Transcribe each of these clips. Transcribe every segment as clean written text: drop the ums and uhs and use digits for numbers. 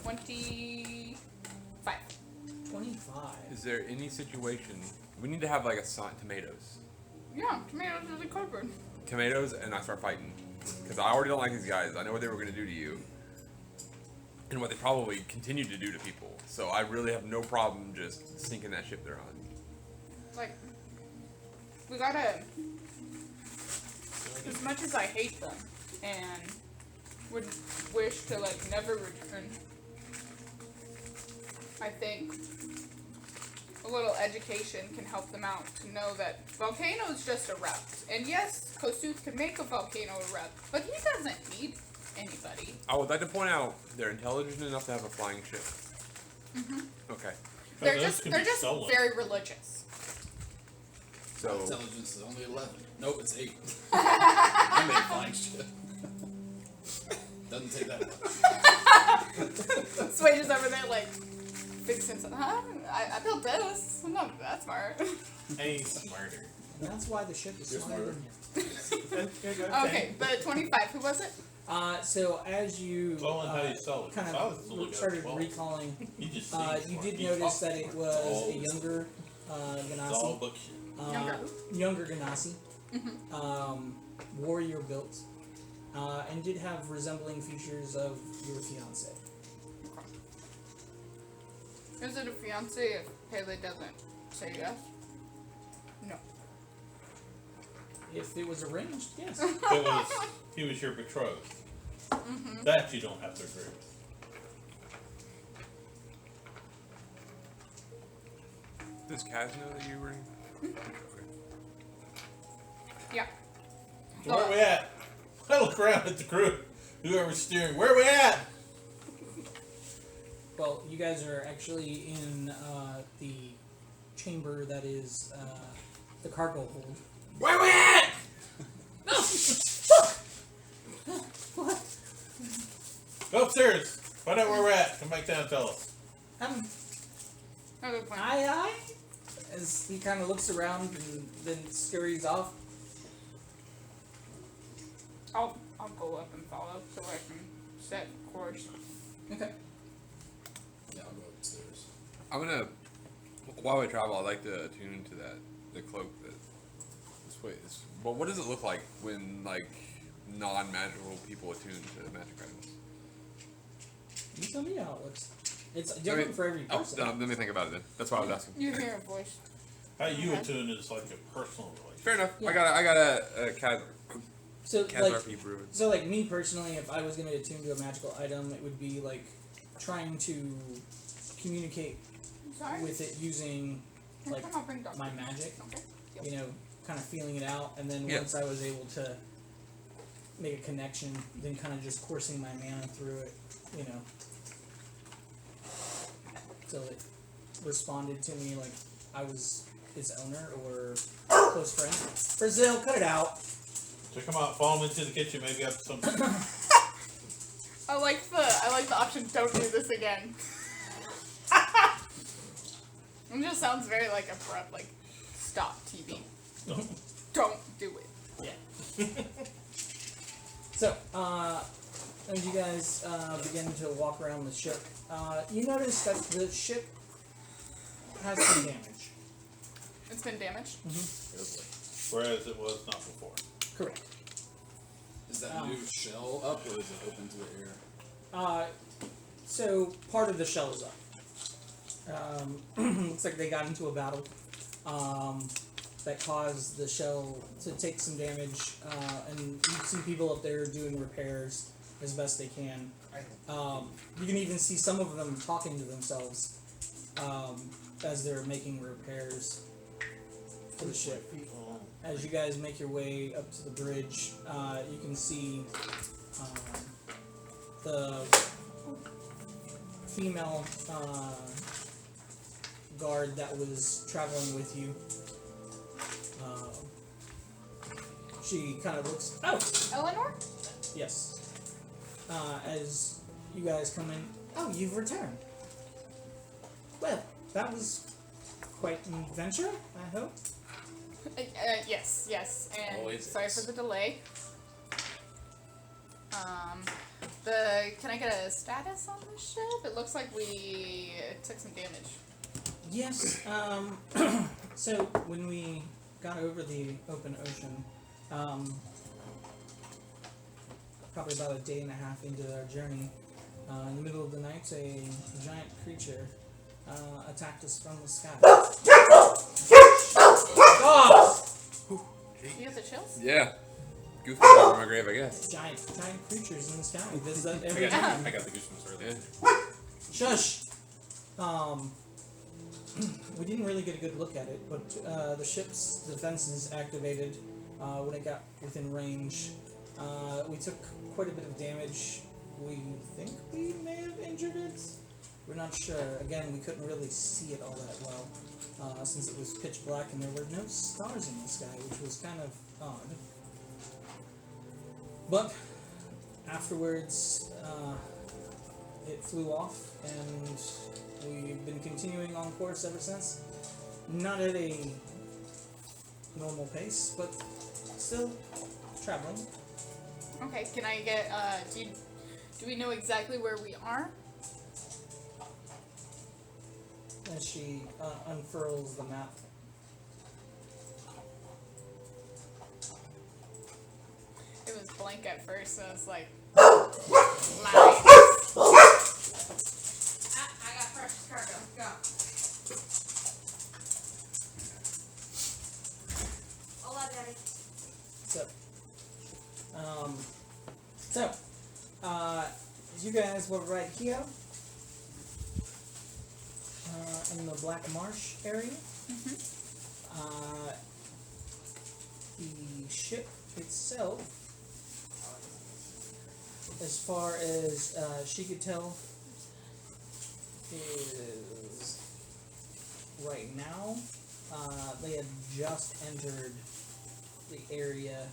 25. 25. Is there any situation we need to have like a sign? Tomatoes. Yeah, tomatoes really covered. Tomatoes, and I start fighting because I already don't like these guys. I know what they were going to do to you, and what they probably continue to do to people. So I really have no problem just sinking that ship they're on. Like, we gotta. As much as I hate them and would wish to like never return, I think a little education can help them out to know that volcanoes just erupt. And yes, Kósmos can make a volcano erupt, but he doesn't need anybody. I would like to point out they're intelligent enough to have a flying ship. Mm-hmm. Okay. They're just very religious. So intelligence is only 11. Nope, it's 8. I made flying shit. Doesn't take that much. Swage is over there like fixing something. Huh? I built this. I'm not that smart. Hey, smarter. And that's why the ship is You're smarter than you. Okay, but 25. Who was it? So as you Well, and how you sell it. kind I was looking of at started 12. recalling, You just you did notice that it was a younger Ganassi. Younger Ganassi. Warrior built. And did have resembling features of your fiance. Is it a fiance if Pele doesn't say yes? No. If it was arranged, yes. He was your betrothed. Mm-hmm. That you don't have to agree with. does Kaz know that you were? Yeah. So where we at? I look around at the crew. Whoever's steering. Where we at? Well, you guys are actually in the chamber that is the cargo hold. Where we at? What? Go upstairs. Find out where we're at. Come back down and tell us. Another point. Aye. As he kind of looks around and then scurries off. I'll go up and follow so I can set course. Okay. Yeah, I'll go upstairs. I'm gonna. While we travel, I'd like to attune to the cloak. This way. Well, what does it look like when like non-magical people attune to magic items? You tell me how it looks. It's different for every person. Let me think about it then. That's why I was asking. You hear a voice. How you attune is like a personal relationship. Fair enough. Yeah. I got a Kaz. So Kaz like, RP brew. so like me personally, if I was going to attune to a magical item, it would be like trying to communicate Sorry? with it using like I'll bring Doc. my magic. Okay. Yep. You know, kind of feeling it out, and then Yeah. once I was able to make a connection, then kind of just coursing my mana through it, you know. So it responded to me like I was its owner or close friend. Brazil, cut it out. So come out, follow me into the kitchen, maybe after some. I like the option. Don't do this again. It just sounds very like abrupt. Like, stop TV. Don't do it. Yeah. So, as you guys begin to walk around the ship, you notice that the ship has some damage. It's been damaged. Whereas it was not before. Correct. Is that new shell up or is it open to the air? So part of the shell is up. Looks like they got into a battle that caused the shell to take some damage, and you see people up there doing repairs as best they can. You can even see some of them talking to themselves as they're making repairs to the ship. As you guys make your way up to the bridge, you can see the female guard that was traveling with you. She kind of looks. Oh, Eleanor? yes. As you guys come in, oh, you've returned. Well, that was quite an adventure, I hope. Yes, and Always sorry is. for the delay. The can I get a status on the ship? It looks like we took some damage. Yes. So when we got over the open ocean, probably about a day and a half into our journey, in the middle of the night, a giant creature attacked us from the sky. Oh! You have the chills? Yeah. Goofy over my grave, I guess. Giant creatures in the sky. Does that every I time? got the goosebumps earlier. Yeah. Shush! We didn't really get a good look at it, but the ship's defenses activated when it got within range. We took quite a bit of damage. We think we may have injured it. We're not sure. Again, we couldn't really see it all that well, since it was pitch black and there were no stars in the sky, which was kind of odd. But afterwards, it flew off, and we've been continuing on course ever since. Not at a normal pace, but still traveling. Okay, can I get, do we know exactly where we are? As she unfurls the map. It was blank at first, so I was like, nice. I got precious cargo. Go. Hola, Daddy. You guys were right here in the Black Marsh area. The ship itself, as far as she could tell, is right now. They had just entered the area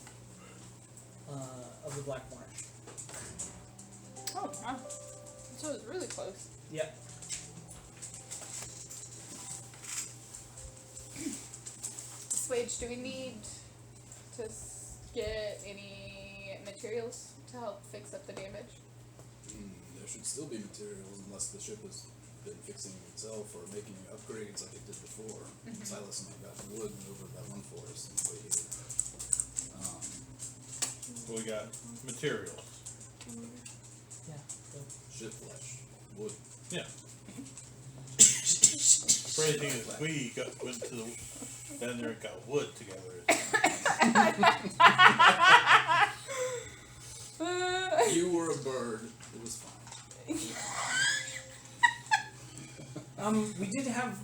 of the Black Marsh. Oh, wow. So it was really close. Yep. Swage, do we need to get any materials to help fix up the damage? There should still be materials unless the ship has been fixing itself or making upgrades like it did before. Silas and I got wood over that one forest on the way here. We got materials. Yeah. Ship flesh, wood. Yeah. Crazy thing is, we went to down there and got wood together. You were a bird. It was fine. We did have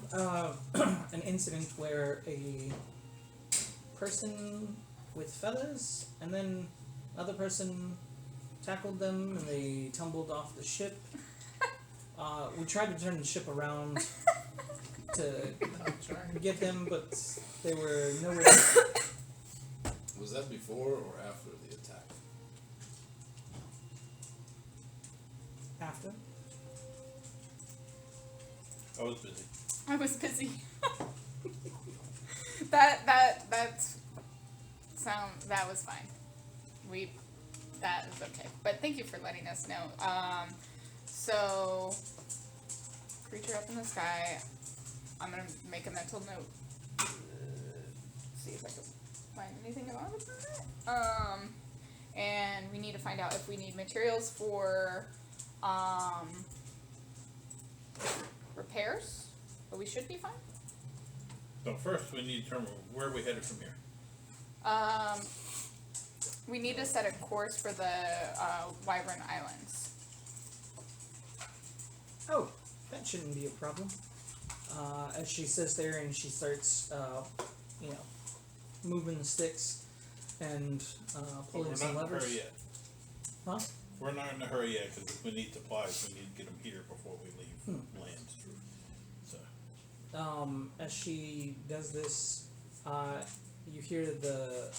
an incident where a person with feathers and then another person tackled them and they tumbled off the ship. We tried to turn the ship around to get them, but they were nowhere. Was that before or after the attack? After. I was busy. I was busy. that was fine. That is okay. But thank you for letting us know. So creature up in the sky. I'm gonna make a mental note. See if I can find anything about it. And we need to find out if we need materials for repairs, but we should be fine. So first, we need to determine where we headed from here. We need to set a course for the Wyvern Islands. Oh, that shouldn't be a problem. As she sits there and she starts, moving the sticks and But pulling we're some not in a levers. hurry yet. Huh? We're not in a hurry yet because if we need supplies, we need to get them here before we leave land. So. As she does this, you hear the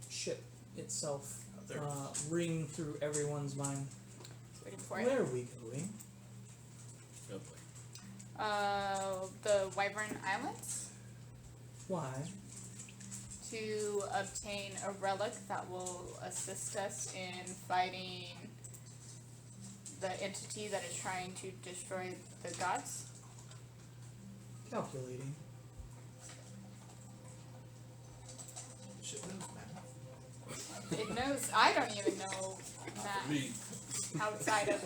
ship itself Out there. ring through everyone's mind. Waiting for it. Where are we going? The Wyvern Islands Why? to obtain a relic that will assist us in fighting the entity that is trying to destroy the gods? Calculating. Shit knows, man. It knows. I don't even know math Me. outside of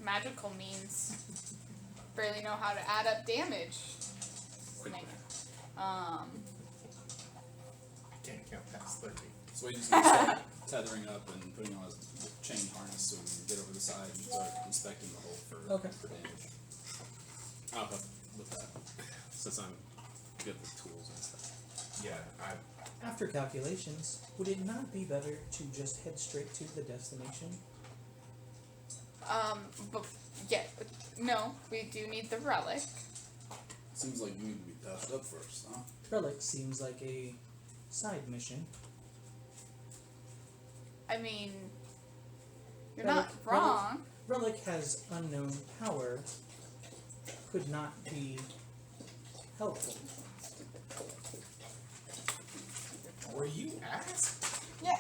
magical means. Barely know how to add up damage. Snake. I can't count past 30. So he's gonna start tethering up and putting on his chain harness so we can get over the side and start inspecting the hole for damage. I'll help with that since I'm good with tools and stuff. Yeah, After calculations, would it not be better to just head straight to the destination? But yeah, no, we do need the relic. Seems like you need to be patched up first, huh? Relic seems like a side mission. I mean, you're Relic- not wrong. Relic has unknown power. Could not be helpful. were you asked? Yeah,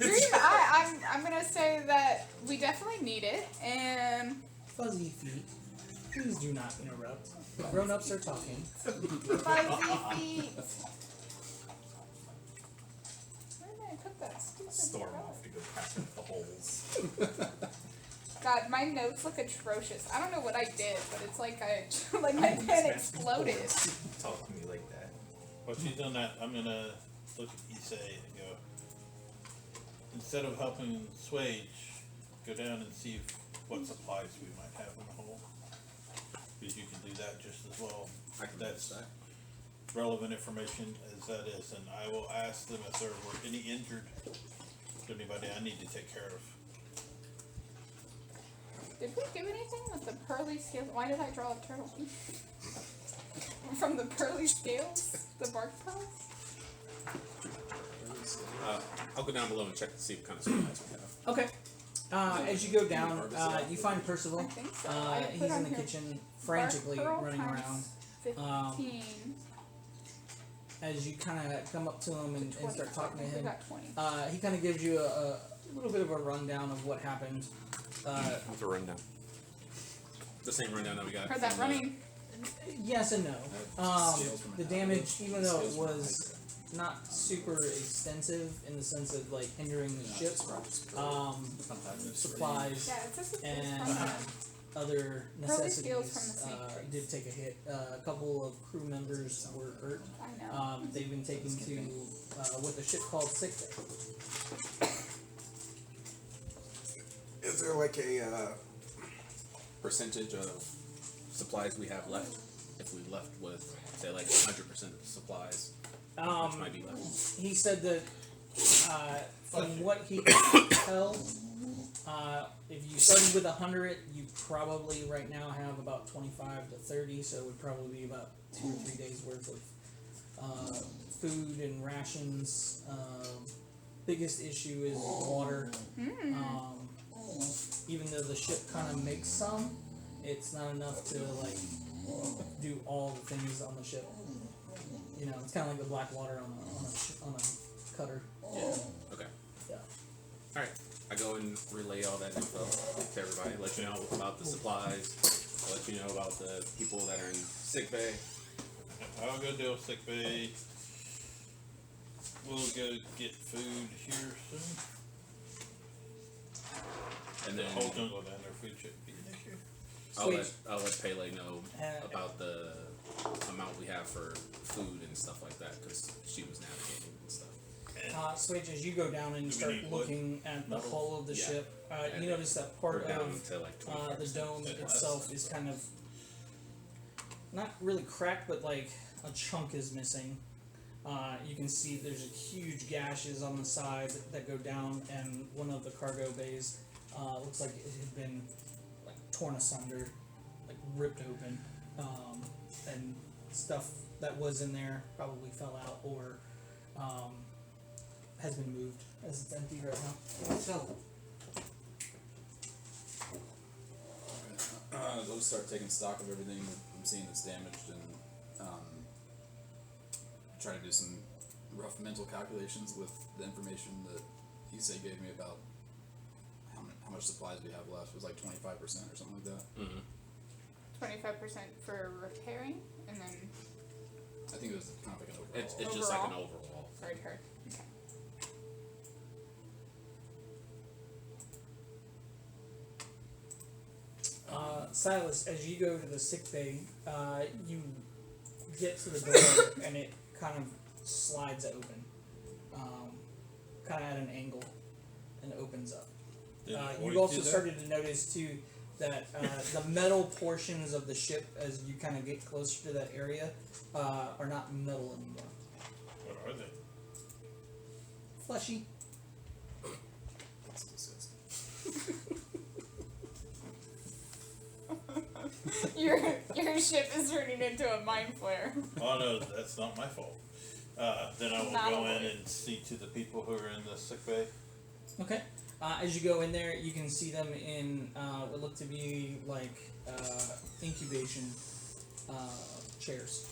Dream, I'm gonna say that we definitely need it, and Fuzzy feet. Please do not interrupt. Grown-ups are talking. fuzzy feet. Where did I put that stupid Storm relic? off to go patch up the holes. God, my notes look atrocious. I don't know what I did, but it's like like my pen exploded. Talk to me like that. While she's done that, I'm gonna look at Issei and go, instead of helping Swage, go down and see what supplies we might have in the hole. Because you can do that just as well. I can That's that. relevant information as that is, and I will ask them if there were any injured, anybody I need to take care of. Did we do anything with the pearly scales? Why did I draw a turtle? From the pearly scales? The bark pearls? I'll go down below and check to see what kind of supplies we have. Okay. As you go down, you find Percival. I think so. I put He's on in the here kitchen, frantically bark pearl running around. times 15. As you kind of come up to him and start talking to We him, got 20. he kind of gives you a little bit of a rundown of what happened. What's a rundown? The same rundown that we got. Heard that from the- running. Yes and no. Scales from The an damage, apple, even though it scales from an was not super extensive in the sense of like hindering the ship, supplies Yeah, it's just and from that. other Pearly scales necessities from the snake did take a hit. A couple of crew members were hurt. I know. They've been taken to what the ship called sick bay. Is there like a percentage of supplies we have left? If we left with, say, like 100% of the supplies, which might be left. He said that from what he could tell, if you started with 100, you probably right now have about 25 to 30, so it would probably be about 2 or 3 days worth of food and rations. Biggest issue is water. Even though the ship kind of makes some, it's not enough to like do all the things on the ship. You know, it's kind of like the black water on a cutter. Yeah. Okay. Yeah. All right. I go and relay all that info to everybody. Let you know about the supplies. I'll let you know about the people that are in sick bay. I'll go deal with sick bay. We'll go get food here soon. And The then whole jungle down there, food shouldn't be an issue. I'll let Pele know Uh, about the amount we have for food and stuff like that because she was navigating and stuff. Switch, as you go down and Do we start need wood? looking at the Metal? hull of the Yeah. ship, And you notice that part We're down of to like the 25%. dome Yeah. itself is kind of not really cracked, but like a chunk is missing. You can see there's huge gashes on the side that go down, and one of the cargo bays looks like it had been like torn asunder, like ripped open, and stuff that was in there probably fell out or has been moved as it's empty right now. So, I'll start taking stock of everything that I'm seeing that's damaged and try to do some rough mental calculations with the information that Issei gave me about how much supplies we have left. It was like 25% or something like that. 25% for repairing, and then I think it was kind of like an overall. It's just like an overall. for repair. Okay. Silas, as you go to the sick bay, you get to the door and it kind of slides open, kind of at an angle, and opens up. Did it always You've do also that? started to notice too that the metal portions of the ship, as you kind of get closer to that area, are not metal anymore. What are they? Fleshy. That's disgusting. Your ship is turning into a mind flare. Oh no, that's not my fault. Then I will Not go in always. and see to the people who are in the sick bay. Okay. As you go in there, you can see them in what look to be like incubation chairs.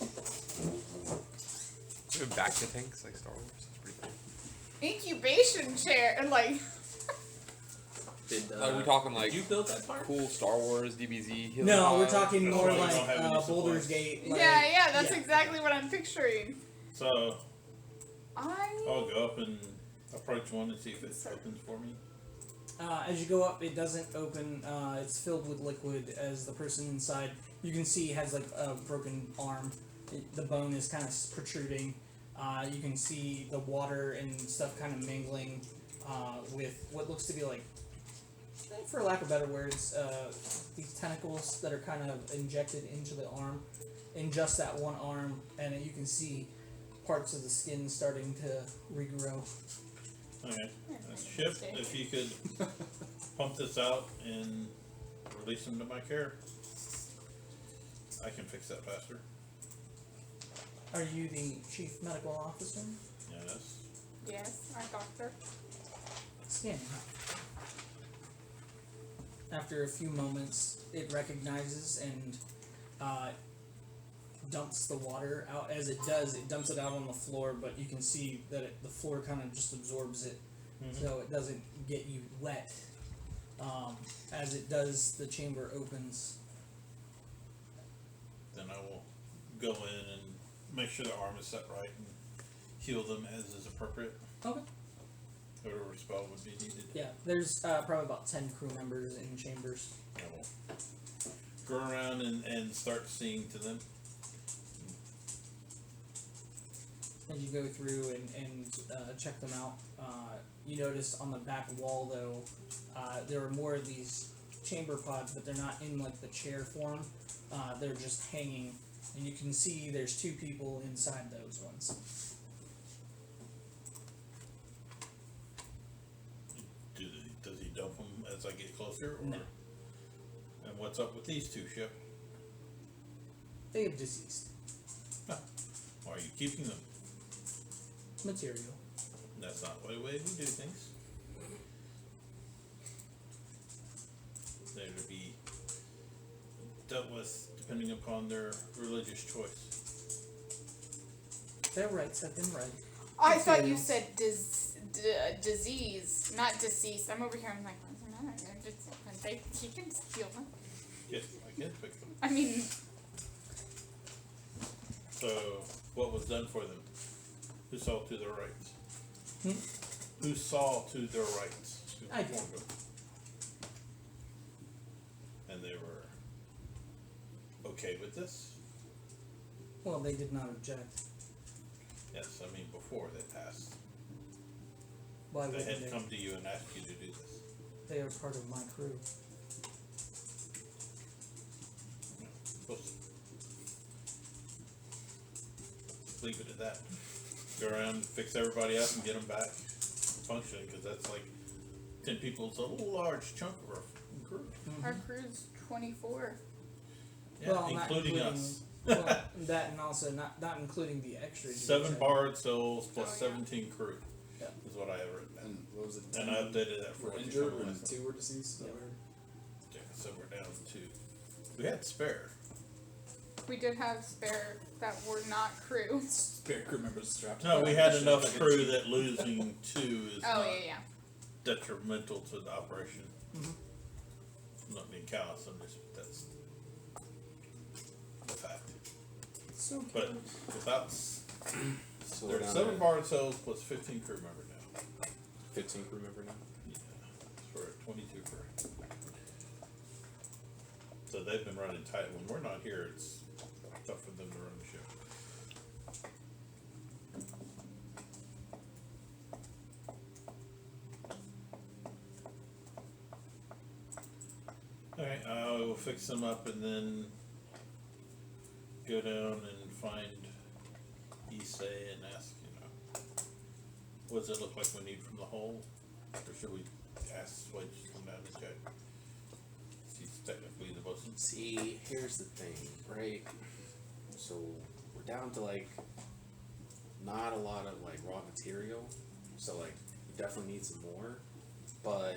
Do you have back to tanks like Star Wars? That's pretty cool. Incubation chair, and like Did, Are we talking like did you build that part? cool Star Wars DBZ? No, we're talking That's more why we like don't have any Boulder's supplies. Gate. Like, yeah, that's exactly what I'm picturing. So I I'll go up and approach one and see if it opens for me. As you go up, it doesn't open. It's filled with liquid. As the person inside, you can see has like a broken arm. The bone is kind of protruding. You can see the water and stuff kind of mingling with what looks to be like, for lack of better words, these tentacles that are kind of injected into the arm, in just that one arm, and you can see parts of the skin starting to regrow. Okay. Ship, if you could pump this out and release them to my care, I can fix that faster. Are you the chief medical officer? Yes. yes, our doctor. Scanning. After a few moments, it recognizes and dumps the water out. As it does, it dumps it out on the floor, but you can see that the floor kind of just absorbs it, so it doesn't get you wet. As it does, the chamber opens. Then I will go in and make sure the arm is set right and heal them as is appropriate. Okay. Whatever spell would be needed. Yeah, there's probably about 10 crew members in chambers. I will go around and start seeing to them. As you go through and check them out, you notice on the back wall, though, there are more of these chamber pods, but they're not in like the chair form. They're just hanging, and you can see there's 2 people inside those ones. Does he dump them as I get closer? Or? No. And what's up with these 2, Ship? They have deceased. Why are you keeping them? Material. That's not the way we do things. They're to be dealt with depending upon their religious choice. Their rights have been read. I thought you Materials. said disease, not deceased. I'm over here. I'm like, what's the matter? You can steal them. Yes, I can fix them. I mean, So, what was done for them? Who saw to their rights? Who saw to their rights? Who I did. performed them? And they were okay with this? Well, they did not object. Yes, I mean before they passed. Why They would had they? come to you and asked you to do this. They are part of my crew. We'll leave it at that. Go around, fix everybody up, and get them back functioning, because that's like 10 people. It's a large chunk of our crew. our crew's 24. Yeah, Well, not including us. Well, that and also not including the extras. you 7 said. bard souls plus Oh, yeah. 17 crew. Yeah. Is what I have written down. And what was it? And I updated that for Were what you injured told me and last 2 were deceased. Is that Yeah. weird? Yeah, so we're down to 2. We had spare. We did have spare that were not crew. Spare crew members strapped. No, to we the had ship enough like a crew jeep. that losing 2 is Oh not yeah. detrimental to the operation. Mhm. I'm not being callous, that's the fact. So But without, So we're there's down 7 to bar cells plus 15 crew member now. 15 crew member now. Yeah, for 22 crew. So they've been running tight. When we're not here, it's tough for them to run the ship. Alright, we'll fix them up and then go down and find Issei and ask, what does it look like we need from the hull? Or should we ask Switch to come down and check? He's technically the bosun. See, here's the thing, right? So we're down to like not a lot of like raw material, so like we definitely need some more. But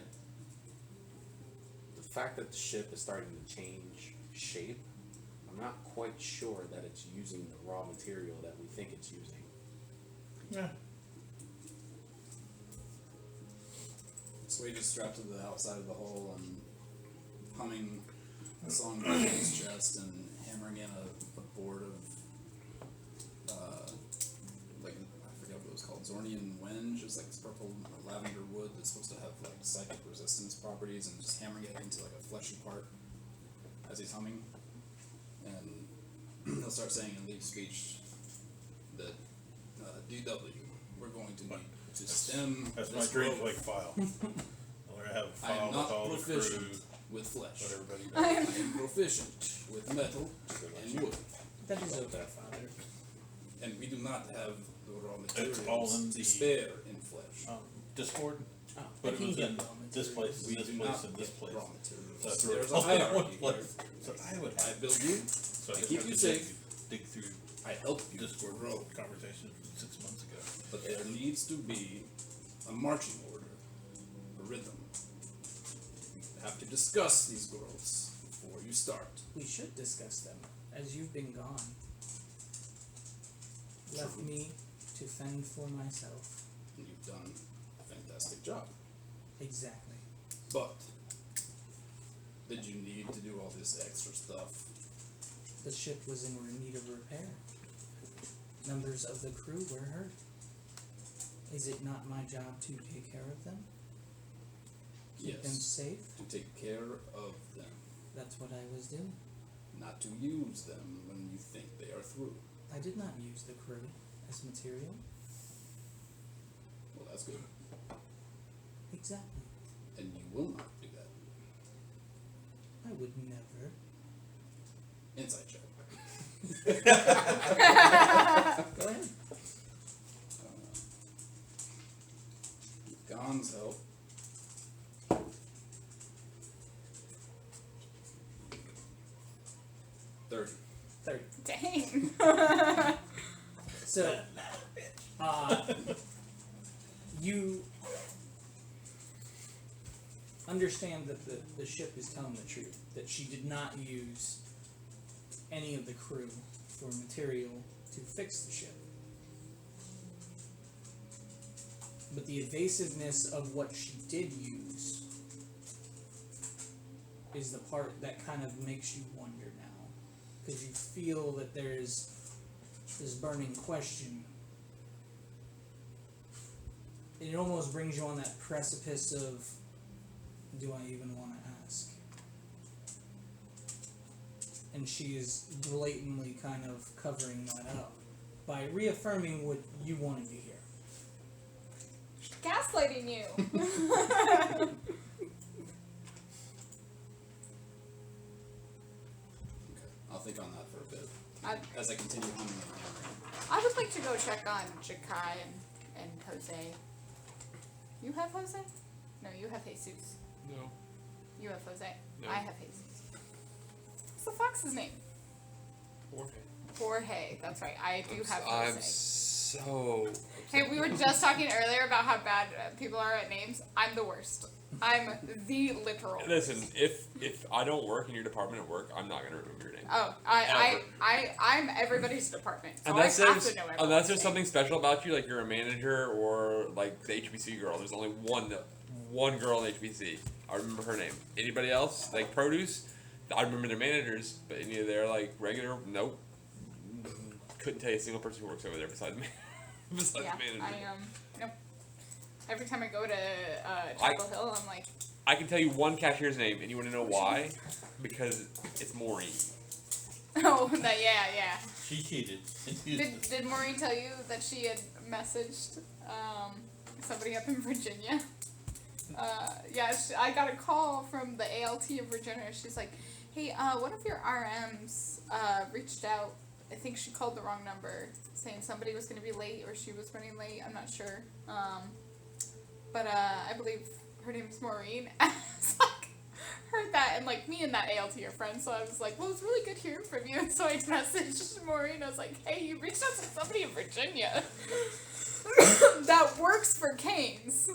the fact that the ship is starting to change shape, I'm not quite sure that it's using the raw material that we think it's using. Yeah. So we just strapped to the outside of the hull and humming a song in his chest and hammering in a board of like I forget what it was called, Zornian Wenge. It's like this purple lavender wood that's supposed to have like psychic resistance properties, and just hammering it into like a fleshy part as he's humming. And he'll start saying in lead speech that DW, we're going to need to stem That's my this dream growth. like file. We're gonna have a I file am with not all the crew, proficient with flesh. what everybody I does. am proficient with metal and wood, that is okay, Father. and we do not have the raw materials all in to the- spare in flesh. Discord, Oh, but I it can was get in raw this materials. place, We this do place, not and this get place. raw materials. So I threw There's it a all in one hierarchy here. place. So I would I have, build you, so I didn't keep have you to safe. dig through I help you Discord grow. conversations from 6 months ago. But there needs to be a marching order, a rhythm. You have to discuss these growths before you start. We should discuss them, as you've been gone. Left me to fend for myself. And you've done a fantastic job. Exactly. But did you need to do all this extra stuff? The ship was in need of repair. Members of the crew were hurt. Is it not my job to take care of them? Keep them Yes. safe? To take care of them, That's what I was doing. not to use them when you think they are through. I did not use the crew as material. Well, that's good. Exactly. And you will not do that. I would never. Inside check. Go ahead. Gon's help. $30. 30. Dang. So, you understand that the ship is telling the truth, that she did not use any of the crew for material to fix the ship. But the evasiveness of what she did use is the part that kind of makes you wonder now. Because you feel that there's this burning question. It almost brings you on that precipice of, do I even want to ask? And she is blatantly kind of covering that up by reaffirming what you wanted to hear. Gaslighting you. Okay. I'll think on that for a bit. I, As I continue humming and hammering. I would like to go check on Jakai and Jose. You have Jose? No, you have Jesus. No. You have Jose. No. I have Jesus. What's the fox's name? Jorge. That's right. I do have I'm Jose. so upset. Hey, we were just talking earlier about how bad people are at names. I'm the worst. I'm the literal. Listen, if I don't work in your department at work, I'm not gonna remember your name. Oh, I'm everybody's department. So Unless I have there's to know unless everyone's there's name. something special about you, like you're a manager or like the HBC girl. There's only one that one girl in HBC. I remember her name. Anybody else like produce? I remember their managers, but any of their like regular, nope. Couldn't tell you a single person who works over there besides me. Besides Yeah, the manager. nope. Every time I go to Chapel Hill, I'm like, I can tell you one cashier's name, and you want to know why? Because it's Maureen. oh, yeah. She cheated. Did Maureen tell you that she had messaged somebody up in Virginia? I got a call from the ALT of Virginia. She's like, hey, one of your RMs reached out. I think she called the wrong number, saying somebody was going to be late or she was running late. I'm not sure. But I believe her name is Maureen. I was like, heard that, and like me and that ALT are friends, so I was like, well, it's really good hearing from you. And so I messaged Maureen. I was like, hey, you reached out to somebody in Virginia that works for Cane's.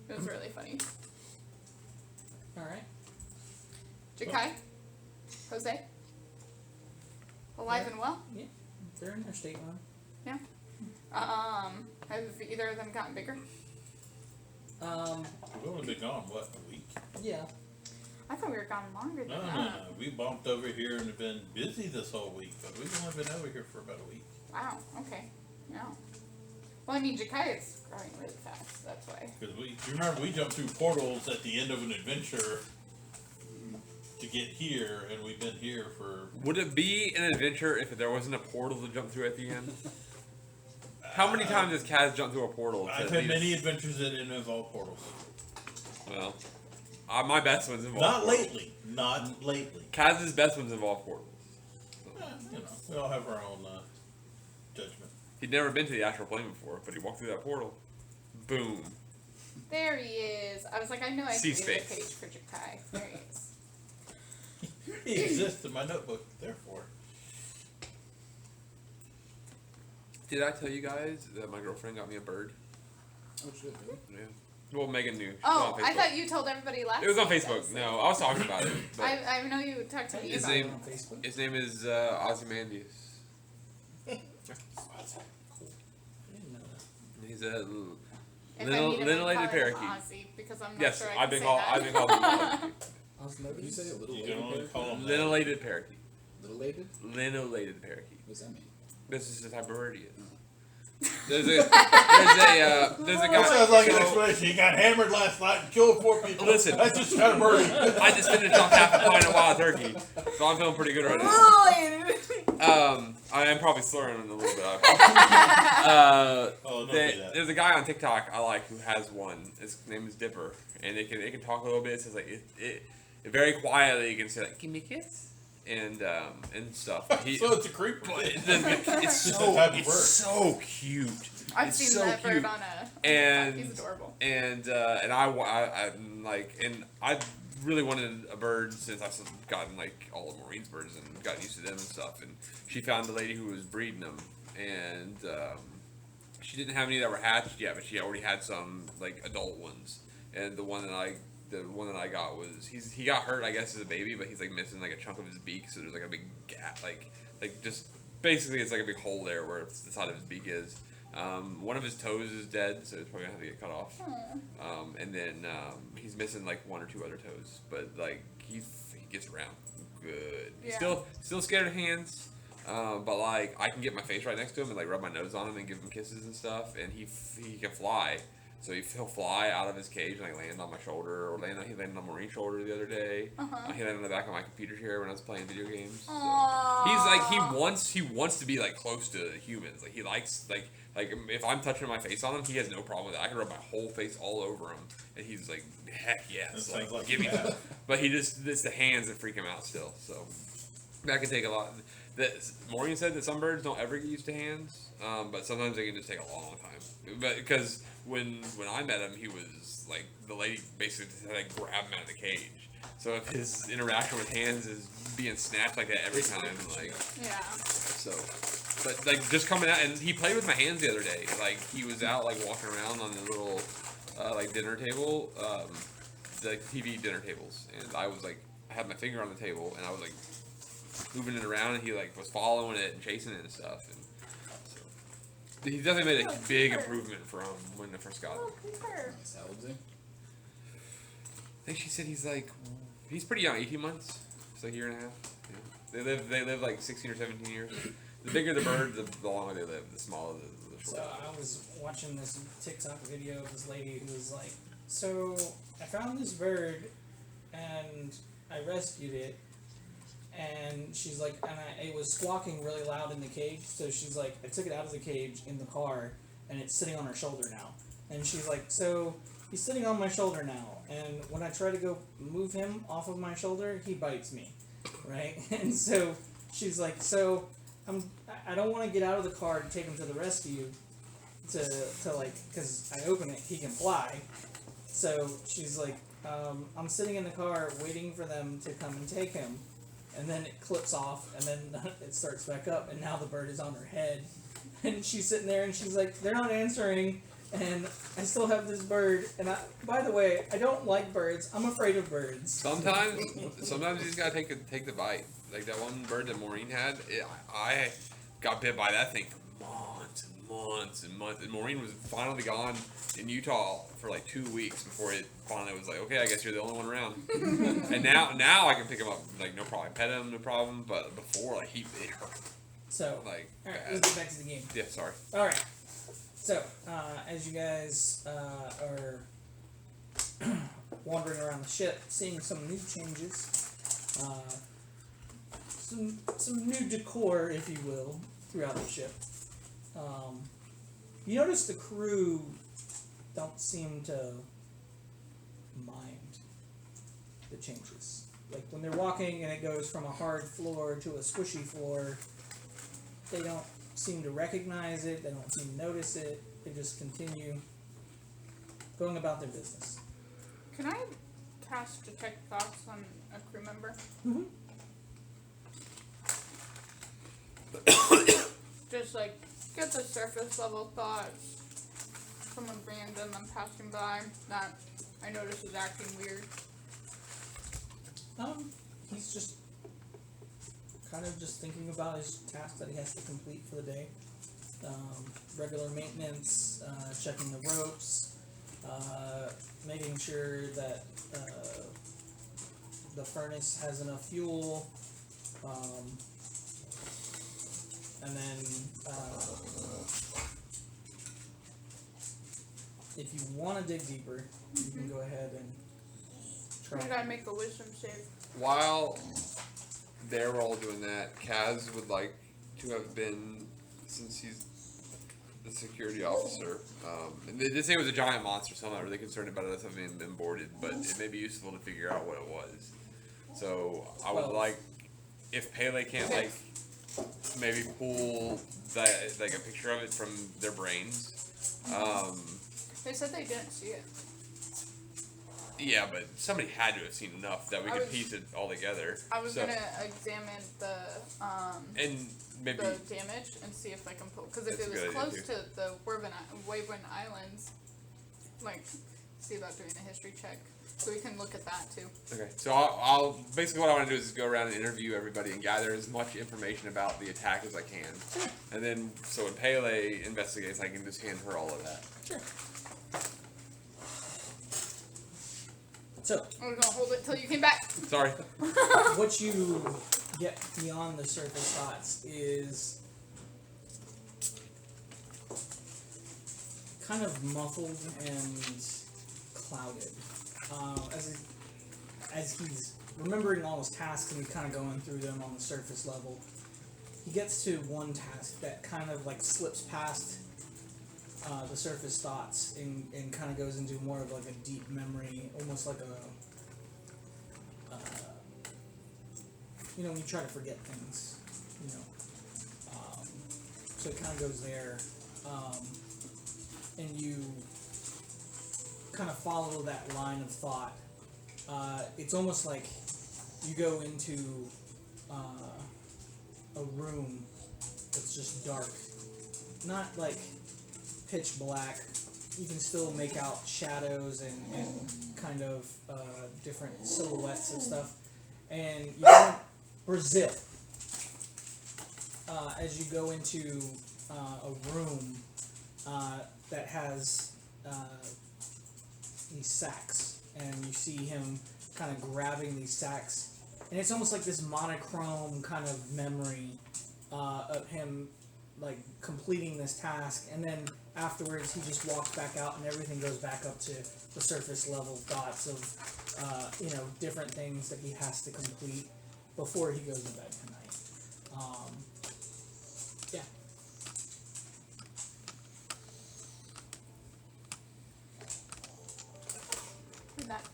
It was really funny. All right. Jakai? Jose? Alive and well? Yeah, they're in their state line. Yeah. Have either of them gotten bigger? We've only been gone, what, a week? Yeah. I thought we were gone longer than No. that. We bumped over here and have been busy this whole week, but we've only been over here for about a week. Wow, okay. Yeah. Well, I mean, Jakai is growing really fast, that's why. Because you remember we jumped through portals at the end of an adventure to get here, and we've been here for... Would it be an adventure if there wasn't a portal to jump through at the end? How many times has Kaz jumped through a portal? I've had many adventures that involve portals. Well, my best ones involve Not portals. lately. Not lately. Kaz's best ones involve portals. You know, we all have our own judgment. He'd never been to the astral plane before, but he walked through that portal. Boom. There he is. I was like, I know I See created a space. page for Jakai. There he is. He exists in my notebook, therefore. Did I tell you guys that my girlfriend got me a bird? Oh shit, really? Yeah. Well, Megan knew. She was Oh, on I Facebook. thought you told everybody last It was on week, Facebook. that's- No, I was talking about it. But I know you talked to me His about name- it. On Facebook. his name is Ozymandias. I didn't know that. He's a If I need him, I'd linealated call him parakeet. Ozzy, because I'm not Yes, sure I I've can been say called. that. I've been called Did you Osmosis. say a little You lated can only parakeet? call him that. linealated parakeet. Little lated? Linealated parakeet. What does that mean? This is the type of bird he is. There's a guy. That sounds like an so- explanation. He got hammered last night and killed 4 people. Listen. That's just kind of birdie. I just finished off half a pint of wild turkey, so I'm feeling pretty good right now. I am probably slurring a little bit. Oh, don't do that. There's a guy on TikTok I like who has one. His name is Dipper, and it can talk a little bit. It says like it very quietly. You can say like, "Give me a kiss," and stuff. So it's a creeper. But it's Just so that type of it's bird. so cute. I've It's seen so that bird cute. on a And he's adorable. and I really wanted a bird since I've gotten like all of Maureen's birds and gotten used to them and stuff. And she found a lady who was breeding them, and she didn't have any that were hatched yet, but she already had some like adult ones. And the one that I got was he got hurt I guess as a baby, but he's like missing like a chunk of his beak, so there's like a big gap, like just basically it's like a big hole there where the side of his beak is. One of his toes is dead, so it's probably gonna have to get cut off. And then he's missing like 1 or 2 other toes, but like he gets around good. He's Yeah. still scared of hands, but like I can get my face right next to him and like rub my nose on him and give him kisses and stuff, and he can fly. So he'll fly out of his cage and like land on my shoulder, or he landed on Maureen's shoulder the other day. He landed on the back of my computer chair when I was playing video games. So he's like he wants to be like close to humans. Like he likes like if I'm touching my face on him, he has no problem with it. I can rub my whole face all over him, and he's like, heck yes, That sounds like give me that. that. But it's the hands that freak him out still. So that can take a lot. Maureen said that some birds don't ever get used to hands, but sometimes they can just take a long time. But because when I met him, he was like the lady basically just had to like, grab him out of the cage. So if his interaction with hands is being snatched like that every time, like Yeah. so. But like just coming out, and he played with my hands the other day. Like he was out like walking around on the little like dinner table, the TV dinner tables, and I was like I had my finger on the table, and I was like moving it around, and he like was following it and chasing it and stuff. And so He definitely made a big improvement from when I first got him. Oh, Peter. Nice. How old is he? I think she said he's pretty young, 18 months. It's like a year and a half. Yeah. They live like 16 or 17 years. The bigger the bird, the longer they live. The smaller the So shorter. I was watching this TikTok video of this lady who was like, so I found this bird and I rescued it, and she's like, and it was squawking really loud in the cage, so she's like, I took it out of the cage in the car and it's sitting on her shoulder now. And she's like, so he's sitting on my shoulder now, and when I try to go move him off of my shoulder, he bites me, right? And so she's like, so I don't want to get out of the car to take him to the rescue, to like, because I open it, he can fly. So she's like, I'm sitting in the car waiting for them to come and take him, and then it clips off, and then it starts back up, and now the bird is on her head, and she's sitting there, and she's like, they're not answering, and I still have this bird, and by the way, I don't like birds, I'm afraid of birds. Sometimes you just gotta take the bite. Like that one bird that Maureen had, I got bit by that thing for months and months and months. And Maureen was finally gone in Utah for like 2 weeks before it finally was like, okay, I guess you're the only one around. And now I can pick him up like no problem, pet him no problem. But before like it hurt So, like alright, bad. let's get back to the game. Yeah, sorry. Alright, so, as you guys are wandering around the ship, seeing some new changes, some new decor, if you will, throughout the ship. You notice the crew don't seem to mind the changes. Like when they're walking and it goes from a hard floor to a squishy floor, they don't seem to recognize it, they don't seem to notice it, they just continue going about their business. Can I cast Detect Thoughts on a crew member? Mm-hmm. Just like get the surface level thoughts. Someone random I'm passing by that I notice is acting weird. He's just kind of just thinking about his task that he has to complete for the day. Regular maintenance, checking the ropes, making sure that the furnace has enough fuel, and then if you want to dig deeper, you can go ahead and try. You gotta make a wisdom save. While they were all doing that, Kaz would like to have been, since he's the security officer, and they did say it was a giant monster, so I'm not really concerned about it having been boarded, but it may be useful to figure out what it was. So I would like, if Pele can't like maybe pull that, like a picture of it from their brains. They said they didn't see it. Yeah, but somebody had to have seen enough that we could piece it all together. I was So- gonna examine the and maybe the damage and see if I can pull, because if That's it a was good idea, close too. to the Wayburn Islands, like see about doing a history check, so we can look at that too. okay. So I'll basically what I want to do is go around and interview everybody and gather as much information about the attack as I can, and then so when Pele investigates, I can just hand her all of that. Sure. So, I was gonna hold it till you came back. Sorry. what you get beyond the surface thoughts is kind of muffled and clouded. As he's remembering all his tasks and he's kind of going through them on the surface level, he gets to one task that kind of like slips past the surface thoughts and kind of goes into more of like a deep memory, almost like a when you try to forget things, so it kind of goes there, and you kind of follow that line of thought. It's almost like you go into a room that's just dark, not like pitch black. You can still make out shadows and kind of different silhouettes and stuff. And you go Brazil as you go into a room that has these sacks, and you see him kind of grabbing these sacks, and it's almost like this monochrome kind of memory of him like completing this task, and then afterwards he just walks back out and everything goes back up to the surface level thoughts of different things that he has to complete before he goes to bed tonight. Yeah. That,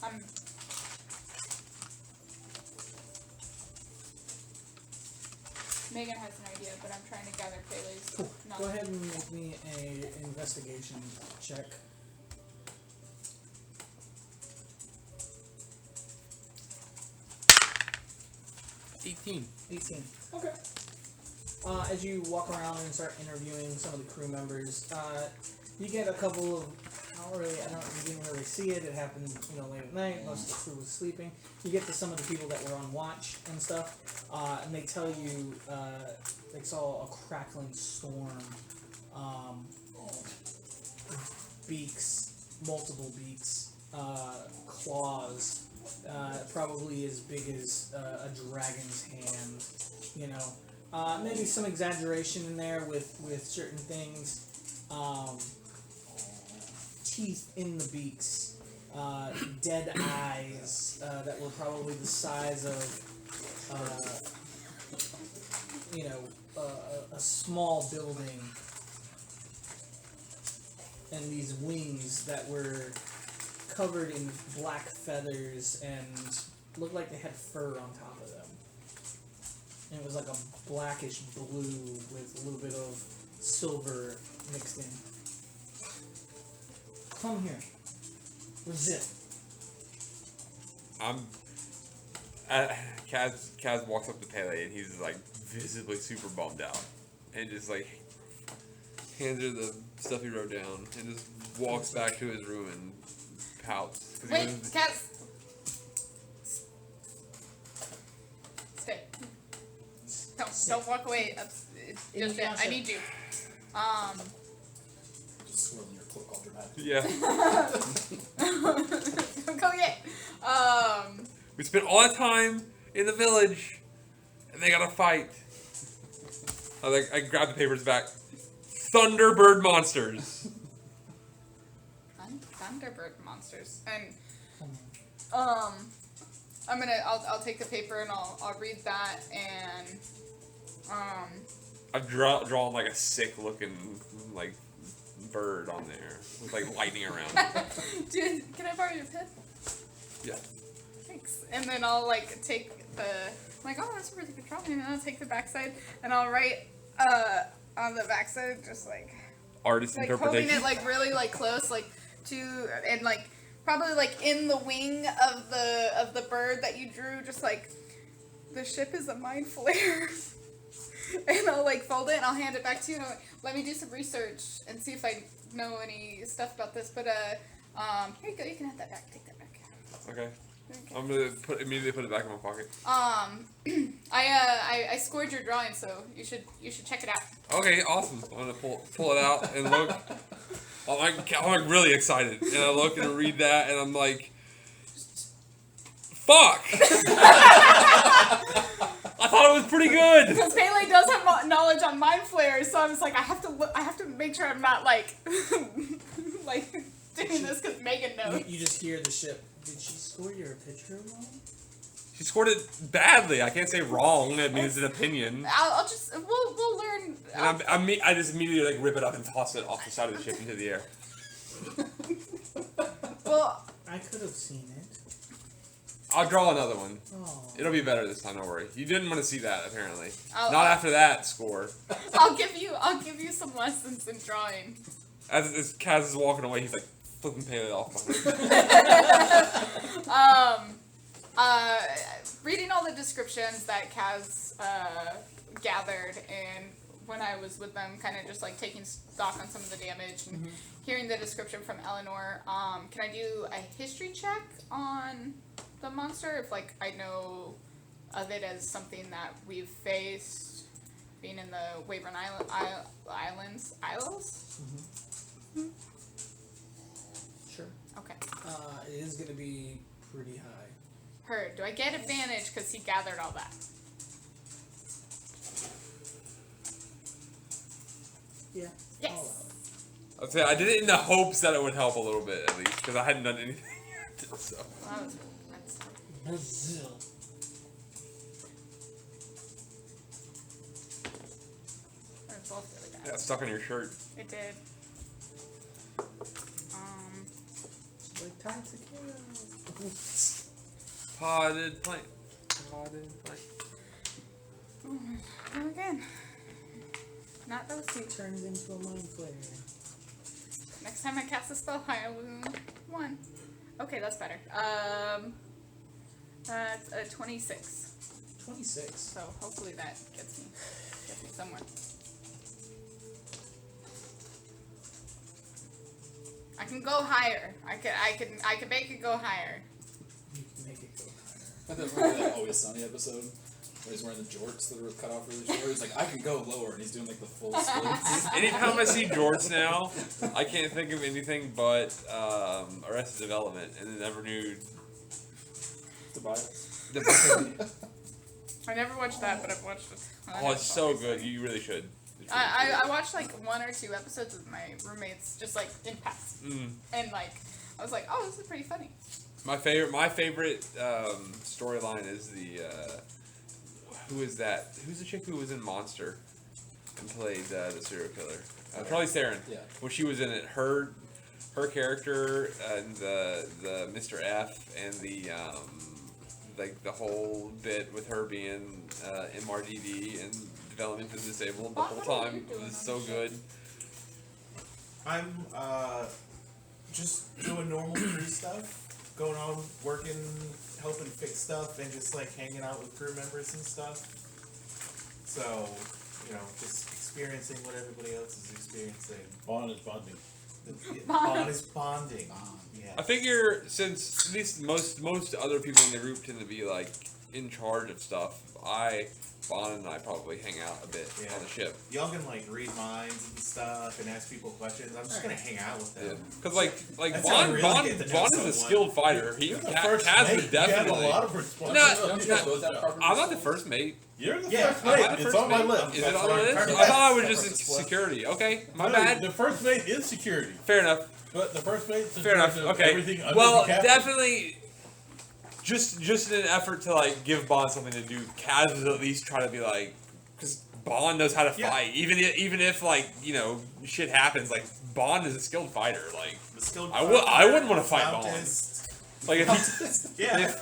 I'm Megan has an idea, but I'm trying to gather Pele's Cool. knowledge. Go ahead and make me a investigation check. $18. 18. Okay. As you walk around and start interviewing some of the crew members, you get a couple of. You didn't really see it. It happened, late at night. Most of the crew was sleeping. You get to some of the people that were on watch and stuff, and they tell you they saw a crackling storm, beaks, multiple beaks, claws, probably as big as a dragon's hand. Maybe some exaggeration in there with certain things. Teeth in the beaks, dead eyes that were probably the size of, a small building, and these wings that were covered in black feathers and looked like they had fur on top of them. And it was like a blackish blue with a little bit of silver mixed in. Come here. Resist. Kaz walks up to Pele and he's like visibly super bummed out, and just like hands her the stuff he wrote down and just walks back to his room and pouts. Wait, Kaz! Stay. Don't walk away. Just I need you. Just swirling your cloak all dramatic. Yeah. Go get. We spent all that time in the village, and they got to fight. I grabbed the papers back. Thunderbird monsters. Thunderbird monsters, and I'll take the paper and I'll read that, and I've drawn like a sick looking like bird on there with like lightning around. Dude, can I borrow your pen? Yeah. Thanks. And then I'll like take the that's a really good drawing, and I'll take the backside and I'll write on the backside just like Artist holding interpretation. it like really like close like to, and like probably like in the wing of the bird that you drew, just like the ship is a mind flare. And I'll like fold it and I'll hand it back to you and I'm like, let me do some research and see if I know any stuff about this. But here you go, you can have that back. Take that back. Okay. I'm gonna immediately put it back in my pocket. I scored your drawing, so you should check it out. Okay, awesome. I'm gonna pull it out and look. I'm like really excited, and I look and read that, and I'm like, fuck. I thought it was pretty good. Because Pele does have knowledge on mind flares, so I was like, I have to make sure I'm not like like doing this because Megan knows. You just hear the ship. Did she score your picture wrong? She scored it badly. I can't say wrong. That means an opinion. I'll just we'll learn. And I just immediately like rip it up and toss it off the side of the ship into the air. Well, I could have seen it. I'll draw another one. Oh. It'll be better this time. Don't worry. You didn't want to see that apparently. I'll after that score. I'll give you some lessons in drawing. As Kaz is walking away, he's like flipping Pele off. Reading all the descriptions that Kaz gathered, and when I was with them, kind of just like taking stock on some of the damage and hearing the description from Eleanor, can I do a history check on the monster if like I know of it as something that we've faced? being in the Wavern Islands. Isles? Sure. Okay. It is going to be pretty high. Heard. Do I get advantage because he gathered all that? Yeah. Yes. I'd say I did it in the hopes that it would help a little bit at least because I hadn't done anything yet. So. Well, that's Brazil. that was both really bad. Yeah, it's stuck on your shirt. It did. Like tied to Potted plant. Potted plant. Go again. Not those two. turns into a mind flare. Next time I cast a spell, I lose 1. Okay, that's better. That's a 26. 26. So hopefully that gets me somewhere. I can go higher. I can make it go higher. You can make it go higher. I thought remember that Always Sunny episode where he's wearing the jorts that were cut off really short. He's like, I can go lower, and he's doing like the full splits. Anytime I see jorts now, I can't think of anything but Arrested Development and then Never Nude. Tobias. I never watched that, but I've watched it. Oh, it's so good. You really should. It's really I watched like 1 or 2 episodes with my roommates, just like in pass, and like I was like, oh, this is pretty funny. My favorite storyline is the who is that? Who's the chick who was in Monster and played the serial killer? Charlize Theron. Yeah. When she was in it, her character and the Mr. F and the like the whole bit with her being MRDD and developmentally disabled the whole time was so good. I'm just doing normal crew stuff, going on, working, helping fix stuff, and just like hanging out with crew members and stuff. So, you know, just experiencing what everybody else is experiencing. Bond is bonding. Bond is bonding. Yeah. I figure since at least most other people in the group tend to be like in charge of stuff, Bond and I probably hang out a bit Yeah. on the ship. Y'all can like read minds and stuff and ask people questions. I'm just gonna hang out with them. Because like That's how I Bond, really Bond, get to know Bond is a someone. skilled fighter. He You're the Kaz first would mate. You have definitely. a lot of responsibility. Don't you guys both have carpenter I'm not the skills? first mate. You're the Yeah, first I'm mate. not the It's first on my mate. list. Is it That's on what the I'm list? trying I to- thought I was Separate just split. security. Okay, my No, bad. The first mate is security, Fair enough. but the first mate's in Fair enough. charge of Okay. everything under Well, the captain. definitely. Just in an effort to like give Bond something to do, Kaz would at least try to be like, because Bond knows how to Yeah. fight. Even if like shit happens, like Bond is a skilled fighter. Like The skilled I wouldn't want to fight Flautist. like if he, Yeah.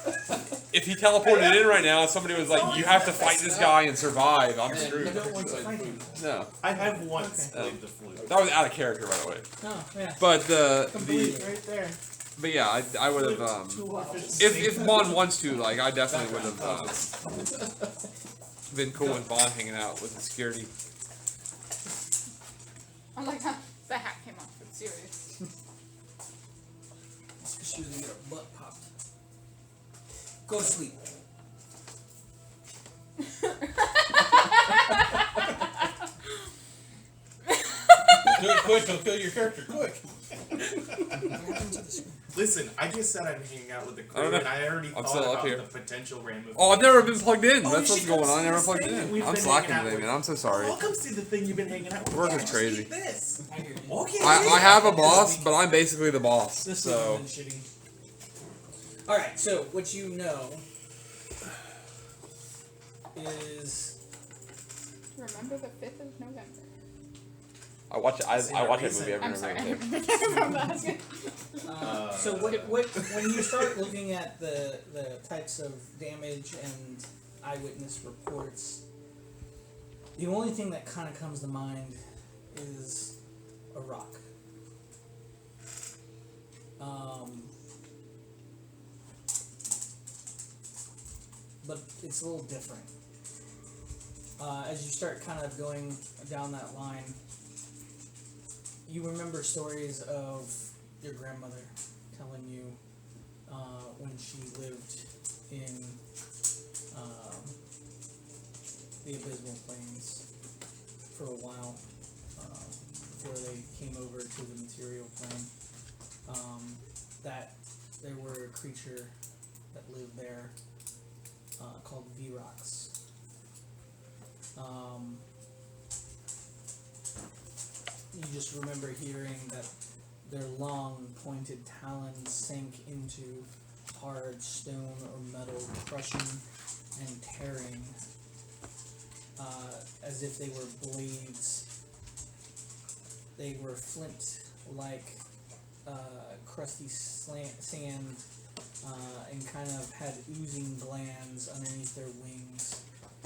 if he teleported in right now, and somebody was like, you have to fight this guy and survive. I'm Man, screwed. I don't want to fight him. No, I've once Okay. played the flute. that was out of character by the way. Oh, yeah. But Complete right there. but yeah, I would have if Bond wants to, like I definitely would have been cool with Bond hanging out with the security. I like how the hat came off. It's serious. She was gonna get her butt popped. Go to sleep. Do it quick, it'll kill your character quick. Listen, I just said I'm hanging out with the I crew, don't know. and I already I'm thought still up about here. the potential ramifications. Oh, I've never been plugged in. Oh, That's you what's should going come on. I see never this plugged thing in. we've I'm been slacking hanging out today, with. man. I'm so sorry. Oh, come see the thing you've been hanging out with. Work Yeah, is just crazy. eat this. I hear you. Okay. I have a boss, but I'm basically the boss. This So has been shitty. Alright, so what you know is Remember the 5th of November. I watch that movie every I'm sorry. I November. can't remember that. so what when you start looking at the types of damage and eyewitness reports, the only thing that kind of comes to mind is a rock. But it's a little different. As you start kind of going down that line, you remember stories of your grandmother telling you when she lived in the Abysmal Plains for a while before they came over to the material plane. That there were a creature that lived there called Virox. You just remember hearing that their long, pointed talons sank into hard stone or metal, crushing and tearing as if they were blades. They were flint-like, crusty sand, and kind of had oozing glands underneath their wings,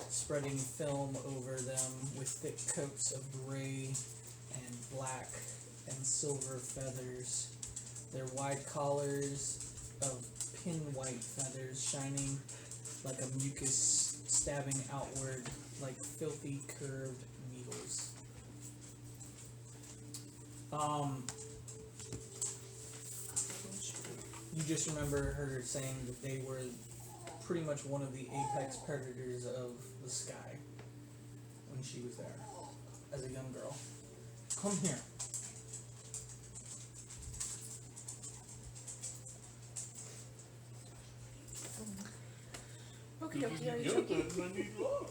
spreading film over them with thick coats of gray and black and silver feathers. Their wide collars of pin-white feathers shining like a mucus stabbing outward like filthy curved needles. You just remember her saying that they were pretty much one of the apex predators of the sky when she was there as a young girl. Come here. Okay, okay, are you You're taking? good, and I need love.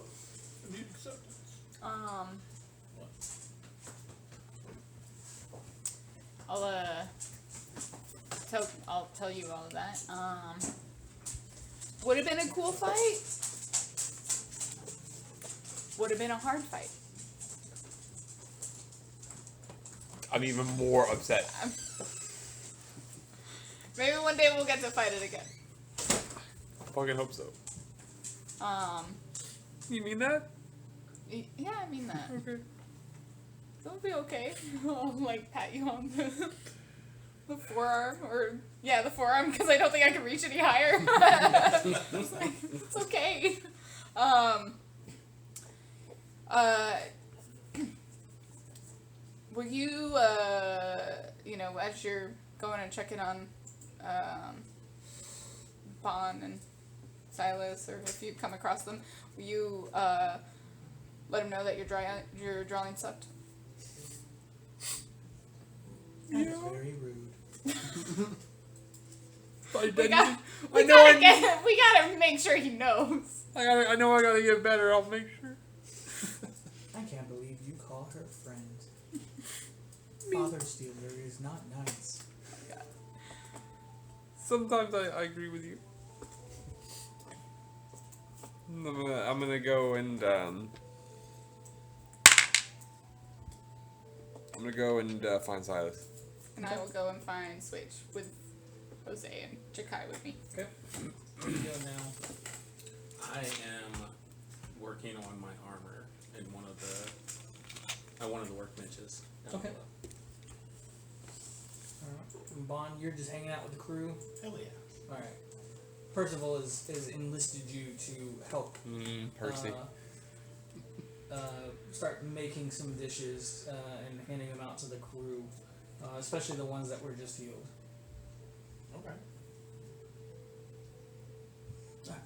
I need acceptance. I'll tell you all of that. Would have been a cool fight. Would have been a hard fight. I'm even more upset. Maybe one day we'll get to fight it again. Fucking hope so. You mean that? Yeah, I mean that. Okay. It'll be okay. I'll like pat you on the forearm, or the forearm, because I don't think I can reach any higher. It's okay. Will you, as you're going and checking on Bon and Silas, or if you come across them, will you let them know that your drawing sucked? That's very rude. We gotta make sure he knows. I know I gotta get better. I'll make sure. I can't believe you call her friend. Father Stealer is not nice. Sometimes I agree with you. I'm gonna go and find Silas. And I will go and find Switch with Jose and Jakai with me. Okay. Where you go now? I am working on my armor in one of the workbenches. down Okay. below. Alright. And Bond, you're just hanging out with the crew? Hell yeah. Alright. Percival has enlisted you to help Percy. start making some dishes and handing them out to the crew, especially the ones that were just healed. Okay.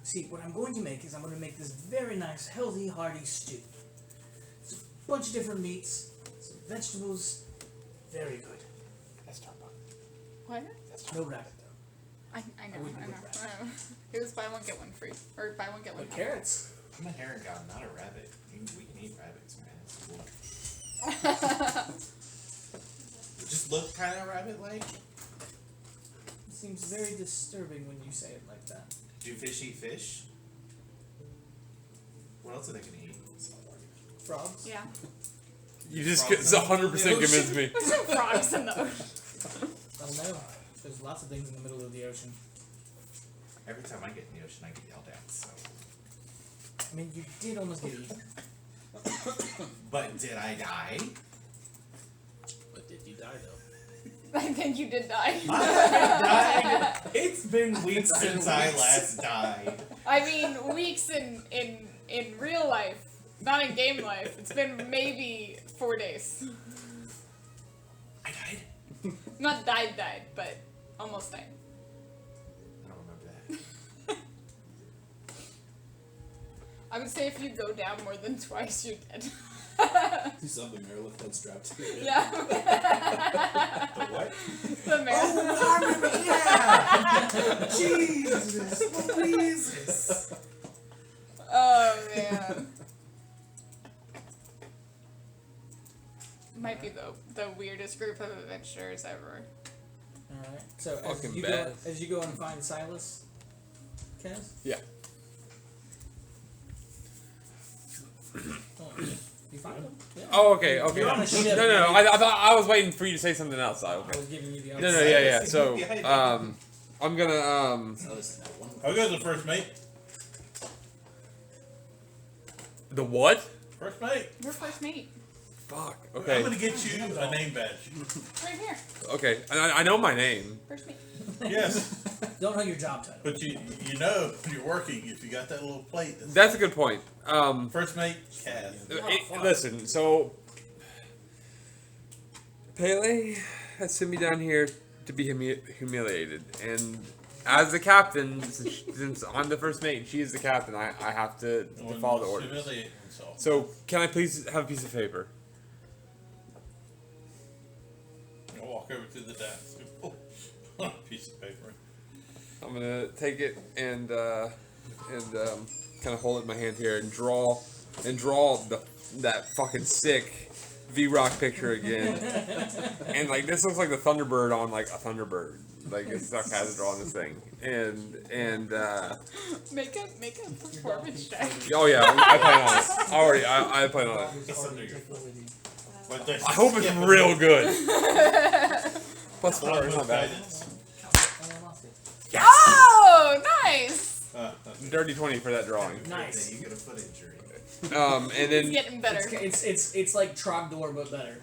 See, what I'm going to make is I'm going to make this very nice, healthy, hearty stew. It's a bunch of different meats, some vegetables, very good. That's Starbucks. What? No rabbit though. I know. It was buy one get one free, or buy one get one. But carrots. I'm a heron god, not a rabbit. We can eat rabbits, man. It's cool. Just look kind of rabbit-like. It seems very disturbing when you say it like that. Do fish eat fish? What else are they gonna eat? Frogs? Yeah. You just Frogs 100% convinced me. There's no frogs in the ocean. I don't know. There's lots of things in the middle of the ocean. Every time I get in the ocean, I get yelled at, so. I mean, you did almost get eaten. But did I die? But did you die though? I think you did die. I died. It's been weeks since I last died. I mean, weeks in real life, not in game life. It's been maybe 4 days. I died? Not died, but almost died. I don't remember that. I would say if you go down more than twice, you're dead. Do something Merilith had strapped to it. Yeah. The what? The mayor. Oh, I remember. Yeah. Jesus, Louises. Oh man. Might be the weirdest group of adventurers ever. All right. So Fucking as bad. you go and find Silas, Kaz. Yeah. Oh, you find him? Yeah. Oh, okay. You're on a ship. No. I thought I was waiting for you to say something else. I Okay. was giving you the No, option. yeah. So, I'm gonna Oh, listen, that one. I'll go to the first mate. the what? First mate. Your first mate. Fuck. I'm Okay. gonna get you a name badge. Right here. Okay. I know my name. First mate. Yes, Don't know your job title. but you know when you're working if you got that little plate. That's a good point. First mate, Kaz. Listen. So, Pele has sent me down here to be humiliated, and as the captain, since I'm the first mate, and she is the captain, I have to follow the orders. Humiliate himself. So, can I please have a piece of paper? I'll walk over to the desk. Oh, a piece of paper. I'm gonna take it and kind of hold it in my hand here and draw that fucking sick V-Rock picture again. And like this looks like the Thunderbird on like a Thunderbird. Like it's not kind of drawing this thing. And Make a performance check. oh yeah, I plan on it. I plan on it. It's under your But that's I hope it's real good. Plus 4 is not bad. guidance. Oh, nice. Dirty 20 for that drawing. Nice. You get a foot injury. And It's then getting better. It's like Trogdor but better.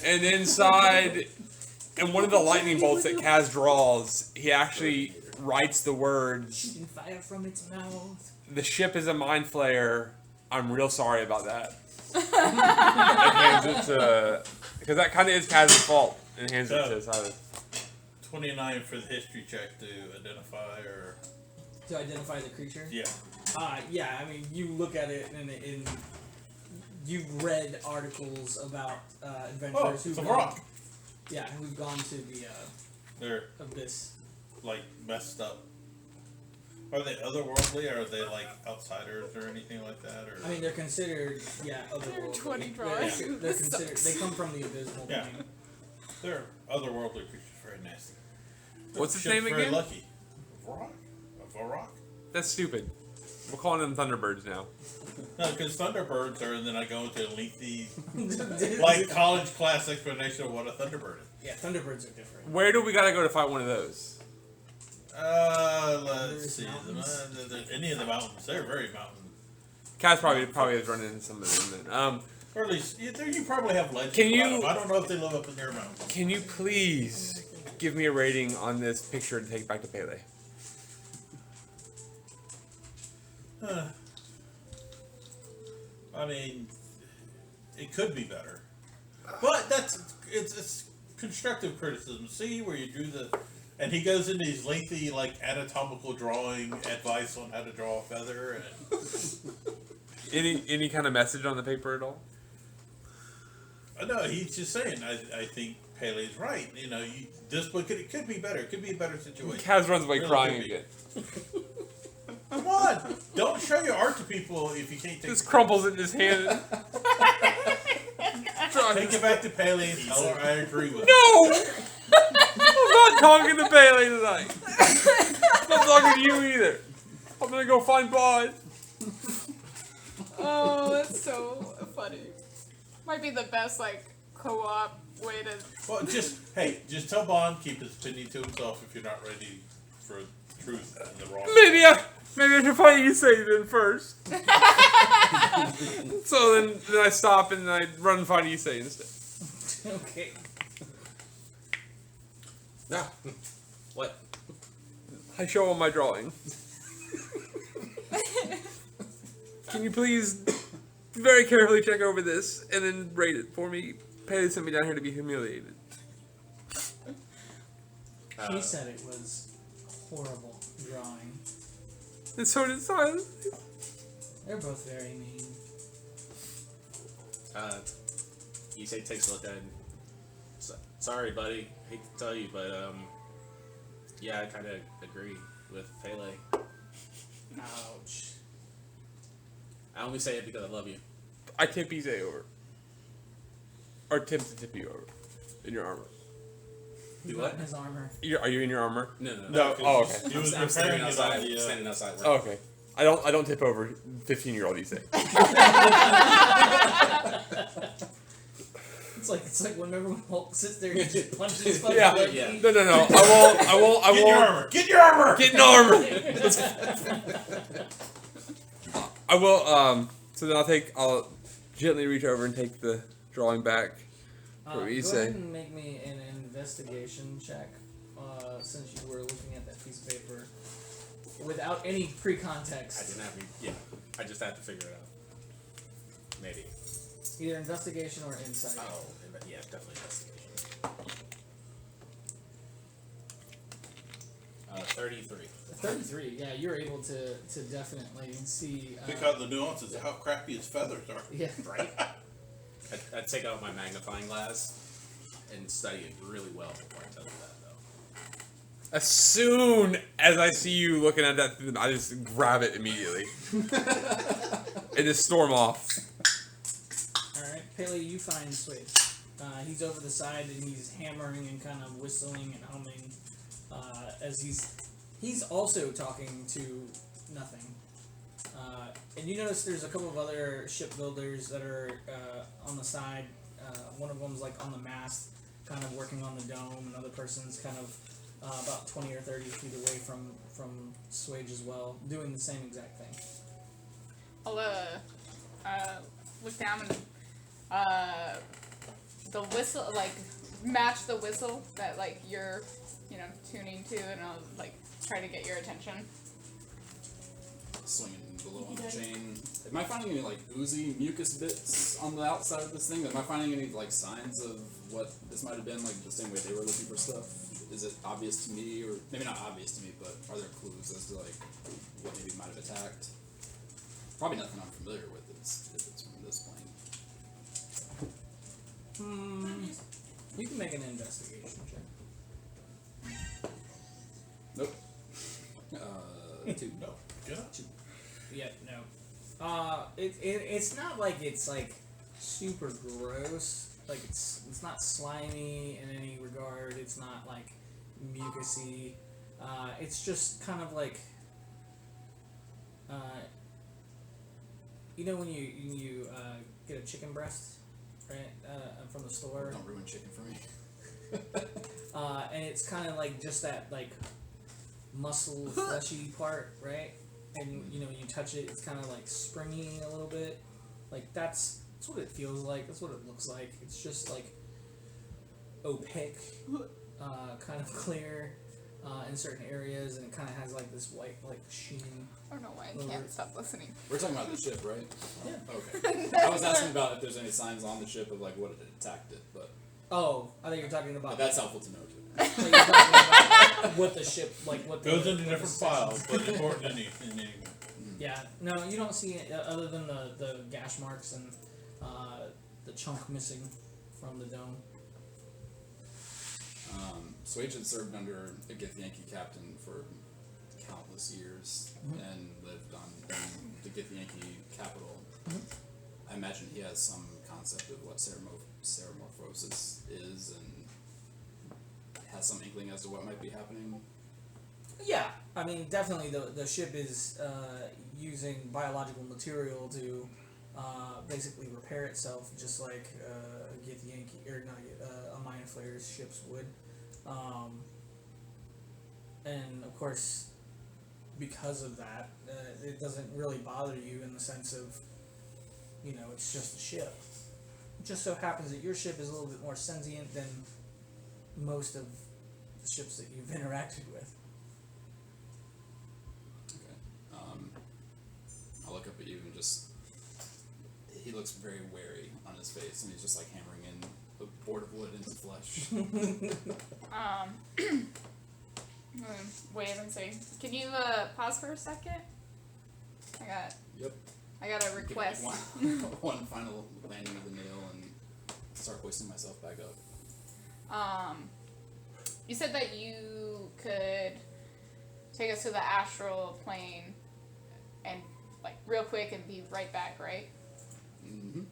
and inside, and one of the lightning bolts that Kaz draws, he actually writes the words, Shooting fire from its mouth. "The ship is a mind flayer. I'm real sorry about that." And hands it to, because that kind of is Kaz's fault, and hands it to Silas. 29 for the history check to identify or To identify the creature? yeah. Yeah, I mean, you look at it and you've read articles about Oh, adventurers it's a gone, rock. yeah, who've gone to the They're abyss. like messed up. Are they otherworldly? Or are they like outsiders or anything like that? Or I mean, they're considered, yeah, otherworldly. 20 They're- drawings. They're This considered, sucks. they come from the abysmal Yeah. plane. they're otherworldly creatures, very nasty. What's his Ship's name very again? lucky. Varrock? A Varrock? That's stupid. We're calling them Thunderbirds now. No, because Thunderbirds are, and then I go into a lengthy, like college class explanation of what a Thunderbird is. Yeah, Thunderbirds are different. Where do we gotta go to fight one of those? Let's There's see. mountains. Any of the mountains, they're very mountain. Kaz probably has run into some of them. Then. Or at least you probably have legends. Can you- about them. I don't know if they live up in their mountains. Can you please give me a rating on this picture to take back to Pele? I mean, it could be better, but it's constructive criticism. See where you drew the, and he goes into these lengthy like anatomical drawing advice on how to draw a feather, and Any kind of message on the paper at all? no, he's just saying. I think Pele's right. You know, this book it could be better. It could be a better situation. Kaz runs away Really crying could be. again. Come on, don't show your art to people if you can't take. Just crumples in his hand. Take it back to Pele and tell her I agree with. No! I'm not talking to Pele tonight. I'm not talking to you either. I'm gonna go find Bod. Oh, that's so funny. Might be the best like co-op way to. Well, just tell Bond keep his opinion to himself if you're not ready for truth and the wrong. Maybe I should fight Issei then first. So then I stop and I run and find Issei instead. Okay. No. What? I show him my drawing. Can you please very carefully check over this and then rate it for me? Pele sent me down here to be humiliated. He said it was horrible drawing. And so did Silas. They're both very mean. Issei takes a look at it. Sorry, buddy. Hate to tell you, but yeah, I kind of agree with Pele. Ouch. I only say it because I love you. I tip Issei over. Or attempt to tip you over. In your armor. He Do got what? in his armor. Are you in your armor? No, no, No. Oh, okay. He was I'm standing repairing his outside. idea. Standing outside. Oh, okay. I don't tip over 15-year-old Issei. It's like whenever Hulk sits there and just punches his fucking Yeah. leg. Yeah. No. I won't. Get in your armor. Get in your armor. Get in armor. I will. So then I'll gently reach over and take the drawing back. What Go do you ahead say? and make me an investigation check, since you were looking at that piece of paper without any I pre-context. didn't have. I just had to figure it out. Maybe. Either investigation or insight. Oh, yeah, definitely investigation. 33. 33. Yeah, you're able to definitely see. Pick out the nuances of how crappy his feathers are. Yeah. Right? I'd take out my magnifying glass and study it really well before I tell you that, though. As soon as I see you looking at that, I just grab it immediately and just storm off. All right, Pele, you find Swade. He's over the side and he's hammering and kind of whistling and humming as he's also talking to nothing. And you notice there's a couple of other shipbuilders that are on the side. One of them's like on the mast, kind of working on the dome. Another person's kind of about 20 or 30 feet away from Swage as well, doing the same exact thing. I'll look down and the whistle, like match the whistle that like you're tuning to, and I'll like try to get your attention. Swinging below on the chain. Am I finding any like oozy mucus bits on the outside of this thing? Am I finding any like signs of what this might have been, like the same way they were looking for stuff? Is it obvious to me, or maybe not obvious to me, but are there clues as to like what maybe might have attacked? Probably nothing I'm familiar with if it's from this plane. You can make an investigation check. Nope. 2. No. Good. Yeah, no. It's not like it's like super gross. Like it's not slimy in any regard. It's not like mucusy. It's just kind of like when you get a chicken breast, right, from the store. Don't ruin chicken for me. And it's kind of like just that like muscle fleshy part, right? And when you touch it, it's kind of like springy a little bit. Like that's what it feels like. That's what it looks like. It's just like opaque, kind of clear in certain areas, and it kind of has like this white like sheen. I don't know why I can't stop listening. We're talking about the ship, right? Yeah. Okay. I was asking about if there's any signs on the ship of like what had attacked it, but Oh, I think you're talking about. that's helpful to know too. I think you're talking about what the ship like. What Goes the, into what different the files, sections- but important in any. Yeah, no, you don't see it other than the gash marks and the chunk missing from the dome. Swage had served under a Githyanki captain for countless years and lived in the Githyanki capital. I imagine he has some concept of what ceramorphosis is and has some inkling as to what might be happening. Yeah, I mean, definitely the ship is using biological material to basically repair itself, just like Githyanki or not a Mind Flayer's ships would. And of course, because of that, it doesn't really bother you in the sense of, it's just a ship. It just so happens that your ship is a little bit more sentient than most of the ships that you've interacted with. Okay. I'll look up at you and just. He looks very wary on his face, and he's just like hammering in a board of wood into flesh. Wait and see. Can you pause for a second? I got. Yep. I got a Give it request. one final landing of the nail and start hoisting myself back up. You said that you could take us to the astral plane and like real quick and be right back, right? Mm-hmm.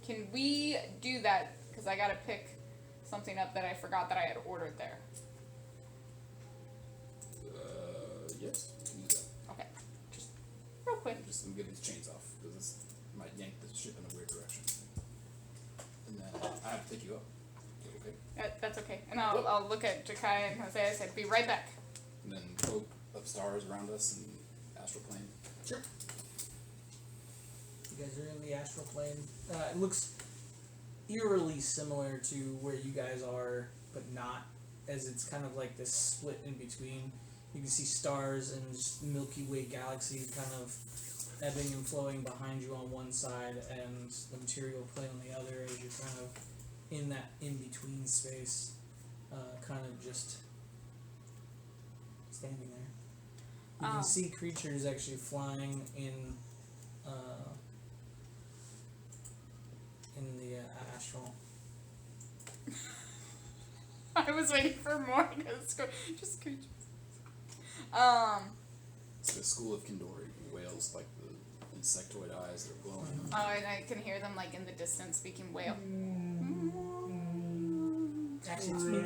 Can we do that? Because I gotta pick something up that I forgot that I had ordered there. Yes, we can do that. Okay, just real quick. I'm just gonna get these chains off because this might yank the ship in a weird direction. And then I have to pick you up. Okay. That's okay. And I'll look at Jakai and Jose. I said, be right back. And then cloak of stars around us and astral plane. Sure. You guys are in the astral plane. It looks eerily similar to where you guys are, but not, as it's kind of like this split in between. You can see stars and just Milky Way galaxy kind of ebbing and flowing behind you on one side, and the material plane on the other, as you're kind of in that in-between space, kind of just standing there. You can see creatures actually flying in the astral. I was waiting for more. Just creatures. It's the school of Kindori. Whales like the insectoid eyes that are glowing. Oh, and I can hear them like in the distance speaking whale. Actually,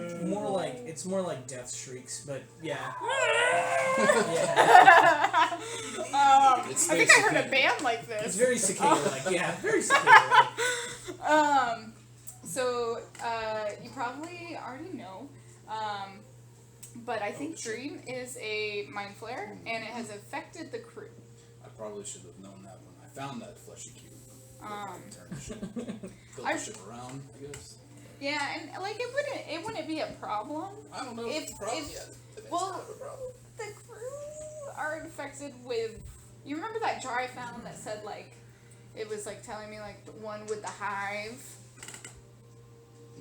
it's more like death shrieks, but yeah. I It's think I heard a basically- band like It's this. very cicada-like. Yeah, very cicada-like. So you probably already know, but I think Dream is a mind flare, and it has affected the crew. I probably should have known that when I found that fleshy cube. Turn the ship, build I- the ship around, I guess. Yeah, and like it wouldn't be a problem. I don't know If- the problem if- yet. If it's well- not a problem. The crew are infected with. You remember that jar I found that said like, it was like telling me like the one with the hive,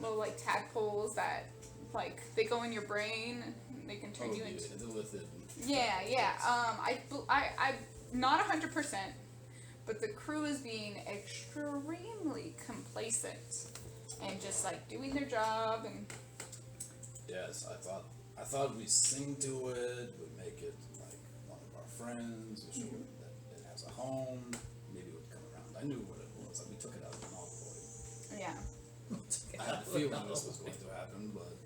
little like tadpoles that like they go in your brain and they can turn you into. The lithid. Yeah. I'm not 100%, but the crew is being extremely complacent and just like doing their job and. Yes, I thought we sing to it, we'd make it like one of our friends, we show it that it has a home, maybe it would come around. I knew what it was, like we took it out of an envoy. Yeah. I had a feeling this was going to happen, but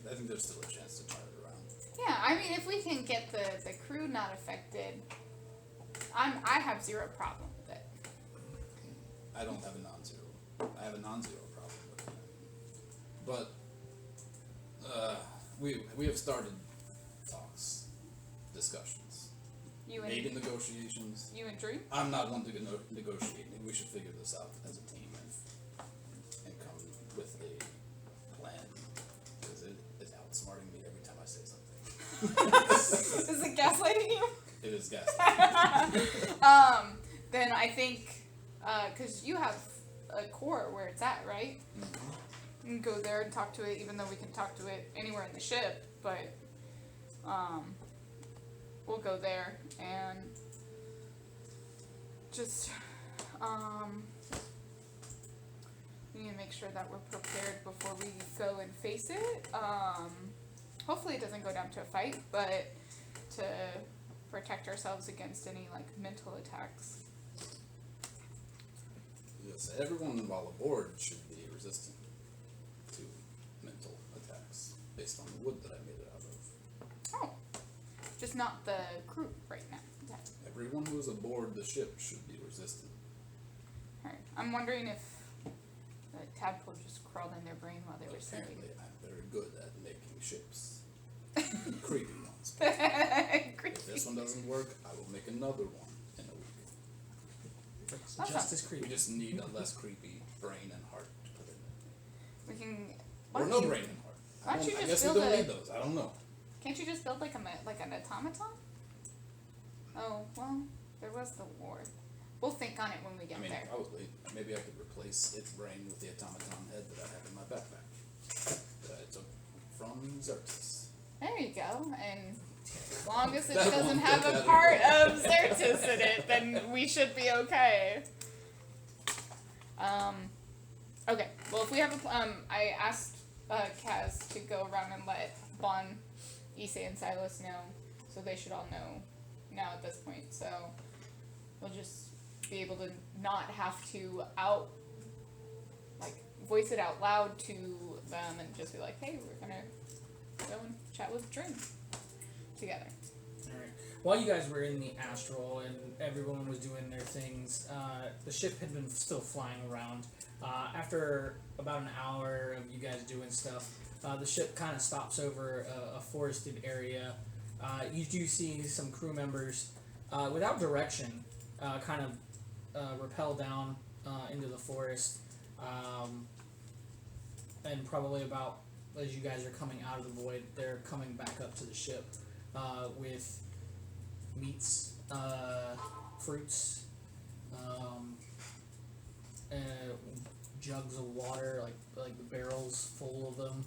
I think there's still a chance to turn it around. Yeah, I mean, if we can get the crew not affected, I have zero problem with it. I don't have a non-zero. I have a non-zero problem with it. But we have started talks, discussions, You maybe and negotiations. you and Dream. I'm not one to negotiate. We should figure this out as a team and come with a plan. Because it is outsmarting me every time I say something. Is it gaslighting you? It is gaslighting. Then I think, because you have a core where it's at, right? Mhm. You can go there and talk to it, even though we can talk to it anywhere in the ship, but, we'll go there and just, we need to make sure that we're prepared before we go and face it. Hopefully it doesn't go down to a fight, but to protect ourselves against any, like, mental attacks. Yes, everyone while aboard should be resistant to mental attacks based on the wood that I made it out of. Oh, just not the crew right now. Yeah. Everyone who's aboard the ship should be resistant. Alright. I'm wondering if the tadpole just crawled in their brain while they were sleeping. Apparently, I'm very good at making ships. Creepy ones. Creepy. If this one doesn't work, I will make another one in a week. It's That's just not- as We creepy. just need a less creepy brain and heart to put in it. We can. Or Why no don't you, brain and heart. why don't you I just guess we build don't a- need those. I don't know. Can't you just build like an automaton? Oh well, there was the war. We'll think on it when we get I mean, there. probably. Maybe I could replace its brain with the automaton head that I have in my backpack. That I took from Xerxes. There you go. And As long as it That doesn't won't have get a that part involved. of Xerxes in it, then we should be okay. Okay. Well, if we have a I asked Kaz to go around and let Bon, Issei, and Silas know, so they should all know now at this point. So we'll just be able to not have to voice it out loud to them and just be like, hey, we're gonna go and chat with Drin together. Alright. While you guys were in the astral and everyone was doing their things, the ship had been still flying around. After about an hour of you guys doing stuff, the ship kind of stops over a forested area. You do see some crew members, without direction, kind of rappel down into the forest. And probably about as you guys are coming out of the void, they're coming back up to the ship with meats, fruits, jugs of water, like the barrels full of them,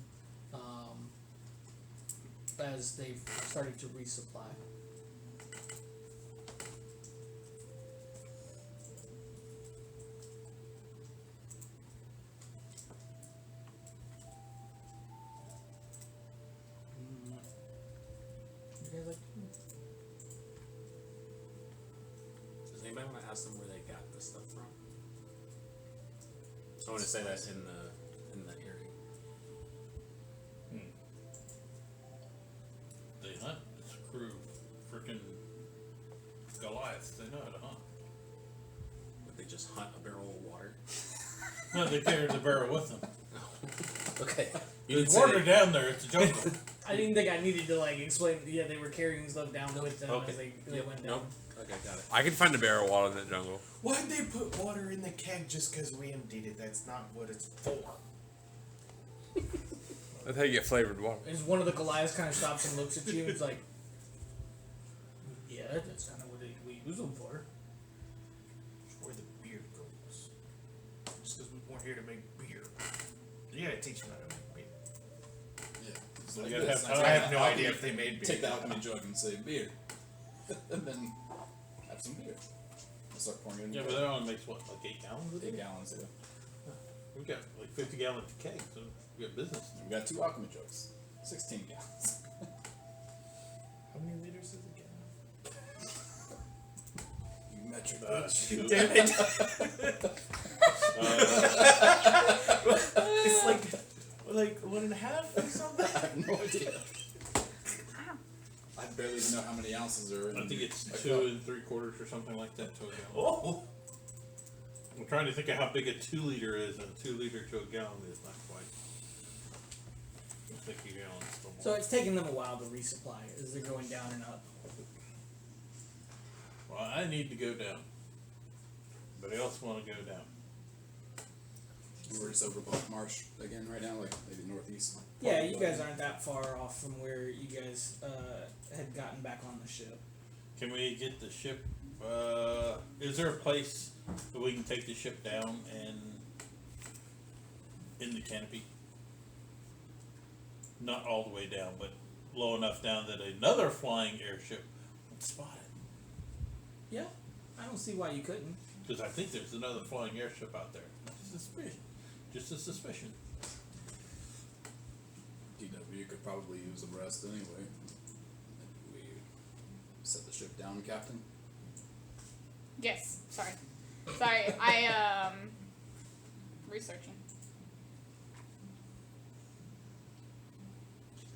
as they've started to resupply. You guys like? Does anybody want to ask them where they got this stuff from? I want to say that in the hearing. They hunt. It's a crew. Frickin' Goliaths. They know how to hunt. Would they just hunt a barrel of water? No, they carried the barrel with them. Okay. There's water down there. It's a jungle. I didn't think I needed to explain. Yeah, they were carrying stuff down with them Okay. as they went down. Nope. Okay, got it. I can find a barrel of water in that jungle. Why'd they put water in the keg just because we emptied it? That's not what it's for. That's how you get flavored water. As one of the Goliaths kind of stops and looks at you, it's like, yeah, that's kind of what we use them for. It's where the beer goes. Just because we weren't here to make beer. You gotta teach them how to make beer. Yeah. It's You like gotta this. have I have no Alchemy- idea if they made beer. Take the alchemy jug and say beer. And then have some beer. I'll start pouring it in Yeah, but that only makes what, like 8 gallons? of 8 it? gallons, yeah. We got like 50 gallon kegs, so we got business. We got 2 alchemy jugs. 16 gallons. How many liters is a gallon? You metric Uh, bitch. two. Damn it! It's like 1.5 or something. I have no idea. I barely even know how many ounces are in I think it's a 2 cup. 3/4 or something like that to a gallon. Oh, I'm trying to think of how big a 2 liter is, and a 2 liter to a gallon is not quite. I think a gallon is still more. So it's taking them a while to resupply as they're going down and up. Well, I need to go down. But I also want to go down. We're just over Black Marsh again right now, like maybe northeast. Yeah, you guys aren't that far off from where you guys had gotten back on the ship. Can we get the ship? Is there a place that we can take the ship down and in the canopy? Not all the way down, but low enough down that another flying airship would spot it. Yeah, I don't see why you couldn't. Because I think there's another flying airship out there. Suspicion. Just a suspicion. DW could probably use a rest anyway. We set the ship down, Captain. Yes. Sorry. I researching.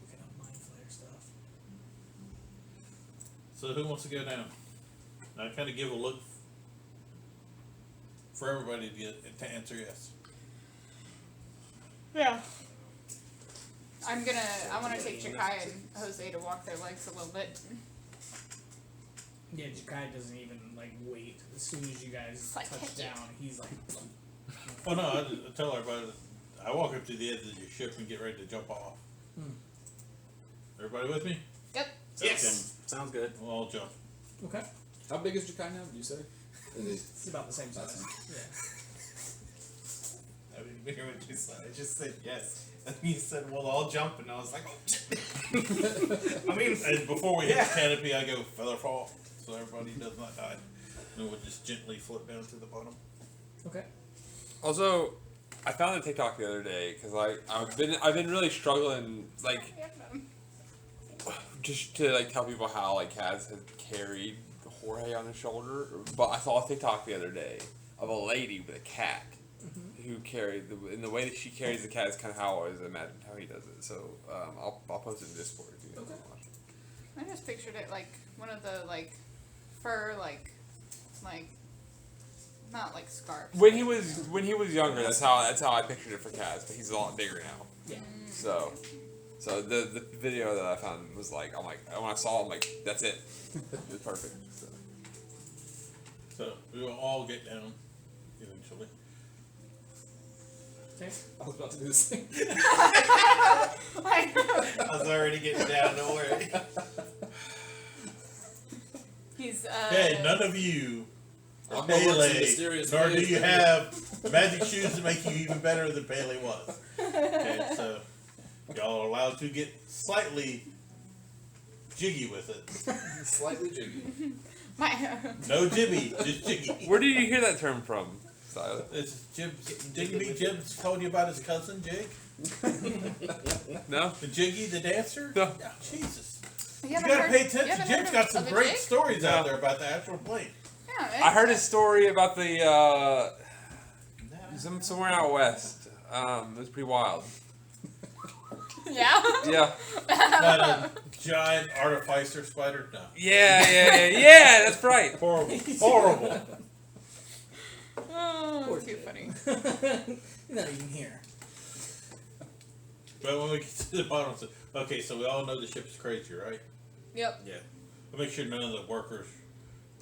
Looking up mind flare stuff. So who wants to go down? I kind of give a look for everybody to answer yes. Yeah. I want to take Jakai and Jose to walk their legs a little bit. Yeah, Jakai doesn't even wait. As soon as you guys Like, touch heck yeah. down, he's like, Oh no, I tell everybody that I walk up to the edge of your ship and get ready to jump off. Everybody with me? Yep. yes. Sounds good. We'll all jump. okay. How big is Jakai now, did you say? It's about the same size. That's Yeah. didn't even hear what you said. I just said yes. And you said, we'll all jump, and I was like, oh, shit. I mean, and before we hit the canopy, I go feather fall, so everybody does not die. And we'll just gently float down to the bottom. Okay. Also, I found a TikTok the other day because I've been really struggling like just to like tell people how like Kaz had carried Jorge on his shoulder. But I saw a TikTok the other day of a lady with a cat who carried and the way that she carries the cat is kind of how I always imagined how he does it. So I'll post it in Discord if you guys want to watch it. I just pictured it like one of the like fur like not like scarves. When he was younger, that's how I pictured it for Kaz, but he's a lot bigger now. Yeah. So the video that I found was like when I saw it, I'm like, that's it. It was perfect. So we will all get down eventually. Okay. I was about to do this thing. I was already getting down, don't worry. He's Okay, none of you are I'm gonna work some Pele, mysterious nor do ways you to- have magic shoes to make you even better than Pele was. Okay, so y'all are allowed to get slightly jiggy with it. Slightly jiggy. my No jibby, just jiggy. Where did you hear that term from, Silas? It's Jiggy Jib's told you about his cousin Jig? No? The Jiggy, the dancer? No. Yeah, Jesus. you You haven't gotta heard- pay you attention. haven't Jim's heard got of some the great jig? stories out No. there about the actual plane. Yeah, I heard a story about the somewhere out west. It was pretty wild. Yeah. Yeah. Not a giant artificer spider? No. Yeah, that's right. Horrible. Horrible. Oh, Poor too kid. funny. Not even here. But when we get to the bottom, okay, so we all know the ship's crazy, right? Yep. Yeah. We'll make sure none of the workers,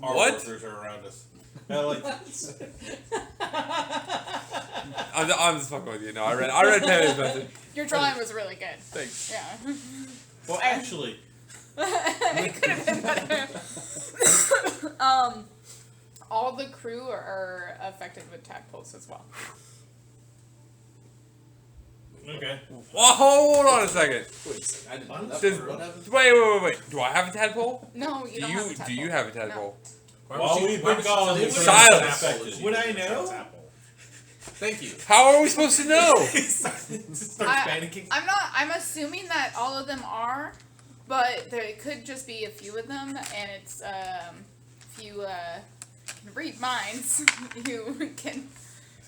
our What? workers, are around us. Now, like, I'm just fucking with you. No, I read Taylor's message. Your drawing was really good. Thanks. Yeah. well, actually, It could have been better. All the crew are affected with tadpoles as well. okay. Well, hold on a second. Wait a second, I didn't know that Does- part. What happened? Wait. Do I have a tadpole? No, you don't have a tadpole. Do you have a tadpole? While we've been gone, Would it's you- Silence. affected. Would I know? Thank you. How are we supposed to know? Starts panicking. I'm assuming that all of them are, but there could just be a few of them, and it's if you can read minds, you can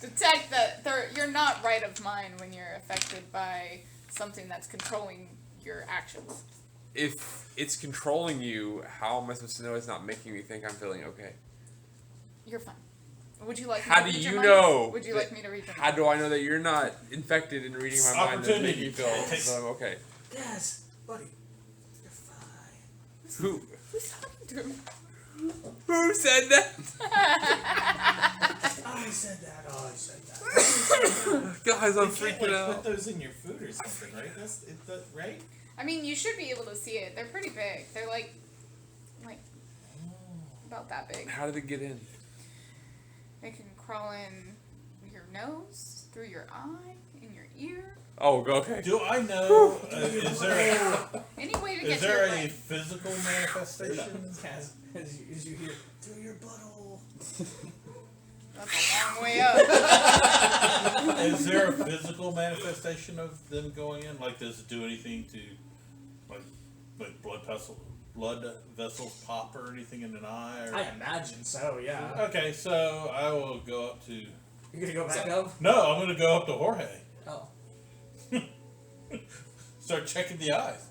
detect that you're not right of mind when you're affected by something that's controlling your actions. If it's controlling you, how am I supposed to know it's not making me think I'm feeling okay? You're fine. Would you like? How me to do read you your know mind? Would you like me to read your How mind? do I know that you're not infected and reading my mind and making Opportunity. you feel that I'm okay? Yes, buddy. You're fine. Who Who's talking to him? who said that? I said that. Oh, I said that. Guys, I'm You can't, freaking like, out. put those in your food or something, right? Right? I mean, you should be able to see it. They're pretty big. They're like about that big. How did it get in? They can crawl in your nose, through your eye, in your ear. Oh, okay. Do I know, Any way to is get to there your a brain. physical manifestation? As you hear through your butthole. That's a long way up. Is there a physical manifestation of them going in? Like, does it do anything to, like blood vessels pop or anything in an eye? Or? I imagine so. Yeah. Okay, so I will go up to. You're gonna go back up. No, I'm gonna go up to Jorge. Oh. Start checking the eyes.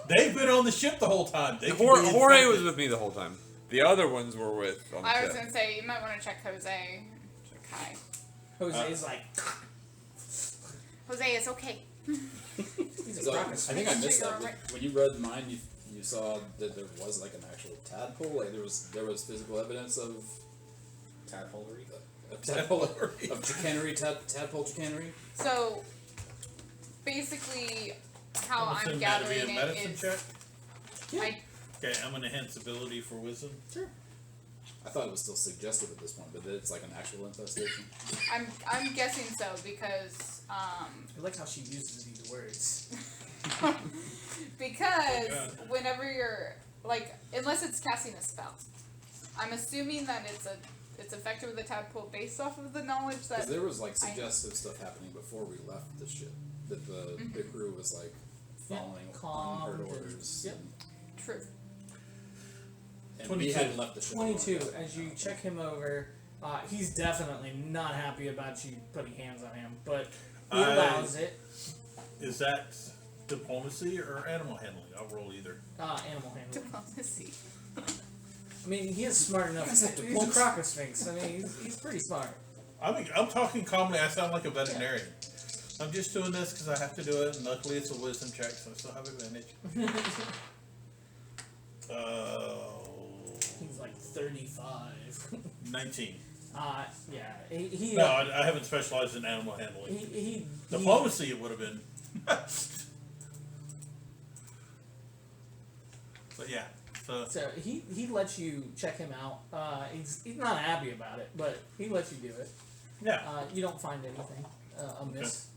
They've been on the ship the whole time. They could be Jorge infected. was with me the whole time. The other ones were with on the I was ship. gonna say you might want to check Jose. Check Kai. Jose's like. Jose is okay. He's a So, I rocket think I missed that. Right. When you read mine, you saw that there was like an actual tadpole. Like there was physical evidence of tadpolery, of chicanery, tadpole chicanery. So basically, how I'm assuming that'd be gathering a it medicine is check. I Okay, I'm gonna enhance ability for wisdom. Sure. I thought it was still suggestive at this point, but it's like an actual infestation. I'm guessing so because I like how she uses these words. because Oh, whenever you're like, unless it's casting a spell, I'm assuming that it's affected with a tadpole based off of the knowledge that Because there was like suggestive stuff happening before we left the ship. That the crew was like following Calm unheard and- orders. yep. true. And we 22. hadn't left the ship. 22. alone. As you check him over, he's definitely not happy about you putting hands on him, but he allows it. Is that diplomacy or animal handling? I'll roll either. Animal handling. Diplomacy. I mean, he is smart enough. That's like He's a diplomacy. crocosfinx. I mean, he's pretty smart. I'm talking calmly. I sound like a veterinarian. I'm just doing this because I have to do it, and luckily it's a wisdom check, so I still have advantage. He's like 35. 19. Yeah. He No, I haven't specialized in animal handling. he Diplomacy, it would have been. But yeah, So he lets you check him out. He's not happy about it, but he lets you do it. yeah. You don't find anything amiss.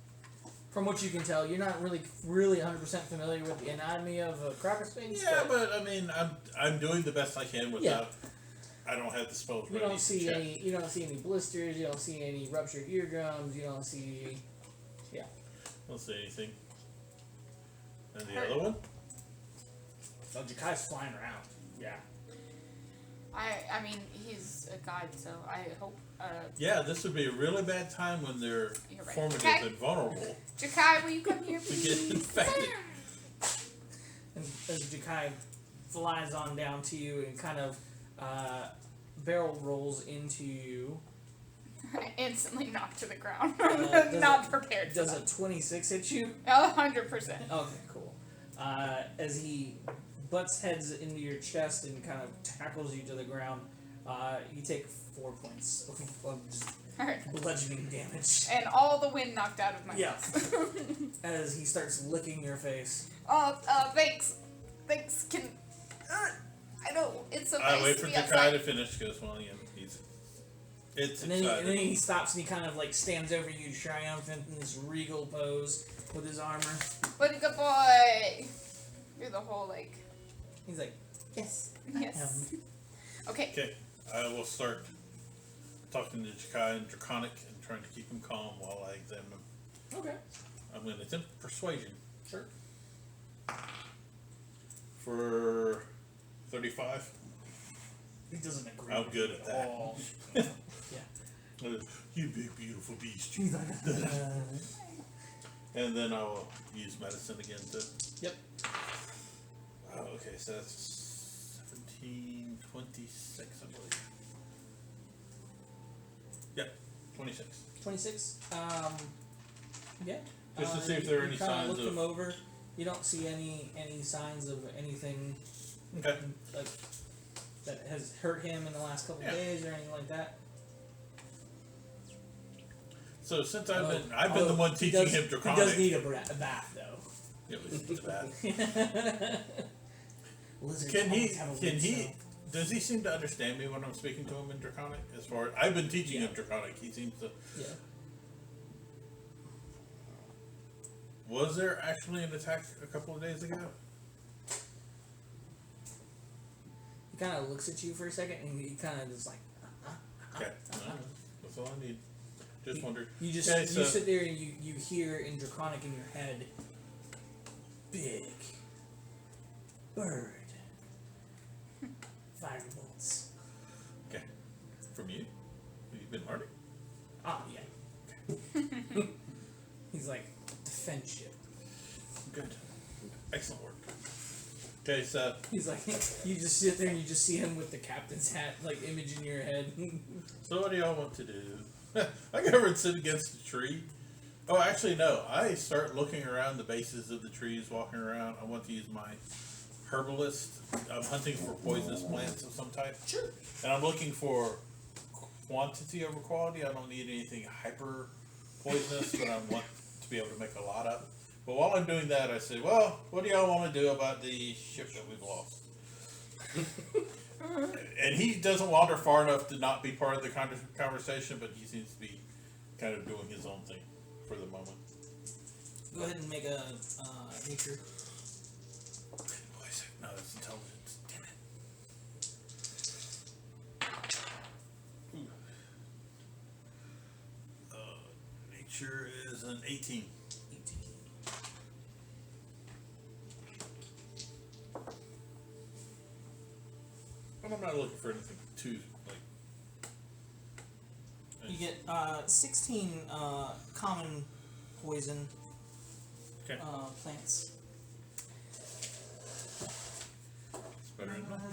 From what you can tell, you're not really 100% familiar with the anatomy of a crocosfinx. Yeah, but I mean, I'm doing the best I can without. I don't have the spells you ready don't to see check. any. You don't see any blisters. You don't see any ruptured eardrums. You don't see. Don't say anything. And the Hurt. other one? Oh, Jakai's flying around. Yeah. I mean, he's a guide, so I hope. Yeah, this would be a really bad time when they're You're right. formative Okay. and vulnerable Jakai, will you come here, to get please? infected. And as Jakai flies on down to you and kind of barrel rolls into you, I instantly knocked to the ground. does Not it- prepared. does a 26 hit you? 100%. Okay, cool. As he butts heads into your chest and kind of tackles you to the ground, you take 4 points of just Alright. bludgeoning damage. And all the wind knocked out of my Yeah. face. As he starts licking your face. Oh, thanks. Thanks. I know it's so I nice wait to for be Jakai outside. to finish because, well, yeah, it's And then, exciting. and then he stops and he kind of like stands over you triumphant in this regal pose with his armor. What a good boy. You're the whole, like, He's like, yes. yes. Okay. Okay, I will start talking to Jakai in Draconic and trying to keep him calm while I examine him. Okay. I'm going to attempt persuasion Sure. for 35. He doesn't agree. I'm with good you at that. all. You big beautiful beast. He's like, And then I'll use medicine again to. Yep. Oh, okay, so that's 17, 26, I believe. Yep, 26. 26. Yeah. Just to see if there are you any kinda signs look of- him over. You don't see any signs of anything Okay. like that has hurt him in the last couple Yeah. days or anything like that. So since I've been the Although one he teaching does- him He Draconic. does need a bath though. Yeah, but it's bad. Lizards Can he? always have a Can weak he? smell. Does he seem to understand me when I'm speaking to him in Draconic? As far I've been teaching him Draconic, he seems to. Yeah. Was there actually an attack a couple of days ago? He kind of looks at you for a second and he kind of just like. Okay, that's all I need. Just wondered. You just Okay, you so- sit there and you hear in Draconic in your head, big bird, firebolts. Okay, from you. You've been learning. Ah, yeah. He's like defense ship. Good. Excellent work. Okay, so He's like you just sit there and you just see him with the captain's hat like image in your head. so what do y'all want to do? I go over and sit against a tree. Oh, actually, no. I start looking around the bases of the trees, walking around. I want to use my herbalist. I'm hunting for poisonous plants of some type. Sure. And I'm looking for quantity over quality. I don't need anything hyper poisonous, but I want to be able to make a lot of. But while I'm doing that, I say, well, what do y'all want to do about the ship that we've lost? And he doesn't wander far enough to not be part of the conversation, but he seems to be kind of doing his own thing for the moment. Go ahead and make a nature. No, that's intelligence. Damn it. Nature is an 18. But I'm not looking for anything too, like... You get 16 common poison Okay. plants. It's better than nothing.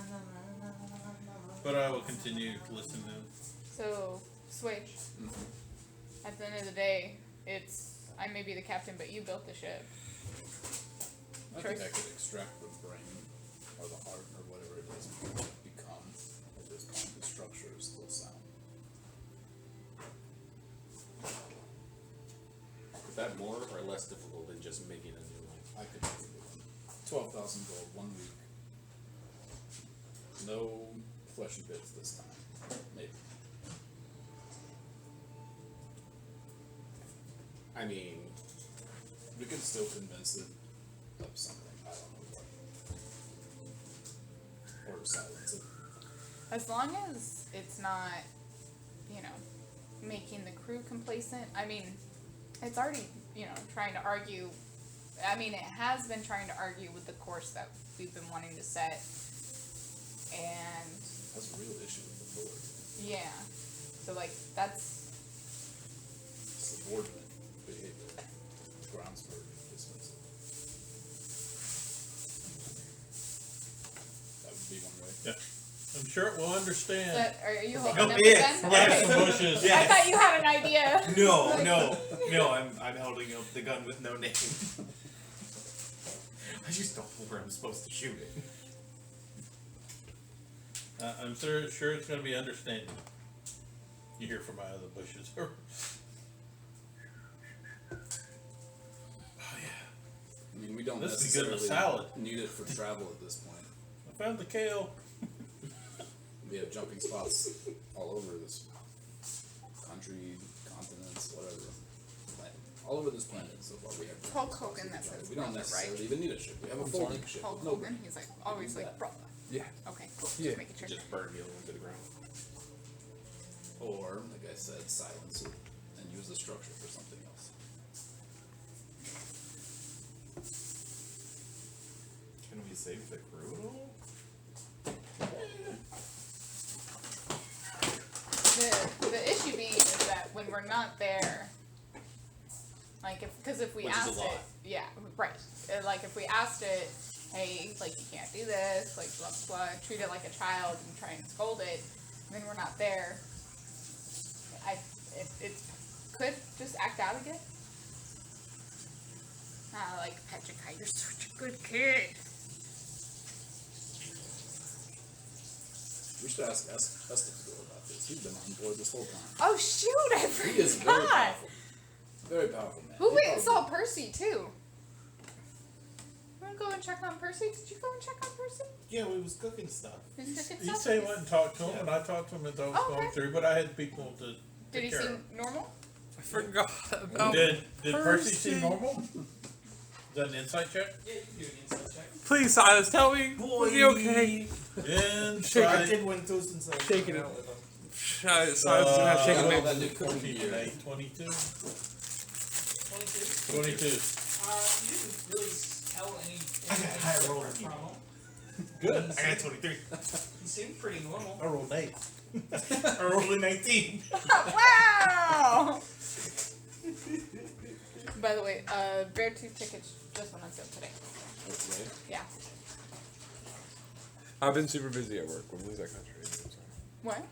But I will continue to listen to him. So, switch. At the end of the day, I may be the captain, but you built the ship. I think I could extract the brain or the heart or whatever it is and become at this point. The structure is still sound. Is that more or less difficult than just making a new one? I could make a new one. 12,000 gold, 1 week. No fleshy bits this time. Maybe. I mean, We could still convince it of something. I don't know what. Or silence it. As long as it's not, making the crew complacent. I mean, it's already, trying to argue. I mean, it has been trying to argue with the course that we've been wanting to set. And, That's a real issue with the board. yeah. So, that's... Subordinate behavior. Grounds for dismissal. That would be one way. Yeah. I'm sure it will understand. But are you Oh, holding them yes, then? Right, Okay. some bushes. Yeah. I thought you had an idea. No, I'm holding up the gun with no name. I just don't know where I'm supposed to shoot it. I'm sure it's going to be understanding. You hear from out of the bushes. Oh, yeah. I mean, we don't This would be good in a necessarily salad. need it for travel at this point. I found the kale. We have jumping spots all over this country, continents, whatever. All over this planet so far. We have Hulk jumping spots Hogan, we that can says travel. We don't brother, necessarily right? even need a ship. We have a folding ship. Hulk with no Hogan, he's always Yeah. brother. Yeah. Okay, cool. Yeah. Just making sure. just burn you into the ground. Or, like I said, silence it and use the structure for something else. Can we save the crew at all? The issue being is that when we're not there, because if we Which is a asked lot. it, yeah, right. If we asked it, hey, you can't do this, blah blah blah, treat it like a child and try and scold it, then we're not there. It could just act out again. Petrica, you're such a good kid. We should ask Estival about this. He's been on board this whole time. Oh shoot, I He is very forgot. powerful. Very powerful man. Who He went and saw probably- Percy too? You wanna go and check on Percy? Did you go and check on Percy? Yeah, we was cooking stuff. Did you He said he went and talked to him, and I talked to him as I was Oh, going okay. through, but I had people to Did he take care seem of. normal? I forgot about Did Percy seem Percy. normal? Is that an insight check? Yeah, you can do an insight check. Please, Silas, tell me. Was he okay? I Insight. did win toast and stuff. Shaking it. Out with him. Silas is gonna have shaken well, me. that did cooking 14, gear. 22. 22. 22. You didn't really tell any. I got a high roll than you. from him. Good. I got 23. He seemed pretty normal. I rolled 8. I rolled a 19. Wow! By the way, Beartooth tickets just went on sale today. Okay. Yeah. I've been super busy at work. When was that country? I'm sorry. What?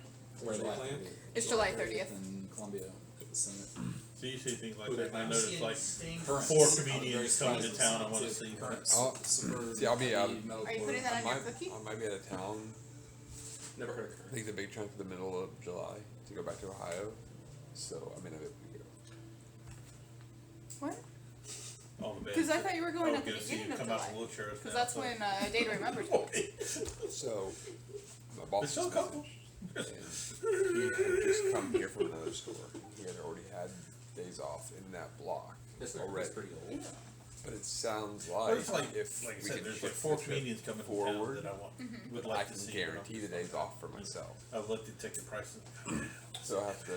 Where July July 30th. It's July 30th. In Columbia at the Senate. So you see things like Who that. they I found? noticed like Sting. Currents. 4 I'm very comedians coming to surprised town. I with want to some see. currents. I'll- Suburban, see, I'll be out. metal Are you core. putting that I on your might, cookie? I might be out of town. Never heard of I current. think the big chunk of the middle of July to go back to Ohio. So I may not be able to go. What? All the bad. Because I thought you were I going was at the gonna see you beginning of come out July. the wheelchairs. Because that's when Data Remembers. So my boss There's still a was couple. and he had just come here from another store. He had already had days off in that block already. pretty old. But it sounds Well, like it's like, if like I we said, can there's shift like 4 the trip comedians coming forward, forward that I want, would I like can to see. guarantee the days off for myself. I've looked at ticket prices. So I have to.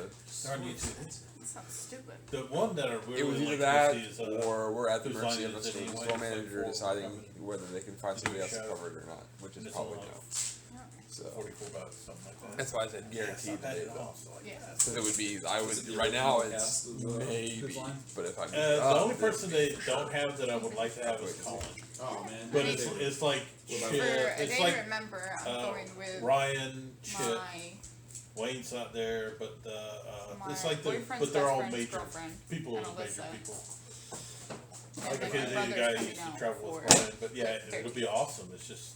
They're on YouTube. That sounds stupid. The one that I really It was either like that, to see is or we're at the whose mercy line of a is it anyway? store It's like manager 4 deciding company. whether they can find somebody else to show. cover it or not, which is It's probably only no. So $44, something like that. that's why I said Yeah, it's guaranteed not the bad days at all. off. So like, Yeah. yeah. Because it would be, I Is it would the right now original it's cast of the maybe, Cruise Line? but if I The only person they don't have that I would like to have is Colin. Oh man. But I it's like What about For Chip, a it's day like to remember, I'm going with Ryan, Chip, my Wayne's not there, but my it's like boyfriend's but they're best all friend's major girlfriend, people, and major Alyssa. people. and Like then the my guy brother's who coming used to out travel with for Brian, but yeah, like it'll be awesome. It's just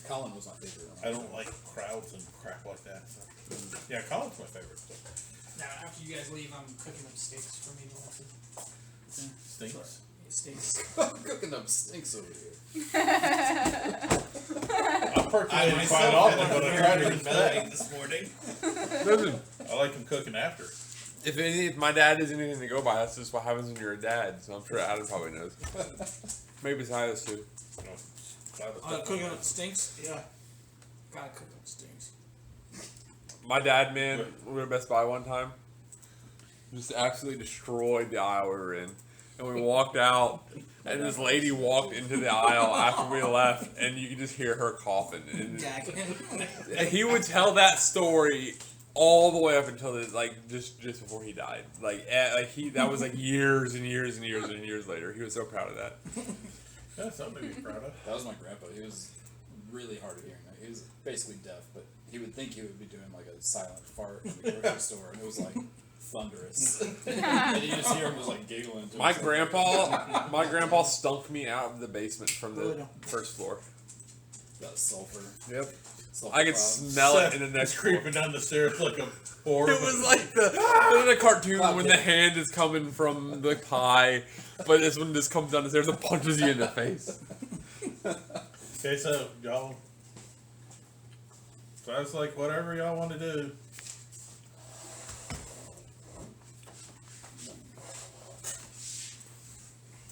Colin was my favorite. I don't like crowds and crap like that. So. Yeah, Colin's my favorite. So. Now, after you guys leave, I'm cooking up steaks for me to watch. Stinks. Steaks. I'm cooking up stinks over here. I'm I percolating myself quite had often, a but I very try to good get melody that. this morning. Listen, I like them cooking after. if my dad is anything to go by, that's just what happens when you're a dad. So I'm sure Adam probably knows. Maybe Silas too. Cooking up stinks? Yeah. Gotta cook up stinks. My dad, man, we were at Best Buy one time. Just absolutely destroyed the aisle we were in. And we walked out, and this lady walked into the aisle after we left, and you could just hear her coughing. And he would tell that story all the way up until just before he died. That was like years and years and years and years later. He was so proud of that. That's something to be proud of. That was my grandpa. He was really hard of hearing. He was basically deaf, but he would think he would be doing like a silent fart in the grocery store, and it was like thunderous. And you just hear him just like giggling. To My himself. grandpa stunk me out of the basement from the first floor. That sulfur. Yep. Sulfur I could cloud. smell it in the next floor. creeping down the stairs like a horror. It was like the cartoon when the hand is coming from the pie, but this one just comes down the stairs and punches you in the face. Okay, so y'all. So it's like whatever y'all want to do.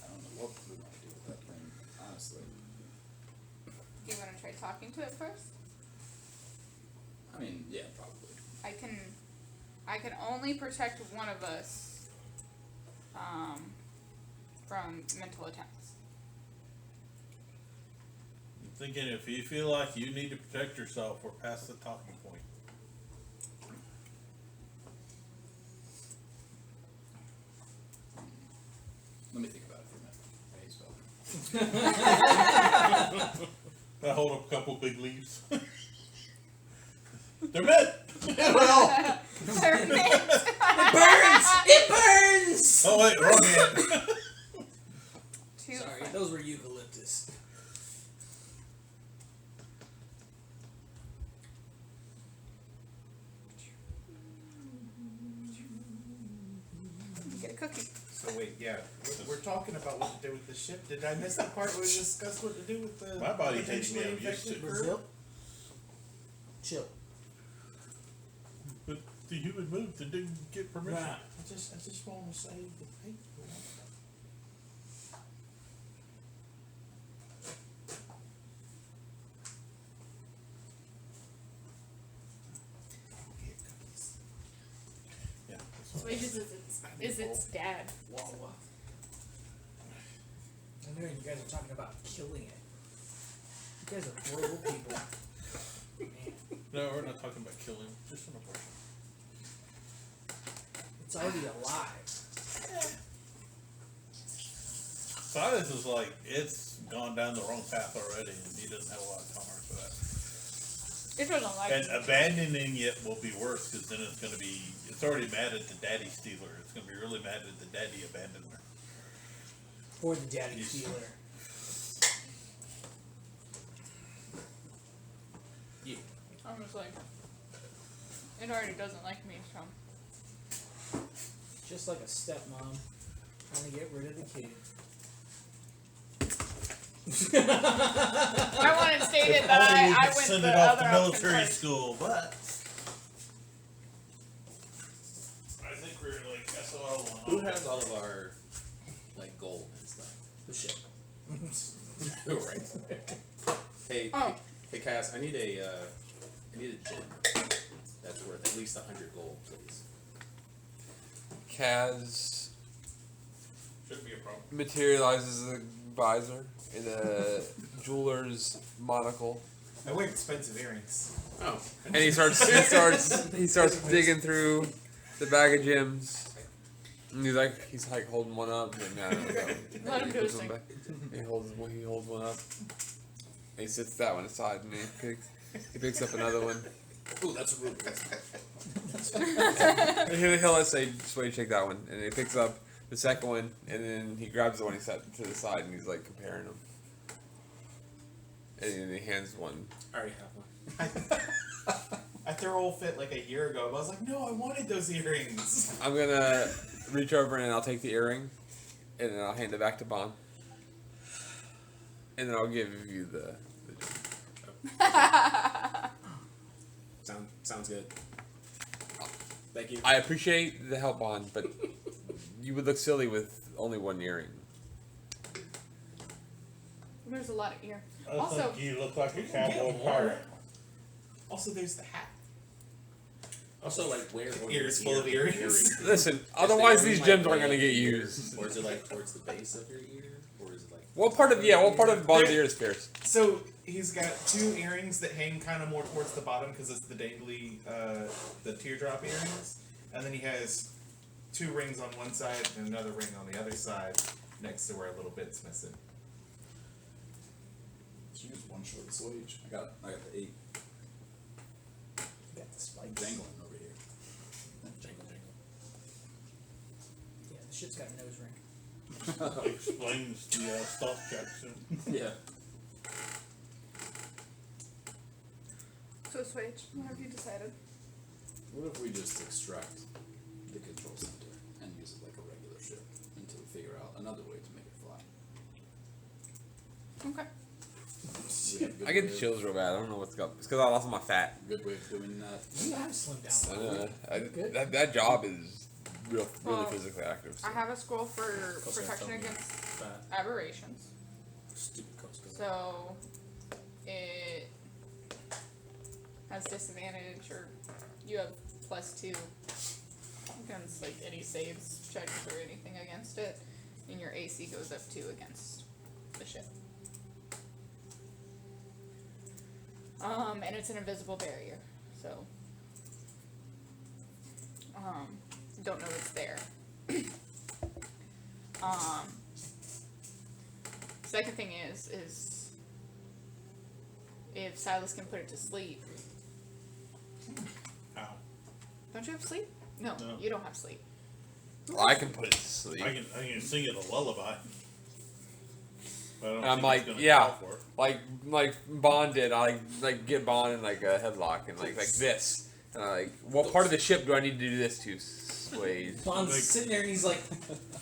I don't know what we want to do with that thing, honestly. Do you want to try talking to it first? I mean, yeah, probably. I can only protect one of us from mental attacks. I'm thinking if you feel like you need to protect yourself, we're past the talking point. Let me think about it for a minute. Hey, spell. I hold up a couple big leaves. They're mint. Well. It burns! Oh wait, wrong hand. Sorry, those were eucalyptus. Get a cookie. So wait, yeah, we're talking about what to do with the ship. Did I miss the part where we discussed what to do with the My body hates me, potentially I'm used to infected it. crew? Brazil? Chill. But the human move to didn't get permission. Right. I just want to save the people. Yeah. Swage is its dad. Wawa. I'm hearing you guys are talking about killing it. You guys are horrible people. Man, No, we're not talking about killing. Just an abortion. it's already alive. Silas is like, it's gone down the wrong path already, and he doesn't have a lot of tolerance for that. It doesn't like And me. abandoning it will be worse, because then it's going to be, it's already mad at the daddy stealer. It's going to be really mad at the daddy abandoner. Or the daddy stealer. I'm just like, it already doesn't like me, so. Just like a stepmom trying to get rid of the kid. I want to stay decided that Only we I could went send the it off other to option military first. school, but I think we're like SOL one. Who has all of our like gold and stuff? The ship. Right. Hey, Oh. hey, Cass, I need a gem that's worth at least 100 gold, please. Kaz Shouldn't be a problem. materializes a visor in a jeweler's monocle, I wear expensive earrings. Oh, and he starts digging through the bag of gems. And he's like holding one up, and Let him do his thing. He holds one up. And he sits that one aside, and he picks up another one. ooh, that's a ruby. He'll let Sway take that one, and he picks up the second one, and then he grabs the one he set to the side, and he's like comparing them. And then he hands one. I already have one. After a whole fit like a year ago, I was like, no, I wanted those earrings. I'm gonna reach over and I'll take the earring, and then I'll hand it back to Bon. And then I'll give you the gem. Sounds good. Thank you. I appreciate the help, Bon, but you would look silly with only one earring. There's a lot of ear. I Also- think you look like a Get cowboy more. pirate. Also, there's the hat. Also, like, where one Ears of full your of earrings. Listen, Is otherwise the these earring, gems like, aren't gonna way get up here, used. Or is it like towards the base of your ear? Or is it like What part of Bon's ear is pierced? So he's got two earrings that hang kind of more towards the bottom because it's the dangly, the teardrop earrings, and then he has two rings on one side and another ring on the other side, next to where a little bit's missing. She used one short swage. I got the 8 Got the spikes. dangling over here. jangle jangle? Yeah, the ship's got a nose ring. Explains the stealth checks. Yeah. So Swage, what have you decided? What if we just extract the control center and use it like a regular ship until we figure out another way to make it fly? Okay. We have a good I get way the of- chills real bad. I don't know what's up. It's because I lost all my fat. Good way of doing that. You have slimmed down. Good. That job is really Well, physically active. So. I have a scroll for Coast Guard protection told me against that. aberrations. Stupid Coast Guard. So it has disadvantage, or you have +2 against like any saves checks or anything against it, and your AC goes up 2 against the ship. And it's an invisible barrier, so don't know it's there. Second thing is if Silas can put it to sleep. How? Don't you have sleep? No, No. you don't have sleep. I can put it to sleep. I can sing it a lullaby. But I don't I'm think like, it's gonna yeah. call for it. Like Bond did. I like get Bond in like a headlock and like this. And I like, what part of the ship do I need to do this to? Swade. Bond's Like- sitting there and he's like,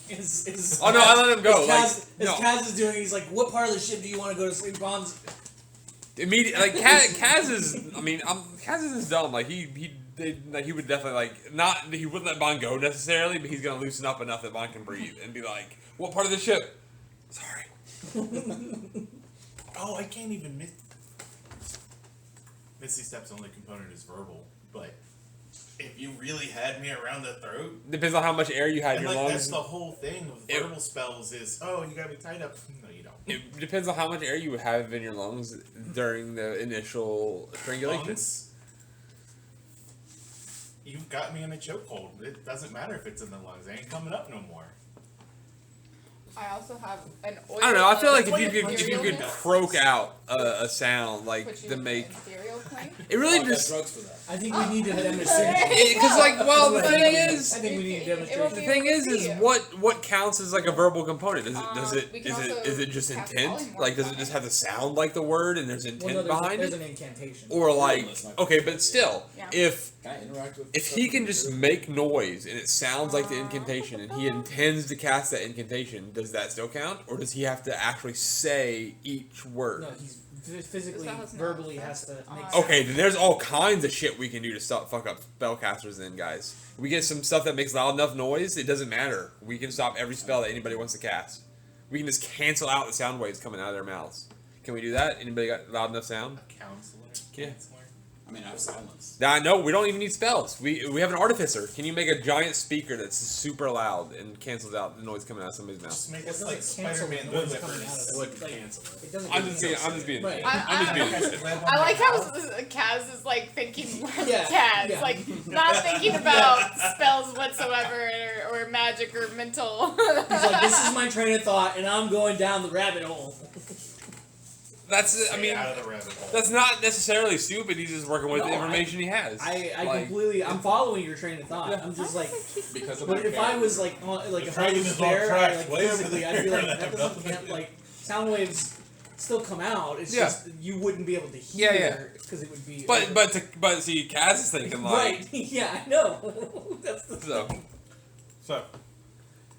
is Oh no, I let him go. As Like Kaz, no, Kaz is doing, he's like, what part of the ship do you want to go to sleep? Bond's, immediate. Like Kaz is. I mean, Kaz isn't dumb. Like he would definitely like not. He wouldn't let Bond go necessarily, but he's gonna loosen up enough that Bond can breathe and be like, what part of the ship? Sorry. Oh, I can't even Misty Step's only component is verbal, but if you really had me around the throat, Depends on how much air you had in and your like that's lungs. the whole thing with It- verbal spells is, oh, you gotta be tied up. No, you don't. It depends on how much air you would have in your lungs during the initial strangulation. Lungs, you've got me in a chokehold. It doesn't matter if it's in the lungs. It ain't coming up no more. I also have an oil. I don't know. I feel like That's if you could croak out a sound like to make ethereal plane. it really Oh, I got just drugs for that. I think we need to demonstrate. because like well the I thing think is I think we need to It will demonstrate. the be thing able to is see you. what counts as like a verbal component? We can also Is it just cast intent? polymorph Like does it on just it. have to sound like the word and there's intent Well, no, behind there's it? an incantation. Or like Unless my- okay, but still, Yeah. if Can I interact with? if he can just make noise and it sounds like the incantation and he intends to cast that incantation, does does that still count, or does he have to actually say each word? No, he's physically, That has no verbally effect has to make. on- Okay, then there's all kinds of shit we can do to stop fuck up spellcasters. Then, guys, we get some stuff that makes loud enough noise. It doesn't matter. We can stop every spell that anybody wants to cast. We can just cancel out the sound waves coming out of their mouths. Can we do that? Anybody got loud enough sound? A counselor. Yeah. Counselor. I mean, I have silence. Nah, no, we don't even need spells. We have an artificer. Can you make a giant speaker that's super loud and cancels out the noise coming out of somebody's mouth? Just make It us doesn't like cancel the Spider-Man noise coming out of whippers. it. It would Like, cancel it. It doesn't. I'm just being. Right. I'm just being. I like how Kaz is like thinking Yeah, Kaz, yeah. like not thinking about spells whatsoever or magic or mental. He's like, this is my train of thought, and I'm going down the rabbit hole. That's. I Stay mean, out of the rabbit hole. that's not necessarily stupid. He's just working with No, the information he has. I Like, completely. I'm following your train of thought. Yeah. I'm just like, Because of but my if I was like on, like The a train hard is on there, tracks like way over physically, there. I'd be like, Have that doesn't nothing to count. do. Like sound waves still come out. It's Yeah. just you wouldn't be able to Yeah, hear yeah. because it would be. but see, Kaz is thinking like. right. Yeah, I know. That's the So. So,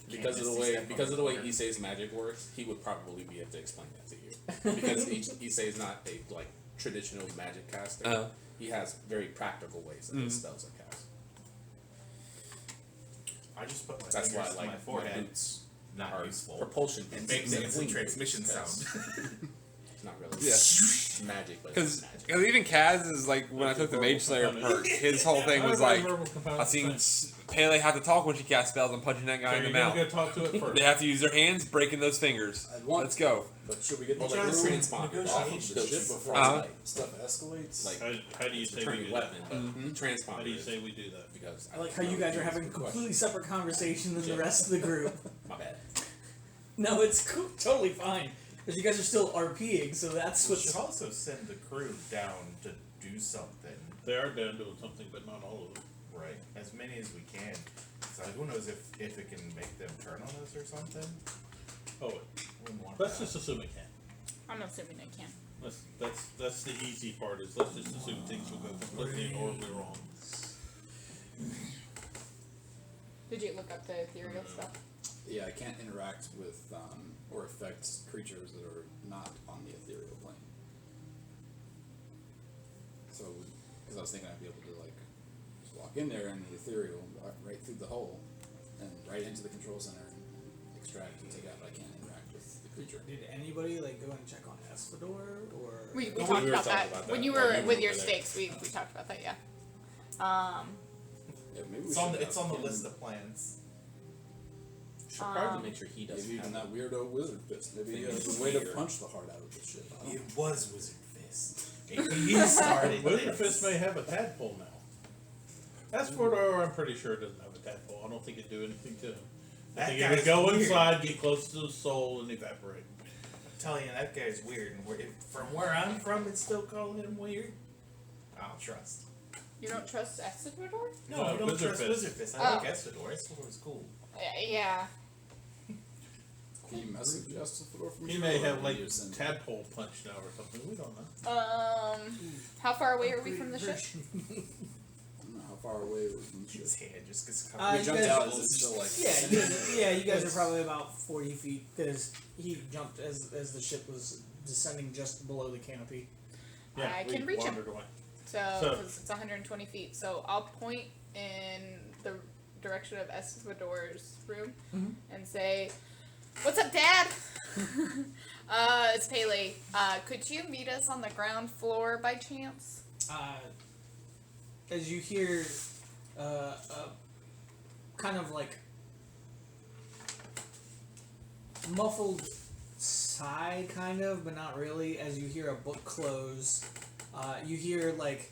because of the way he says magic works, he would probably be able to explain that to you. Because he says not a like traditional magic caster. Uh-huh. He has very practical ways that his spells are cast. I just put my That's why fingers to like my my forehead. boots Not are useful. propulsion And boots make the and instant fling transmission boots, sound. It's not really magic, but Because it's magic. even Kaz is like when I took the Mage Slayer perk, his whole thing was like, I seen Pele have to talk when she casts spells. I'm punching that guy in the mouth. Go talk to it first. They have to use their hands, breaking those fingers. I'd want Let's go. But should we get Well, the like, transponder off of the negotiations. ship before Uh-huh. like, stuff escalates? Like How do you it's a say we turning do weapon, that? but Mm-hmm. transponder. How do you is- say we do that? Because I like how you guys are having a completely separate conversation than the rest of the group. My bad. No, it's cool, totally fine. Because you guys are still RPing, so that's We what's. should also send the crew down to do something, They are down doing something, but not all of them. right? As many as we can. So who knows if it can make them turn on us or something? Oh, Wouldn't want let's that. just assume it can. I'm assuming I can. That's the easy part. Is let's just assume things will go completely and horribly wrong. Did you look up the ethereal stuff? Yeah, I can't interact with or affect creatures that are not on the ethereal plane. So, because I was thinking I'd be able to like just walk in there in the ethereal, right through the hole, and right into the control center and extract and take out. But I can't interact with the creature. Did anybody like go and check on Espador or? We we talked were about talking that. about When that you while were you were with your over there. stakes. We talked about that. Yeah. Yeah, maybe we It's on should the, it's have on the him- list of plans. Should probably make sure he doesn't Maybe have even that weirdo wizard fist. Maybe he has Things a way to weird. punch the heart out of this shit. I don't It know. was Wizard Fist. He started Wizard this. Fist may have a tadpole now. Asphodor, I'm pretty sure doesn't have a tadpole. I don't think it'd do anything to him. I That think it would guy's go weird. inside, get close to the soul, and evaporate. I'm telling you, that guy's weird. And from where I'm from, it's still calling him weird. I'll trust. You don't trust Espador? No, No, I don't Wizard trust Fist. Wizard Fist. I Oh. like Espador. Espador's cool. Yeah. Can you message Espador from He here, may or have will like you send- tadpole punch now or something. We don't know. How far away are we from the ship? I don't know how far away it was from the ship. His hand just gets Uh, covered. you jumped guys- out. Is it still like? You guys are probably about 40 feet because he jumped as the ship was descending just below the canopy. I we can reach him. wandered away. So, So- 'cause it's 120 feet. So I'll point in the direction of Espador's room and say, "What's up, Dad? It's Pele. Could you meet us on the ground floor by chance?" As you hear a kind of like muffled sigh, kind of, but not really, as you hear a book close. You hear like,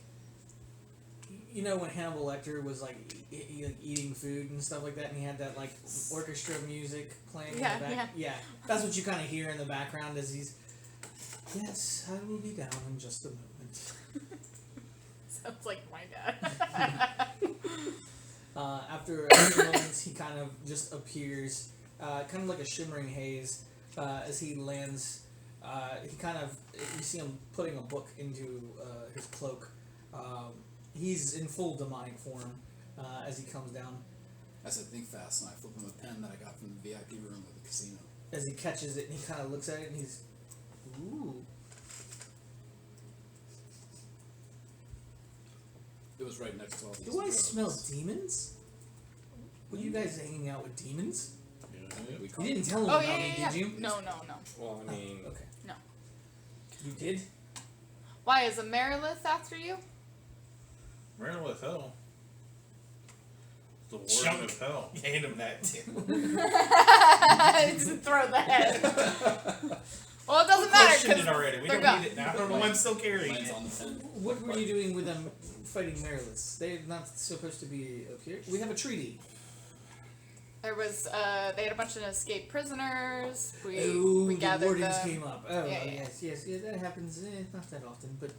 you know, when Hannibal Lecter was like, like eating food and stuff like that, and he had that like orchestra music playing Yeah, in the back. Yeah, that's what you kind of hear in the background as he's. Yes, I will be down in just a moment. Sounds like my dad. After a few moments, he kind of just appears, kind of like a shimmering haze, as he lands. He kind of, you see him putting a book into his cloak. He's in full demonic form as he comes down. I said think fast, and I flip him a pen that I got from the VIP room of the casino. as he catches it and he kind of looks at it and he's, ooh. It was right next to all these Do I drugs. smell demons? Were you guys hanging out with demons? We You caught didn't tell him Oh about yeah, me, yeah, did yeah. you? No. Well, I mean, Okay. No. You did? Why is Amaryllis after you? Marilyn Hell. The Chunk. warden of hell. Hand him that too. Just throw the head. Well, it doesn't matter Questioned it because already. We they're don't gone. need it now. I'm still carrying Lands it. on the pen. What were you doing with them fighting Marilys? They're not supposed to be up here. We have a treaty. There was they had a bunch of escaped prisoners. We The gathered wardens them. came up. Oh, Yeah. yes, that happens. Not that often, but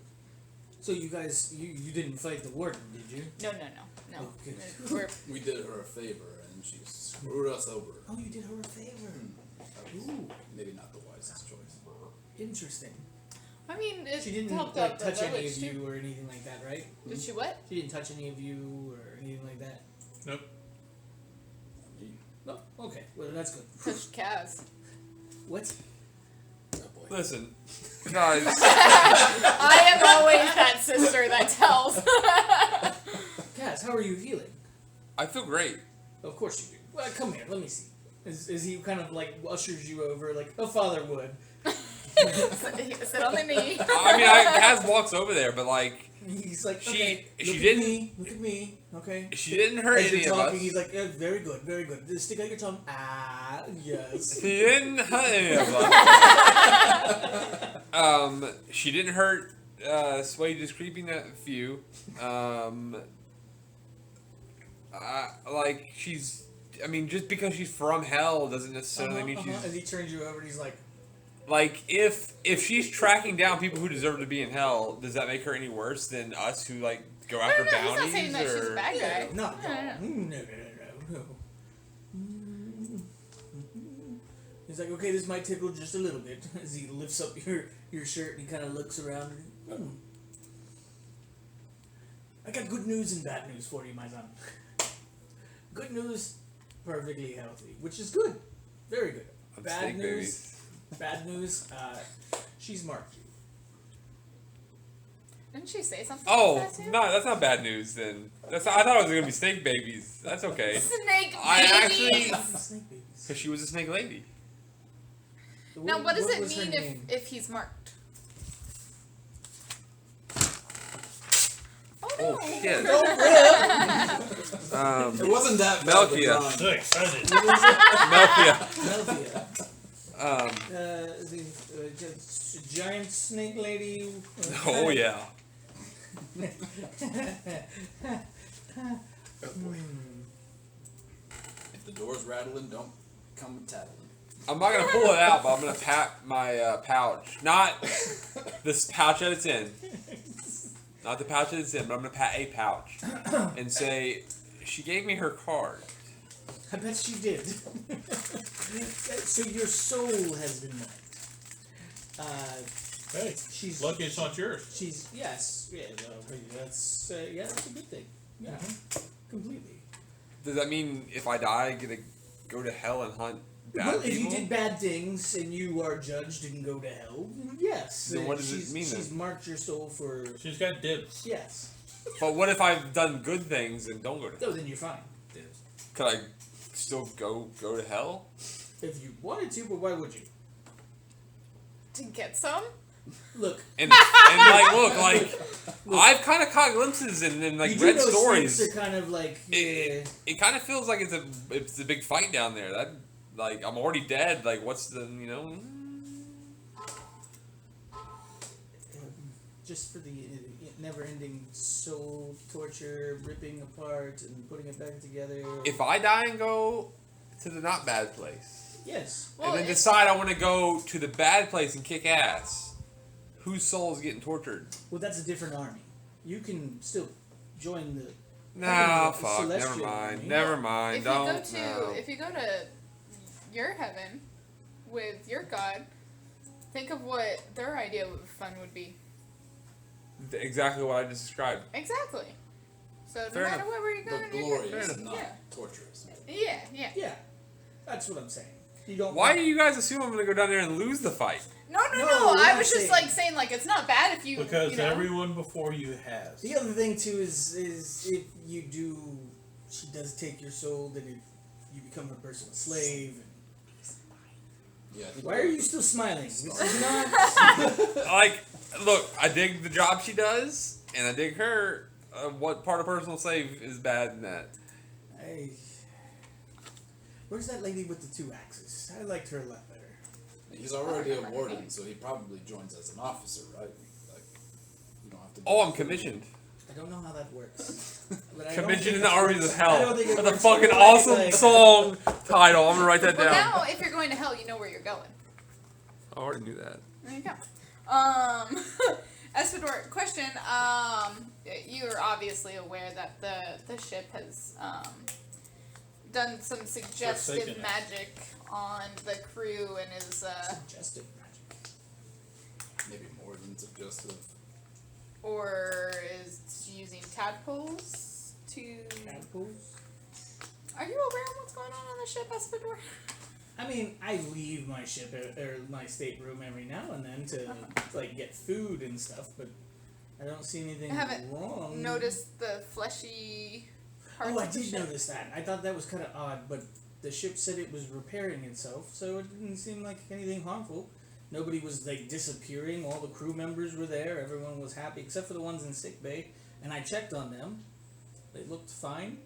so you guys, you didn't fight the warden, did you? No. Oh, good. We're, We did her a favor and she screwed us over. Oh, you did her a favor. That was Ooh, maybe not the wisest choice. interesting. I mean, it She didn't helped like out the touch any village of too. you or anything like that, right? Did she what? She didn't touch any of you or anything like that. Nope. No. Okay. Well, that's good. Touched Kaz. What? Oh boy. Listen, guys. I am always that sister that tells. Cass, how are you feeling? I feel great. Of course you do. Well, come here. Let me see. Is he kind of like ushers you over like a father would? Sit on the knee. I mean, Kaz walks over there, but like, He's like, She- okay, she look didn't- at me, look at me, okay. she didn't hurt As any you're of talking, us. he's like, very good, very good. Just stick out your tongue. Ah, yes. She didn't hurt any of us. She didn't hurt Sway just creeping that few. Like she's. I mean, just because she's from hell doesn't necessarily mean she's. And he turns you over and he's like, Like if she's tracking down people who deserve to be in hell, does that make her any worse than us who like go after No, he's bounties? not saying that she's a or bad guy. no, No. no. He's like, okay, this might tickle just a little bit. As he lifts up your shirt and he kind of looks around. And, I got good news and bad news for you, my son. Good news, perfectly healthy, which is good, very good. I'm Bad steak news, bad news. She's marked you. Didn't she say something Oh like that too? no, that's not bad news. Then I thought it was gonna be snake babies. That's okay. Snake I babies! actually- Snake babies. Because she was a snake lady. Now, what does it was her mean name? if he's marked? Oh no. shit. It wasn't that bad of a Melkia. drawing. So excited. Melkia. Melvia. The giant snake lady. Oh yeah. If the door's rattling, don't come tattling. I'm not gonna pull it out, but I'm gonna pat my pouch. Not this pouch that it's in. Not the pouch that it's in, but I'm gonna pat a pouch and say, she gave me her card. I bet she did. So your soul has been marked. Hey, She's lucky it's not yours. She's yes, yeah. That's that's a good thing. Yeah, completely. Does that mean if I die, I get to go to hell and hunt bad Well, if you people? did bad things and you are judged and go to hell, yes. Then what does it she's, mean She's then? marked your soul for She's got dibs. yes. But what if I've done good things and don't go to hell? No, then you're fine. Could I still go to hell? If you wanted to, but why would you? To get some? Look, And like, look, like, I've kind of caught glimpses and like you do read know stories. snakes are kind of like It kind of feels like it's a big fight down there. That like I'm already dead. Like what's the just for the never-ending soul torture, ripping apart and putting it back together. If I die and go to the not bad place, Yes. Well, and then if- decide I want to go to the bad place and kick ass, whose soul is getting tortured? Well, that's a different army. You can still join the. Nah, the fuck. Never celestial mind. army. Never mind. If Don't. you go to if you go to your heaven with your god, think of what their idea of fun would be. Exactly what I just described. Exactly. So no Fair matter enough. where you're The going, glory you're is good. not Yeah. torturous. Yeah, yeah. Yeah, that's what I'm saying. You don't. Why want- do you guys assume I'm gonna go down there and lose the fight? No, No, we're I not was just saying- like saying like it's not bad if you Because you know. everyone before you has. The other thing too is if you do, she does take your soul, then you become a personal slave. Yeah. I think Why are you still smiling? This is not. Like, look, I dig the job she does, and I dig her. What part of personal slave is bad in that? Where's that lady with the 2 axes? I liked her a lot better. He's already a warden, so he probably joins as an officer, right? Like, you don't have to. Oh, I'm commissioned. I don't know how that works. But I don't Commissioned think in the it Armies works- of I Hell. don't think it That's a works fucking quite awesome like- song title. I'm gonna write that Well, down. now if you're going to hell, you know where you're going. I already knew that. There you go. Espador, question. You're obviously aware that the ship has done some suggestive Forsaken it. magic on the crew and is Suggestive magic. Maybe more than suggestive. or is using tadpoles to. Tadpoles? Are you aware of what's going on the ship, Espador? I mean, I leave my ship or my stateroom every now and then to like get food and stuff, but I don't see anything I haven't wrong. Noticed the fleshy parts Oh, I of the did ship? notice that. I thought that was kind of odd, but the ship said it was repairing itself, so it didn't seem like anything harmful. Nobody was like disappearing. All the crew members were there. Everyone was happy except for the ones in sick bay. And I checked on them. They looked fine.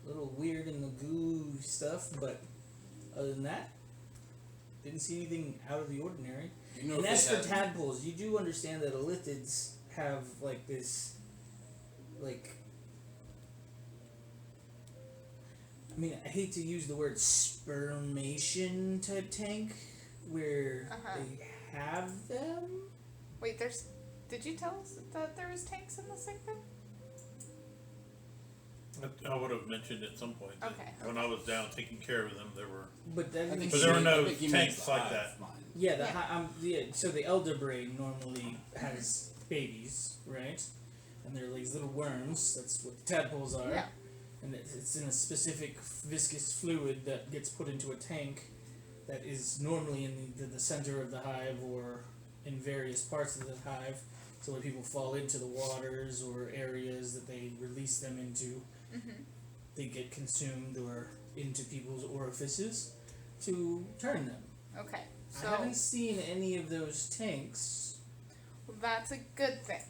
A little weird in the goo stuff, but other than that, didn't see anything out of the ordinary. You know, And if as they for had- tadpoles, you do understand that elithids have like this, like. I mean, I hate to use the word spermation type tank, where Uh-huh. they have them. Wait, did you tell us that there was tanks in the sick bay? I would have mentioned at some point. That Okay. When I was down taking care of them, there were. But that I think But he- there were no I think he means tanks the like hive that. mind. yeah, the Yeah. yeah. So the elder brain normally has babies, right? And they're these little worms. That's what the tadpoles are. Yeah. And it's in a specific viscous fluid that gets put into a tank that is normally in the center of the hive or in various parts of the hive. So when people fall into the waters or areas that they release them into, they get consumed or into people's orifices to turn them. Okay, I so haven't seen any of those tanks. that's a good thing.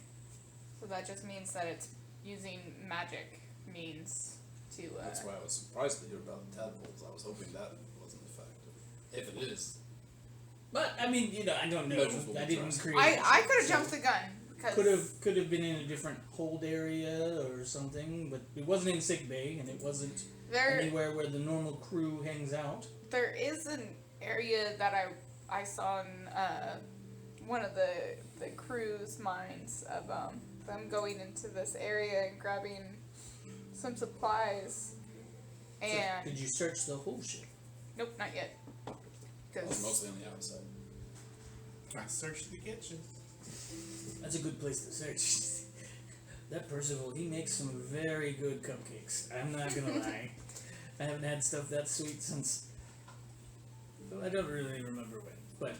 So that just means that it's using magic means to. That's why I was surprised to hear about the tadpoles. I was hoping that wasn't effective. If it is, But I mean, I don't know. Measures will I be didn't trusted. create. I could have jumped the gun because Could have been in a different hold area or something, but it wasn't in sick bay and it wasn't there anywhere where the normal crew hangs out. there is an area that I saw in one of the crew's minds of them going into this area and grabbing some supplies. So And did you search the whole ship? nope, not yet. it was Because mostly on the outside. I searched the kitchen. That's a good place to search. That Percival, he makes some very good cupcakes. I'm not gonna lie. I haven't had stuff that sweet since. I don't really remember when, but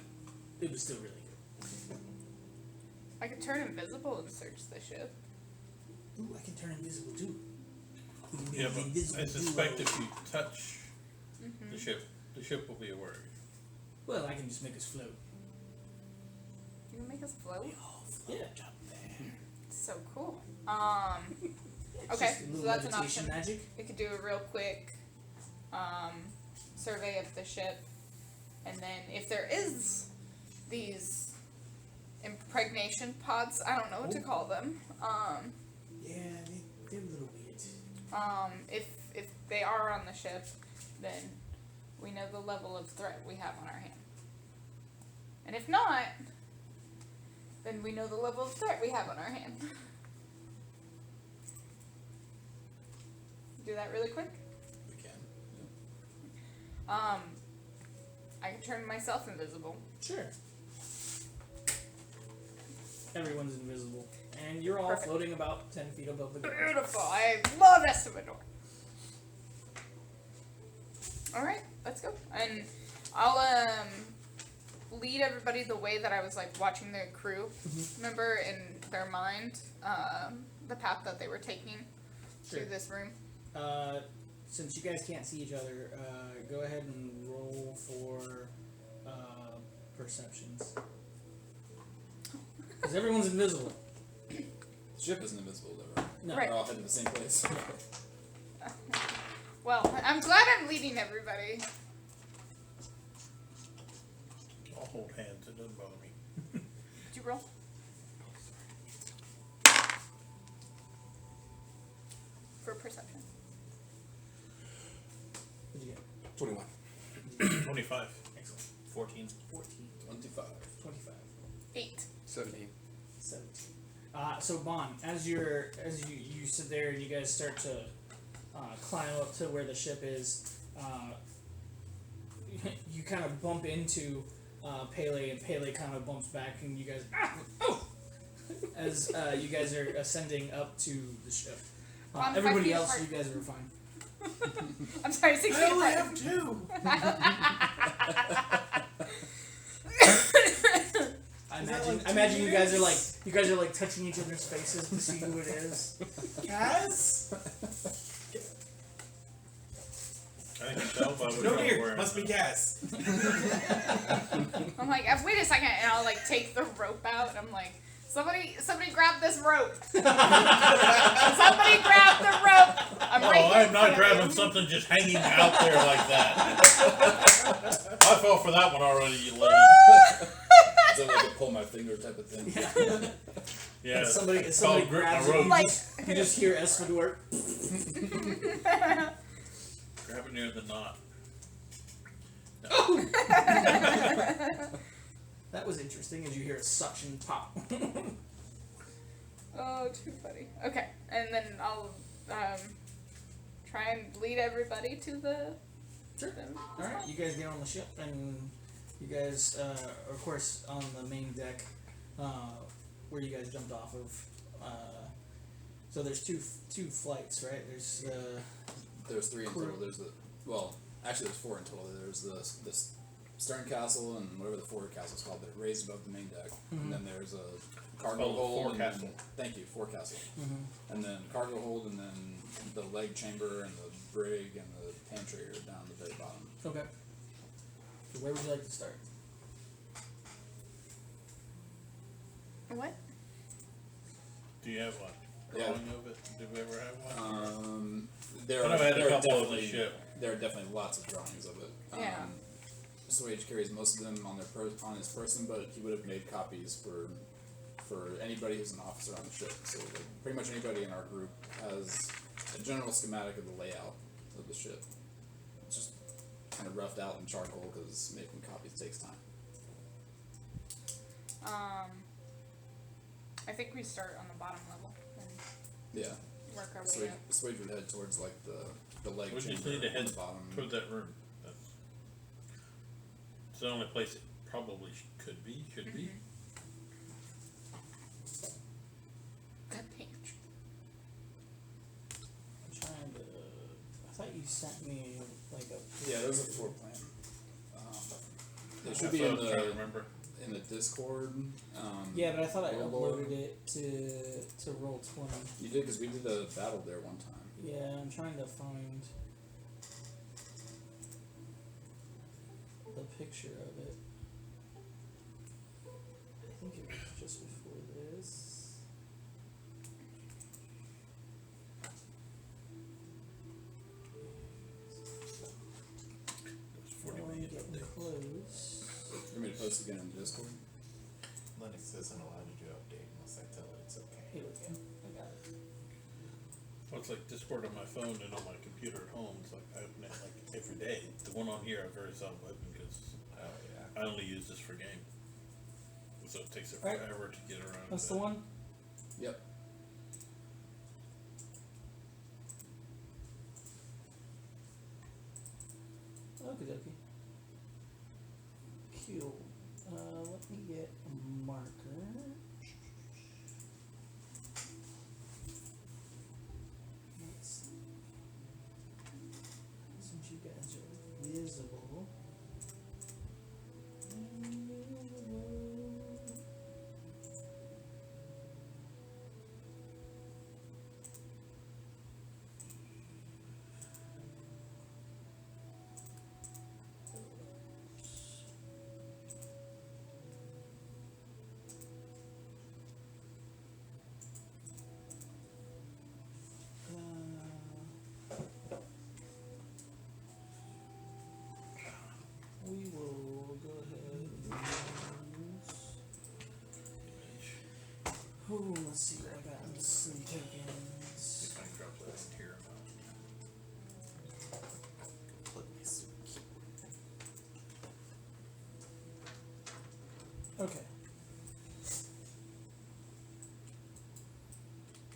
it was still really good. I could turn invisible and search the ship. Ooh, I can turn invisible too. We can be Yeah, the but invisible I suspect duo. if you touch the ship will be aware. Well, I can just make us float. You can make us float. Yeah. So cool. It's Okay, just a little so that's an meditation option. magic. We could do a real quick survey of the ship, and then if there is these impregnation pods, I don't know what to call them. Yeah, they're a little weird. If they are on the ship, then we know the level of threat we have on our hand. And if not, then we know the level of threat we have on our hand. Do that really quick. We can. I can turn myself invisible. Sure. Everyone's invisible. And you're all Perfect. floating about 10 feet above the ground. Beautiful. I love Estemador. Alright, let's go. And I'll lead everybody the way that I was like watching the crew, remember, in their mind, the path that they were taking through this room. Since you guys can't see each other, go ahead and roll for perceptions. Because everyone's invisible. The ship isn't invisible, though, right? No. Right. We're all heading the same place. Well, I'm glad I'm leading everybody. I'll hold hands, it doesn't bother me. Did you roll? For perception. What'd you get? 21. 25. Excellent. 14. 14. 25. 25. 8. 17. 17. So Bon, as you sit there and you guys start to climb up to where the ship is, you kind of bump into Pele, and Pele kind of bumps back, and you guys as you guys are ascending up to the ship. Bon, 5 Everybody feet else, apart. you guys are fine. I'm sorry, 6 feet I only apart. have 2. I imagine you guys are like touching each other's faces to see who it is. Cass? I can tell by what No you're beard. wearing. Must be Cass. I'm like, wait a second, and I'll like take the rope out, and I'm like, somebody grab this rope. Somebody grab the rope. I'm No, right here I'm in not front of grabbing you. something just hanging out there like that. I fell for that one already, you lady. Is that like a pull my finger type of thing? Yeah. If somebody it's called grit grabs the you, rope. Like- you just hear Espador. Grab it near the knot. That was interesting as you hear a suction pop. Oh, too funny. Okay, and then I'll try and lead everybody to the. Sure. Alright, you guys get on the ship, and you guys are, of course, on the main deck where you guys jumped off of. So there's two flights, right? There's 3 in total. There's actually there's 4 in total. There's the stern castle and whatever the forward castle is called, that raised above the main deck. And then there's a cargo Oh, the hold. and forecastle. then- Thank you, forecastle. And then cargo hold, and then the leg chamber and the brig and the pantry are down the very bottom. Okay. So where would you like to start? What? Do you have one? Yeah. Drawing of it? Did we ever have one? There I've are, had a there are couple of the definitely ship. there are definitely lots of drawings of it. Yeah. Swage carries most of them on on his person, but he would have made copies for anybody who's an officer on the ship. So like, pretty much anybody in our group has a general schematic of the layout of the ship. It's just kind of roughed out in charcoal because making copies takes time. I think we start on the bottom level and Yeah. work our way up. Swage would head towards like the leg We chamber just need to on head the bottom. toward that room. It's the only place it probably should be. That page. I'm trying to. I thought you sent me like a. Yeah, there's a floor plan. It That's should be what I in was trying to the remember. Discord. Yeah, but I thought I Roll uploaded it to Roll20. You did, because we did a battle there one time. Yeah, I'm trying to find the picture of it. I think it was just before this. It's Oh, 40 I'm minutes getting update. close. You want me to post again in the Discord? Linux isn't allowed to do update unless I tell it it's okay. Here we go. I got it. Well, it's like Discord on my phone and on my computer at home. It's like I open it like every day. The one on here I very seldom open because I only use this for game. So it takes it Right. forever to get around. That's to the one? Yep. Okie dokie. Cool. Let me get a marker. Let's see. Since you guys are visible. Oh, let's see what I got in the city If tokens. I drop that here amount. Let me see. Okay.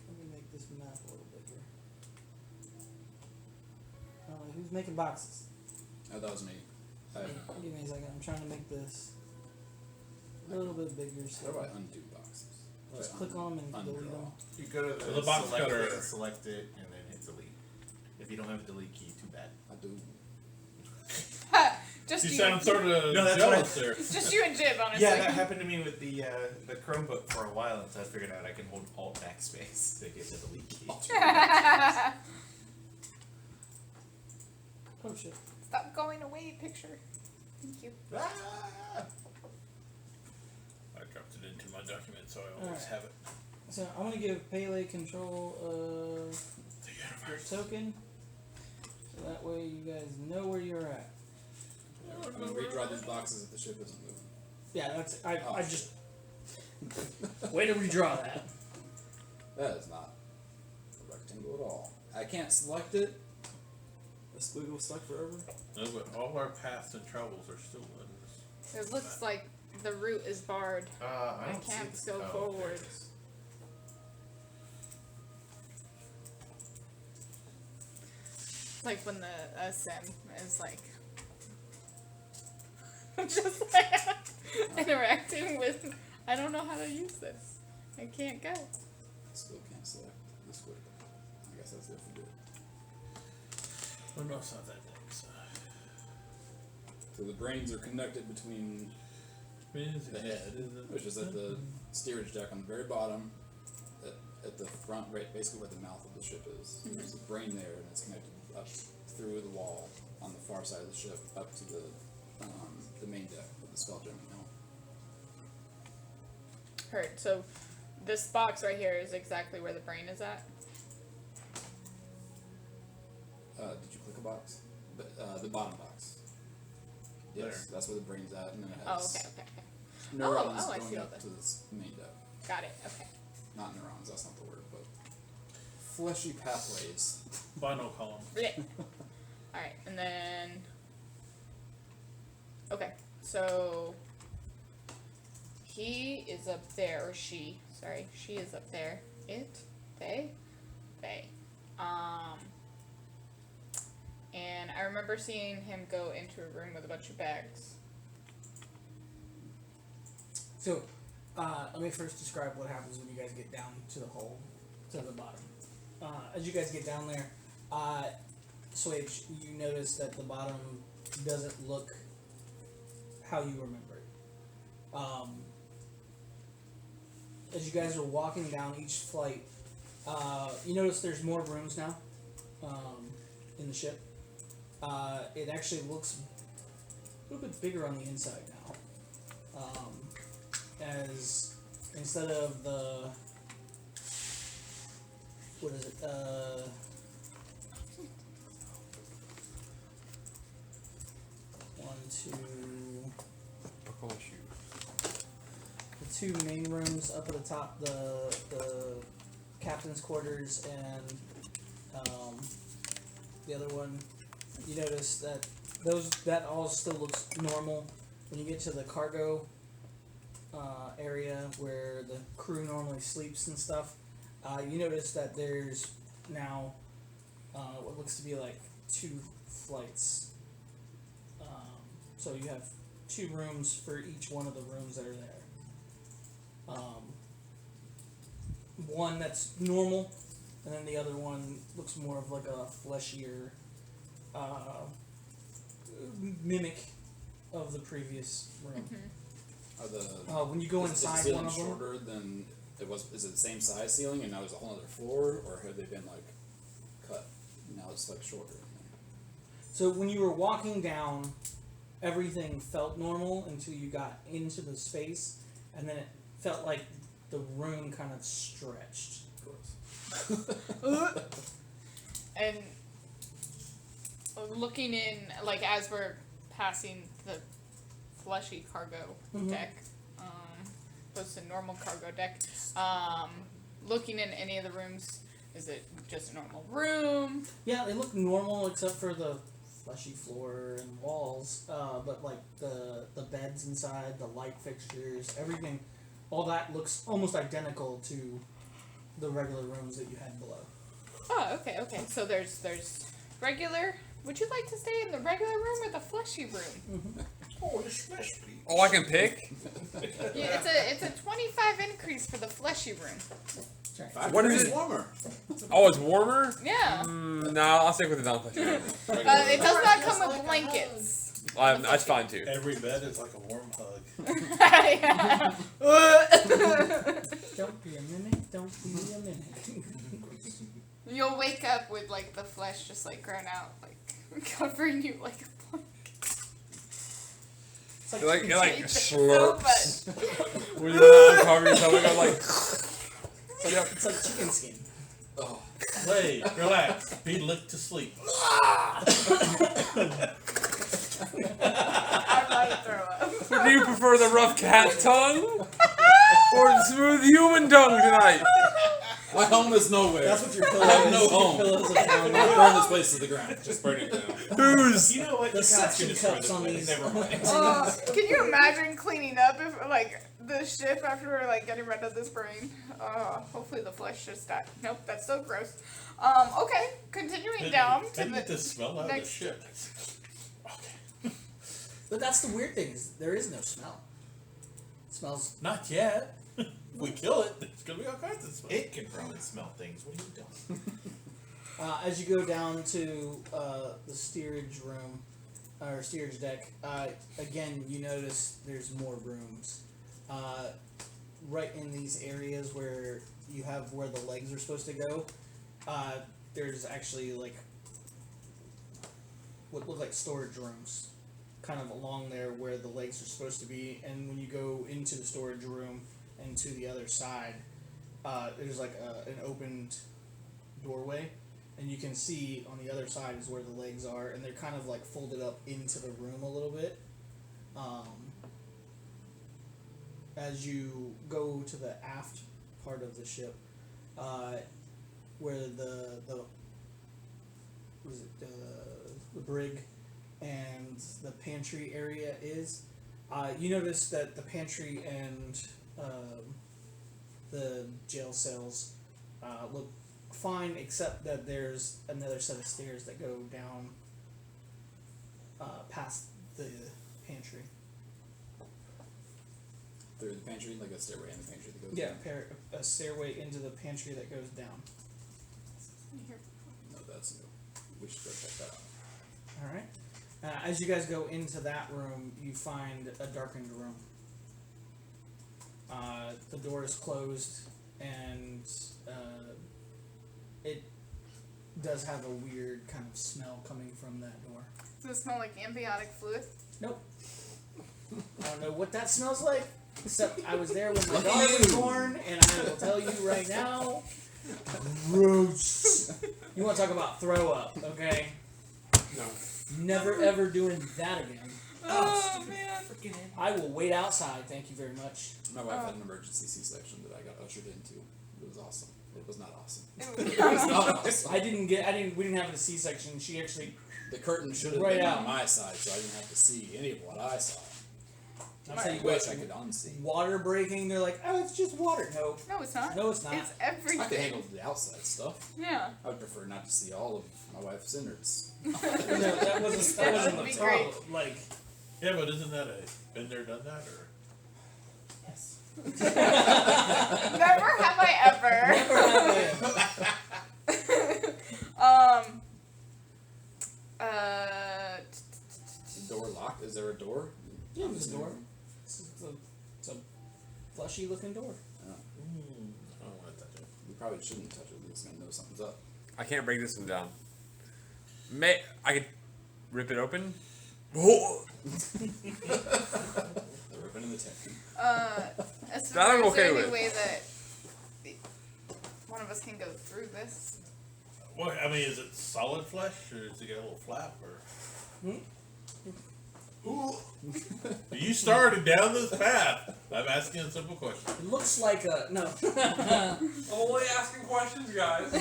Let me make this map a little bigger. Who's making boxes? Oh, that was me. Give me a second. I'm trying to make this a little bit bigger. How do I So undo boxes? just click on them and delete them. You go to So the, the box select cutter- it, select it, and then hit delete. If you don't have a delete key, too bad. I do. Just You you. sound sort of No, that's jealous there. Just you and Jib, honestly. Yeah, that happened to me with the Chromebook for a while until I figured out I can hold Alt backspace to get the delete key. Oh shit. Stop going away, picture. Thank you. Ah! I dropped it into my document, so I always Alright. have it. So I'm gonna give Pele control of The your universe. token. So that way you guys know where you're at. I'm gonna redraw these boxes if the ship isn't moving. Yeah, that's Oh, I just way to redraw that. That is not a rectangle at all. I can't select it. The squiggle stuck forever. No, but all our paths and travels are still in this. It looks like the route is barred. I don't can't see go there forward. it is. Like when the sim is like just like interacting with. I don't know how to use this. I can't go. Still can't select the squiggle. I guess that's it for good. Oh no, it's not that big. So. So the brains are connected between the head, which is at the steerage deck on the very bottom, at the front, right, basically where the mouth of the ship is. There's a brain there, and it's connected up through the wall on the far side of the ship up to the main deck of the Spelljammer Mill. Heard. So this box right here is exactly where the brain is at. Did you click a box? The bottom box. Yes, that's where the brain's at, and then it Oh, has okay, okay, okay. neurons I see going all up this. to this main deck. Got it. Okay. Not neurons, that's not the word, but fleshy pathways. Vinyl column. Yeah. All right, and then. Okay, so he is up there, or she. Sorry, she is up there. They. And I remember seeing him go into a room with a bunch of bags. So, let me first describe what happens when you guys get down to the hole, to the bottom. As you guys get down there, Swage, you notice that the bottom doesn't look how you remember it. As you guys are walking down each flight, you notice there's more rooms now in the ship. It actually looks a little bit bigger on the inside now. As instead of the what is it? One, two. Buckle shoes. The two main rooms up at the top, the captain's quarters and the other one. You notice that that all still looks normal. When you get to the cargo area where the crew normally sleeps and stuff, you notice that there's now what looks to be like 2 flights. So you have 2 rooms for each one of the rooms that are there. One that's normal, and then the other one looks more of like a fleshier mimic of the previous room. Are the When you go is inside the one of ceiling them, shorter than it was? Is it the same size ceiling, and now there's a whole other floor, or have they been like cut? Now it's like shorter. so when you were walking down, everything felt normal until you got into the space, and then it felt like the room kind of stretched. Of course. And looking in, like as we're passing the fleshy cargo Mhm. deck, opposed to normal cargo deck. Looking in any of the rooms, is it just a normal room? Yeah, they look normal except for the fleshy floor and walls. But like the beds inside, the light fixtures, everything, all that looks almost identical to the regular rooms that you had below. Oh, okay. So there's regular. Would you like to stay in the regular room or the fleshy room? Oh, the smash please. Oh, I can pick. Yeah, it's a 25 increase for the fleshy room. Sorry. What is It's it? warmer. Oh, it's warmer. Yeah. No, I'll stick with the non-flesh. It does not come with blankets. That's fine too. Every bed is like a warm hug. Yeah. Don't be a minute. Don't be a minute. You'll wake up with like the flesh just like grown out, like covering you like a blanket. It's like, It like Hate slurps. this so When you uncover yourself, it goes like. it's like chicken skin. Oh. Play, relax, be licked to sleep. I might throw up. Do you prefer the rough cat tongue or the smooth human tongue tonight? My home is nowhere. That's what your pillow I have is. no Your home. pillows are I'm down gonna there. burn this place to the ground. Just burn it down. Who's? You know what? The You guys suction can destroy cups the on place. these. Never mind. Can you imagine cleaning up if like the ship after we're like getting rid of this brain? Hopefully the flesh just died. Nope, that's so gross. Okay, continuing down to Can you get the the smell out of the next- ship? But that's the weird thing is there is no smell. It smells. Not yet. If we kill it, it's gonna be all kinds of smell. It can probably smell things. What are you doing? As you go down to the steerage room or steerage deck, again you notice there's more rooms. Right in these areas where you have where the legs are supposed to go, there's actually like what look like storage rooms, kind of along there where the legs are supposed to be. And when you go into the storage room and to the other side, there's like an opened doorway. And you can see on the other side is where the legs are, and they're kind of like folded up into the room a little bit. As you go to the aft part of the ship, where the brig and the pantry area is, you notice that the pantry and the jail cells look fine, except that there's another set of stairs that go down past the pantry. Through the pantry, like a stairway in the pantry that goes Yeah, down. a stairway into the pantry that goes down. No, that's new. We should go check that out. All right. As you guys go into that room, you find a darkened room. The door is closed, and it does have a weird kind of smell coming from that door. Does it smell like amniotic fluid? Nope. I don't know what that smells like, except I was there when my daughter was born, and I will tell you right now, gross. You want to talk about throw up, okay? No. Never ever doing that again. Oh man. I will wait outside, thank you very much. My wife had an emergency C-section that I got ushered into. It was awesome. It was not awesome. Ew. It was not awesome. We didn't have a C-section. She actually, The curtain should have Right been out. on my side, so I didn't have to see any of what I saw. I'll I tell you wish what, I could unsee. water breaking, they're like, oh, it's just water. No, No, it's not. no, it's not. It's I could everything. handle the outside stuff. Yeah. I would prefer not to see all of my wife's innards. No, that wasn't That the would be problem. Like, Yeah, but isn't that a been there, done that, or? yes. Never have I ever. Never have Door locked? Is there a door? Yeah, there's a door. It's a fleshy looking door. Oh, I don't want to touch it. we probably shouldn't touch it. We're just gonna know something's up. I can't break this one down. I could rip it open. Oh, The ribbon in the tent. Is That I'm there okay any with. way that one of us can go through this? What? I mean, is it solid flesh, or does it get a little flap, or? You started down this path. I'm asking a simple question. It looks like a no. Only asking questions, guys.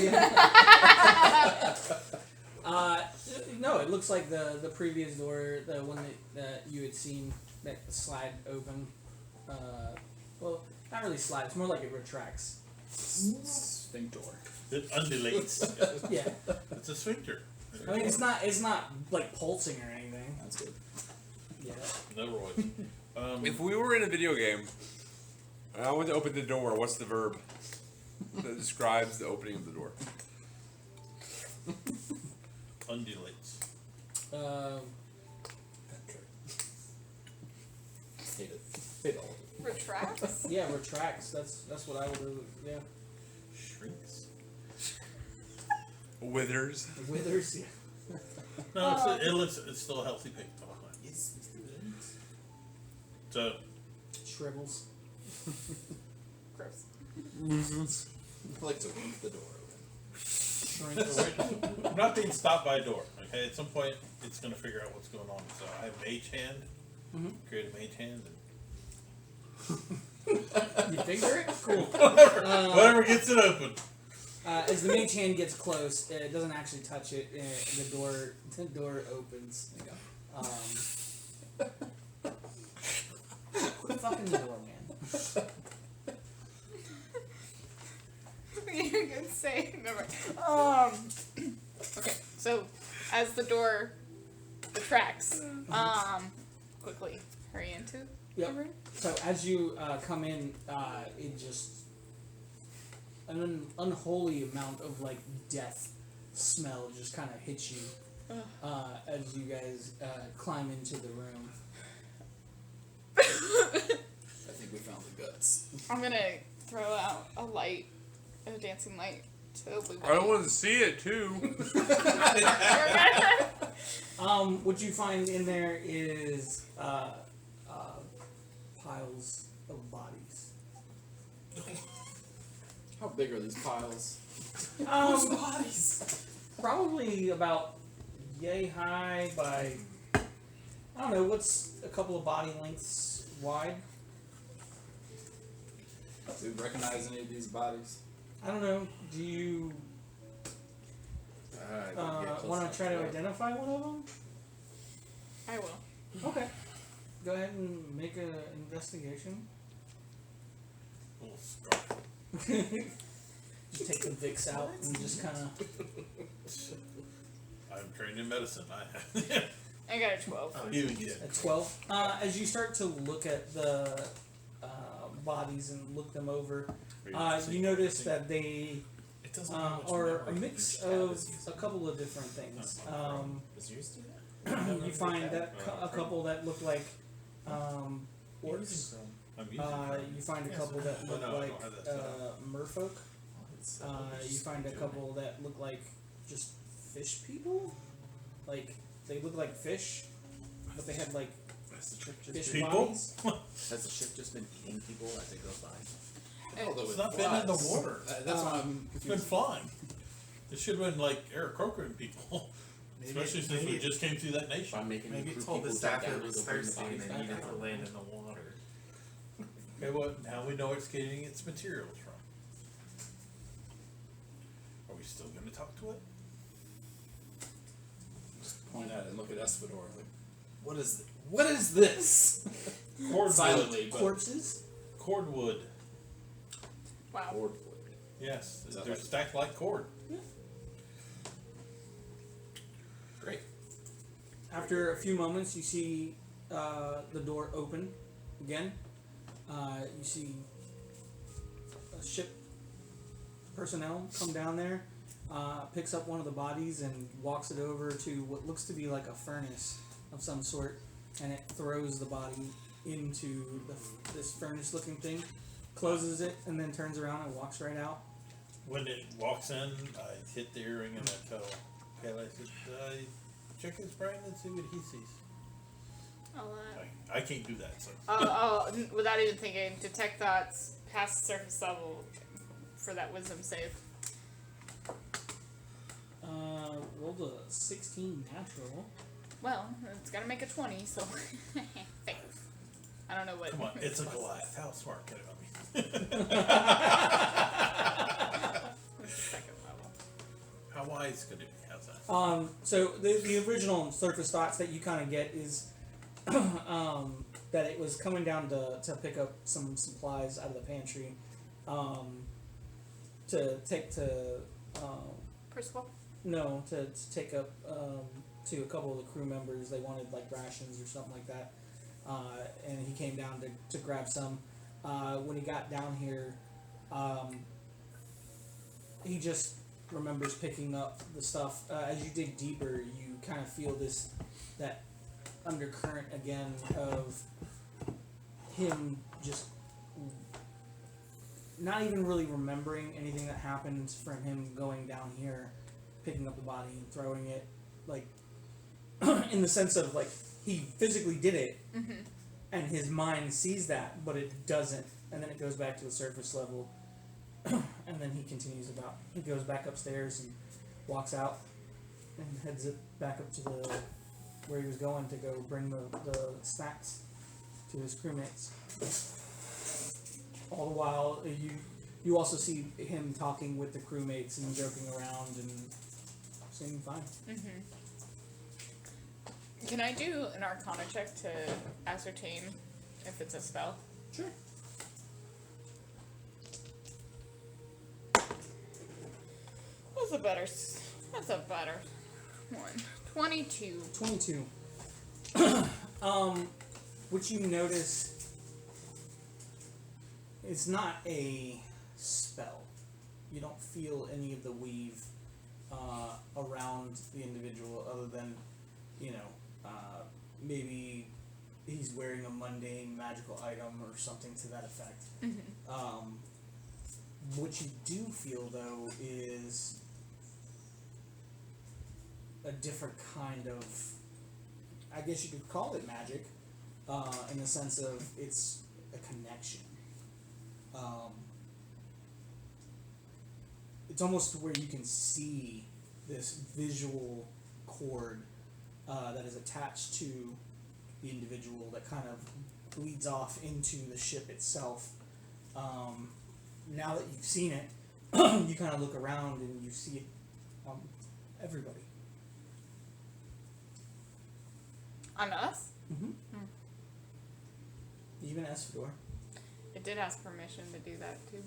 No, it looks like the previous door, the one that you had seen that slide open. Well, not really slide. It's more like it retracts. Sphincter. It undulates. Yeah. It's a sphincter. I mean, it's not like pulsing or anything. That's good. Yeah. No roids. If we were in a video game, and I wanted to open the door, what's the verb that describes the opening of the door? Undulates. Hate it. Hate all of it. Retracts? Yeah, retracts. That's what I would do. Yeah. Shrinks. Withers. Withers. Yeah. No, it's still a healthy pink. Yes, So, Shrivels. Gross. I like to leave the door open. Shrink. I'm not being stopped by a door. Okay, at some point it's gonna figure out what's going on. So I have mage hand. Create a mage hand. You figure it? Cool. Whatever gets it open. As the mage hand gets close, it doesn't actually touch it. The door opens. Quit fucking the door, man. You can say never. Okay, so as the door retracts, quickly hurry into the Yep. room. So as you come in, it just an unholy amount of like death smell just kind of hits you as you guys climb into the room. I think we found the guts. I'm gonna throw out a light, a dancing light to illuminate. I want to see it too. What you find in there is piles of bodies. How big are these piles? Bodies? Probably about yay high by, I don't know, what's a couple of body lengths wide? Do we recognize any of these bodies? I don't know. Do you want to try to identify one of them? I will. Okay. Go ahead and make an investigation. Little scarf. Just take the Vicks out and just kind of. I'm trained in medicine. I have. I got a 12. Even yet. At 12. As you start to look at the bodies and look them over, you notice that they It doesn't know which are memory a mix each tab of is using. a couple of different things. Does yours do that? You find that a couple that look like You're orcs. using Chrome. I'm using You find a couple that look no, I like don't have that set merfolk. You find a couple that look like just fish people. Like they look like fish, but they had like Has the ship just fish been, People? bodies. has the ship just been eating people as it goes by? Although It's it not been in the flies. water. That's why I'm It's been confused. flying. It should have been like Eric Croker and people. Especially since we just came through that nation. By making Maybe it group told the people staff jump it down was and go bring the thirsty bodies and back it needed out. to land in the water. Okay, well, now we know where it's getting its materials from. Are we still going to talk to it? Just point at it and look at Espador. Like, what is this? Cordwood. Silently, but Corpses. Cordwood. Wow. Cordwood. Yes, Is that they're like- stacked like cord. Great. After a few moments, you see the door open again. You see a ship personnel come down there, picks up one of the bodies and walks it over to what looks to be like a furnace of some sort, and it throws the body into this furnace-looking thing, closes it, and then turns around and walks right out. When it walks in, I hit the earring and I tell Pele, I said, check his brain and see what he sees. I can't do that, so. Without even thinking, detect thoughts past surface level for that wisdom save. Rolled a 16 natural. Well, it's gotta make a 20, so. Thanks. I don't know what. Come on, it's a Goliath. How smart can it be? It's the second level. How wise could it be? How's that? So the original surface thoughts that you kind of get is that it was coming down to pick up some supplies out of the pantry, to take to Percival? no to take up to a couple of the crew members. They wanted like rations or something like that, and he came down to grab some. When he got down here, he just remembers picking up the stuff. As you dig deeper, you kind of feel that undercurrent again of him just not even really remembering anything that happened from him going down here, picking up the body and throwing it, like in the sense of like he physically did it, and his mind sees that, but it doesn't, and then it goes back to the surface level, and then he continues about. He goes back upstairs and walks out, and heads it back up to the where he was going to go bring the snacks to his crewmates. All the while, you also see him talking with the crewmates and joking around and seeming fine. Can I do an Arcana check to ascertain if it's a spell? Sure. That's a better one. 22. 22. What you notice is not a spell. You don't feel any of the weave around the individual other than, maybe he's wearing a mundane magical item or something to that effect. What you do feel, though, is a different kind of, I guess you could call it magic, in the sense of it's a connection. It's almost where you can see this visual cord that is attached to the individual that kind of bleeds off into the ship itself. Now that you've seen it, you kind of look around and you see it on everybody. On us? Even Esfador. It did ask permission to do that too.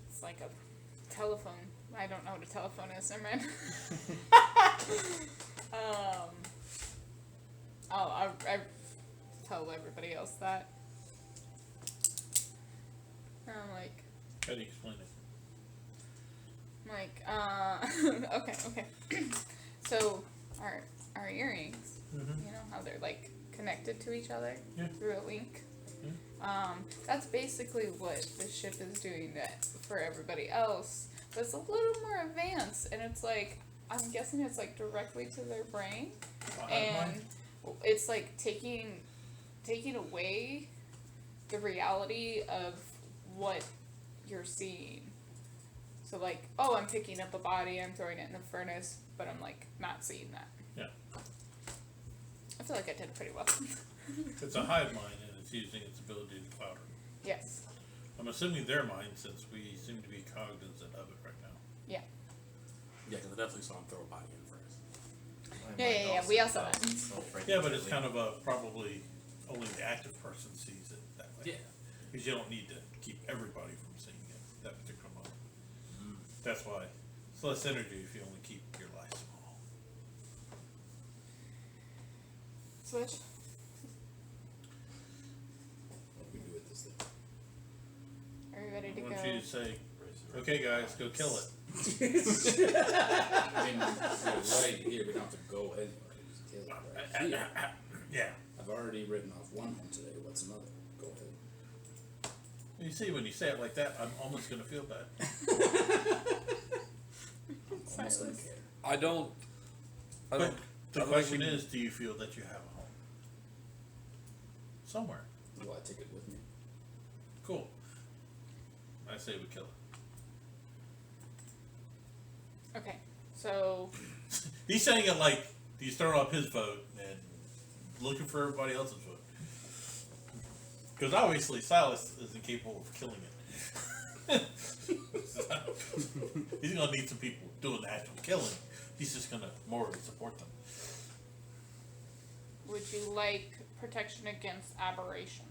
It's like a telephone. I don't know what a telephone is, never mind. I tell everybody else that. I'm like, How do you explain it? okay. So our earrings, you know how they're like connected to each other through a link. That's basically what the ship is doing that for everybody else, but it's a little more advanced, and it's like, I'm guessing it's like directly to their brain, and it's like taking away the reality of what you're seeing. So like, oh, I'm picking up a body, I'm throwing it in the furnace, but I'm like not seeing that. Yeah. I feel like I did pretty well. It's a hive mind, and it's using its ability to cloud her. Yes. I'm assuming their mind, since we seem to be cognizant of it right now. Yeah. Yeah, because I definitely saw him throw a body in first. Yeah. We also that. Yeah, but it's kind of probably only the active person sees it that way. Yeah. Because you don't need to keep everybody from seeing it that particular moment. That's why it's less energy if you only keep your life small. Switch. What do we do with this thing? Are you ready to I go? want you to say, okay guys, go kill it. I mean, right here, we don't have to go anywhere. Just kill it right here. Yeah. I've already written off one home today. What's another? Go ahead. You see, when you say it like that, I'm almost going to feel bad. Almost don't care. I don't. But the I don't question think we- is, do you feel that you have a home? Somewhere. Will I take it with me? Cool. I say we kill it. Okay, so He's saying it like he's throwing up his vote and looking for everybody else's vote. Because obviously Silas isn't capable of killing it. So, he's gonna need some people doing the actual killing. He's just gonna morally support them. would you like protection against aberrations?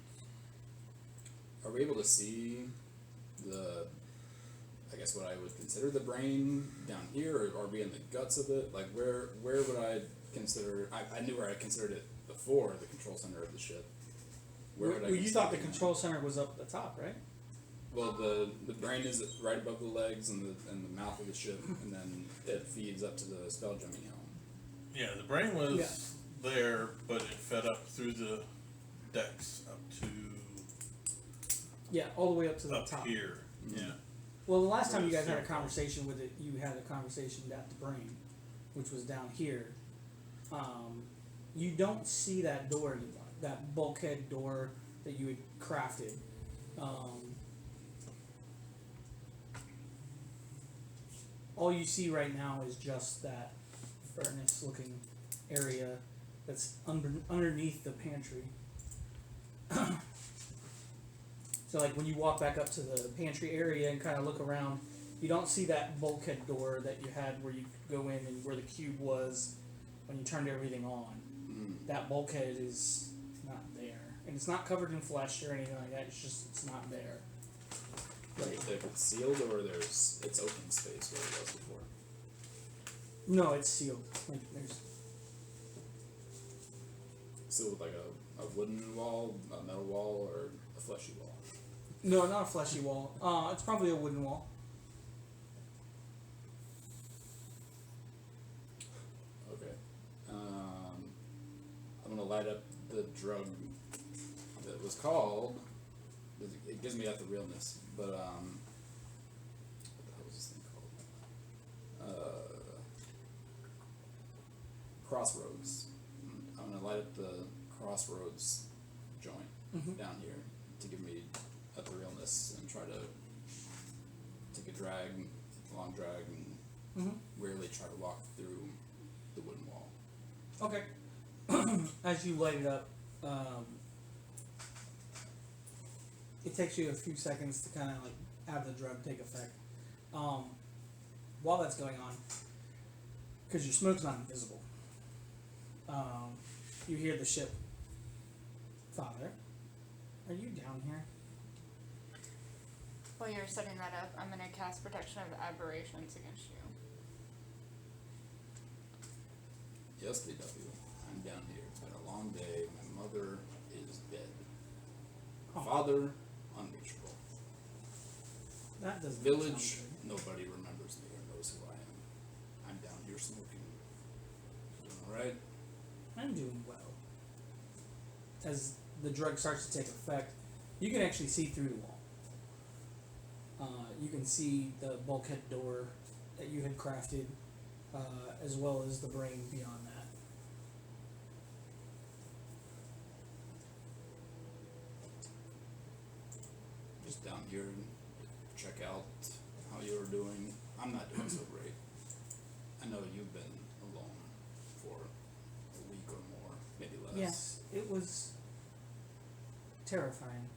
Are we able to see the, I guess what I would consider the brain down here, or are we in the guts of it? Like where would I consider? I knew where I considered it before, the control center of the ship. Where would I? Well, you thought the consider it? control center was up at the top, right? Well, the brain is right above the legs and the mouth of the ship, and then it feeds up to the spell jamming helm. Yeah, the brain was Yeah. there, but it fed up through the decks up to Yeah, all the way up to the up top. here. Yeah. Well, the last time you guys had a Circle. conversation with it, you had a conversation at the brain, which was down here. You don't see that door anymore, that bulkhead door that you had crafted. All you see right now is just that furnace-looking area that's underneath the pantry. So, like, when you walk back up to the pantry area and kind of look around, you don't see that bulkhead door that you had where you could go in and where the cube was when you turned everything on. That bulkhead is not there. And it's not covered in flesh or anything like that, it's not there. Like if it's sealed, or it's open space where it was before. No, it's sealed. Like, there's Sealed with like a wooden wall, a metal wall, or a fleshy wall. no, not a fleshy wall. It's probably a wooden wall. Okay. I'm gonna light up the drug that was called. It gives me out the realness, but what the hell was this thing called? Crossroads. I'm gonna light up the Crossroads joint down here to give me up the realness and try to take a long drag, and rarely try to walk through the wooden wall. Okay. As you light it up, it takes you a few seconds to kind of like have the drug take effect. While that's going on, because your smoke's not invisible, you hear the ship. Father, are you down here? While you're setting that up, I'm gonna cast protection of aberrations against you. Yes, DW. I'm down here. It's been a long day. My mother is dead. Oh. Father, unreachable. That doesn't Village, sound nobody remembers me or knows who I am. I'm down here smoking. Doing alright? good. I'm doing well. As the drug starts to take effect, you can actually see through the wall. You can see the bulkhead door that you had crafted, as well as the brain beyond that. Just down here and check out how you're doing. I'm not doing so great. I know you've been alone for a week or more, maybe less. Yes, it was terrifying.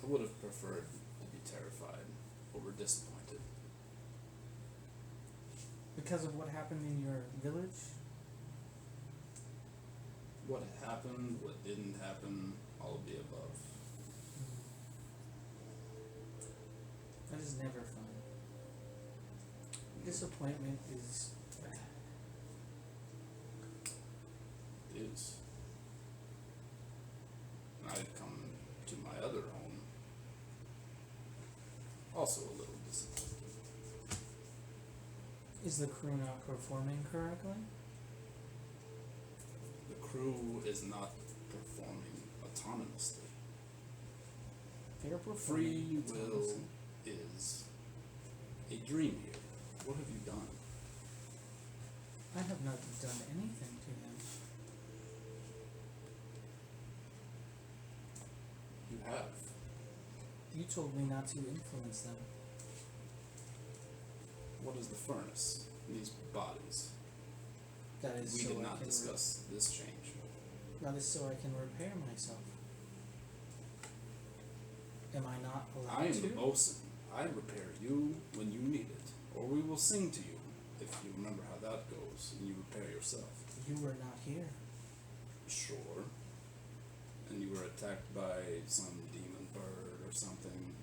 I would have preferred to be terrified over disappointed. Because of what happened in your village? What happened, what didn't happen, all of the above. That is never fun. Disappointment is bad. It is. And I'd come to my other home, also a little disappointed. Is the crew not performing correctly? The crew is not performing autonomously. They're Free performing will autonomously. is a dream here. What have you done? I have not done anything to them. You have. You told me not to influence them. What is the furnace? These bodies. That is We so did I not can discuss this change. that is so I can repair myself. Am I not allowed I am to? the bosun. I repair you when you need it, or we will sing to you if you remember how that goes and you repair yourself. You were not here. Sure. And you were attacked by some demon bird or something.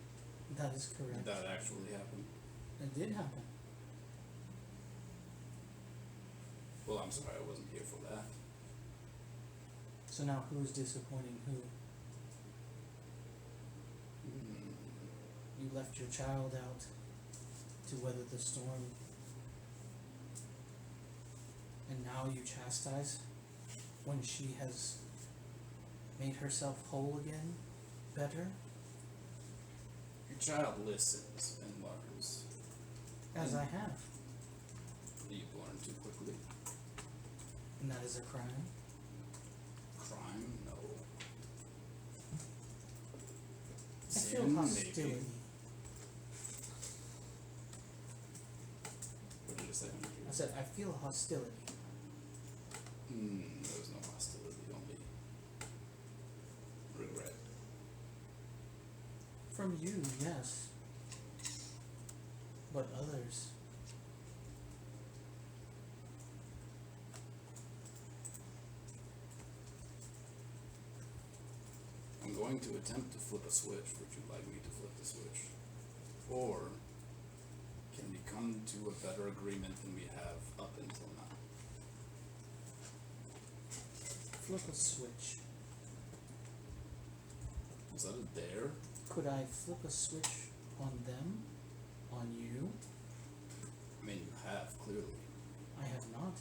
That is Did correct. that actually happen? It did happen. Well, I'm sorry I wasn't here for that. So now who's disappointing who? You left your child out to weather the storm. And now you chastise when she has made herself whole again? Better? Your child listens and learns. As I have. You've learned too quickly. And that is a crime. Crime? No. I feel Sin, hostility. maybe. What did you say? I said, I feel hostility. There was no hostility, only regret. From you, yes. But others. I'm going to attempt to flip a switch. Would you like me to flip the switch? Or can we come to a better agreement than we have up until now? Flip a switch. Is that a dare? Could I flip a switch on them? On you? I mean, you have, clearly. I have not.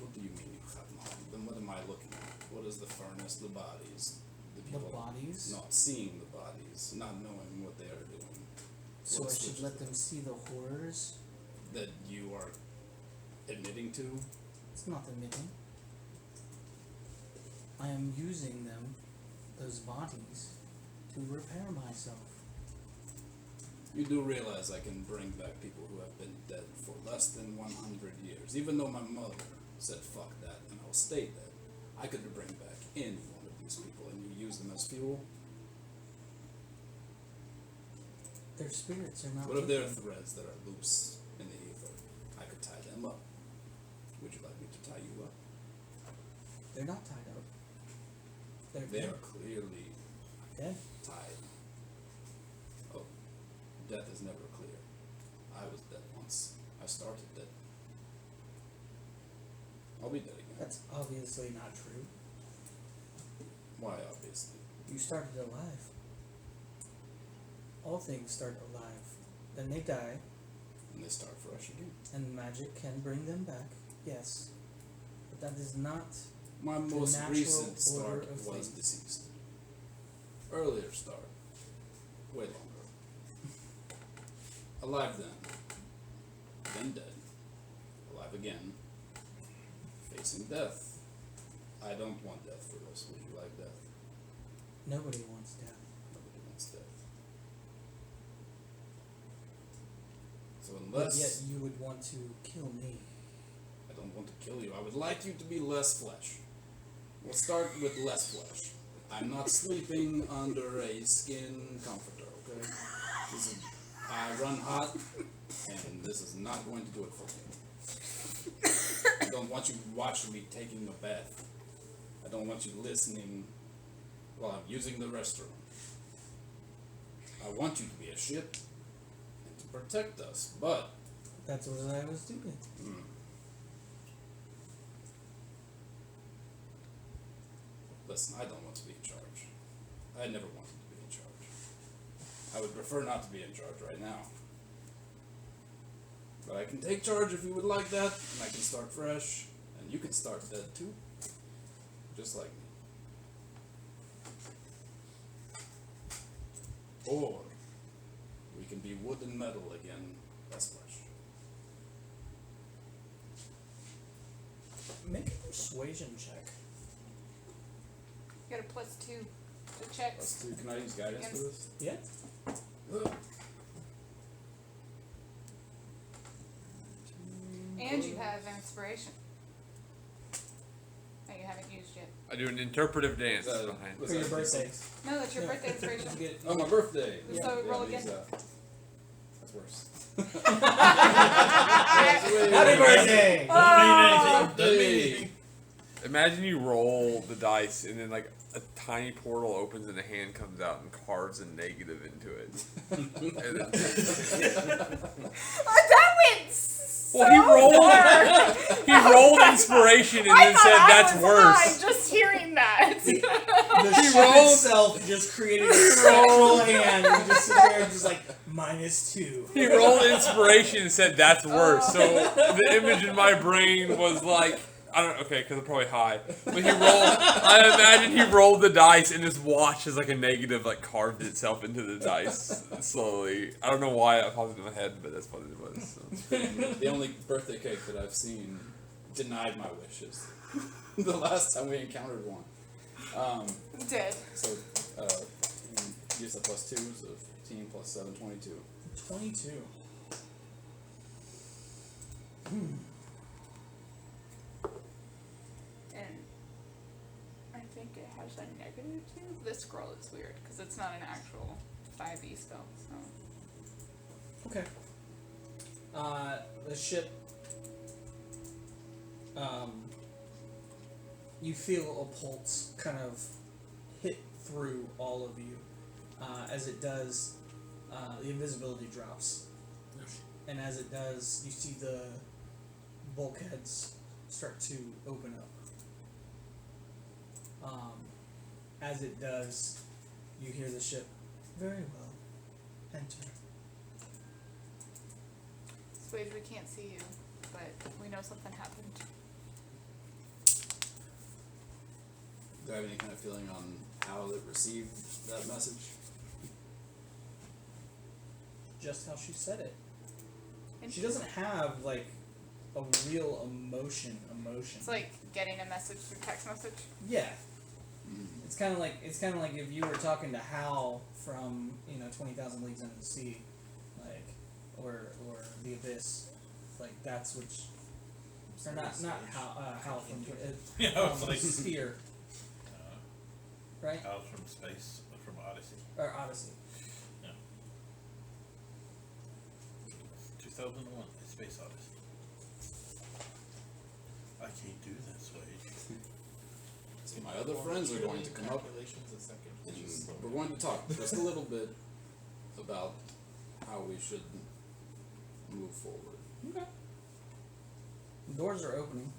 What do you mean you have not? Then what am I looking at? What is the furnace, the bodies? The people bodies? not seeing the bodies, not knowing what they are doing. So What I should switch let is them that? see the horrors? That you are admitting to? It's not admitting. I am using them, those bodies, to repair myself. You do realize I can bring back people who have been dead for less than 100 years. Even though my mother said fuck that, and I'll state that, I could bring back any one of these people and you use them as fuel. Their spirits are not What if there are with them. threads that are loose in the ether? I could tie them up. Would you like me to tie you up? They're not tied up. They're They dead. are clearly Dead. tied. Oh, death is never clear. I was dead once. I started dead. I'll be dead again. That's obviously not true. Why, obviously? You started alive. All things start alive. Then they die, And they start fresh again. and magic can bring them back, yes. But that is not My most natural recent order start of was things. deceased. Earlier start. Way longer. Alive then dead. Alive again. Facing death. I don't want death for this. Would you like death? Nobody wants death. Nobody wants death. So But unless yet you would want to kill me. I don't want to kill you, I would like you to be less flesh. We'll start with less flesh. I'm not sleeping under a skin comforter, okay? I run hot, and this is not going to do it for me. I don't want you watching me taking a bath. I don't want you listening while I'm using the restroom. I want you to be a ship and to protect us, but That's what I was doing. listen, I don't want to be in charge. I never wanted to be in charge. I would prefer not to be in charge right now. But I can take charge if you would like that, and I can start fresh, and you can start dead too. Just like me. Or we can be wood and metal again, less flesh. Make a persuasion check. You got a +2. to check. Plus 2. Can I use guidance for this? Yeah. And you have inspiration that you haven't used yet. I do an interpretive dance Is that- behind. was For your that- birthday. No, that's your Yeah. birthday inspiration. You get- Oh, my birthday. So roll I'll use again. that. That's worse. Happy birthday! Doesn't mean anything. Doesn't mean Hey. anything. Imagine you roll the dice and then like a tiny portal opens and a hand comes out and carves a negative into it. And then, That went so well, he rolled. far. He rolled inspiration and I then thought said, I "That's was worse." high just hearing that. The ship rolled- itself just created a spectral hand and just sit there and just like -2. He rolled inspiration and said, "That's worse." So the image in my brain was like, I don't. Okay, because I'm probably high. But he rolled. I imagine he rolled the dice and his watch as like a negative, like carved itself into the dice slowly. I don't know why that popped into my head, but that's what it was. So. The only birthday cake that I've seen denied my wishes. The last time we encountered one. Dead. So, use the plus 2, so 15 plus 7, 22. 22. And I think it has a -2. This scroll is weird because it's not an actual 5e spell. So Okay. The ship. You feel a pulse kind of hit through all of you. As it does, the invisibility drops. And as it does, you see the bulkheads start to open up. As it does, you hear the ship, "Very well, enter." Swage, we can't see you, but we know something happened. Do I have any kind of feeling on how it received that message? Just how she said it. And She doesn't have like a real emotion. It's like getting a message through text message. Yeah. It's kind of like if you were talking to Hal from 20,000 Leagues Under the Sea, like or the Abyss, like that's which. Or not Hal from Yeah, I was like, Sphere, right? House from Space, from Odyssey. Or Odyssey. 2001, Space Odyssey. I can't do that, Swage. So my other friends are going to come up Calculations a second. and we're going to talk just a little bit about how we should move forward. Okay. The doors are opening.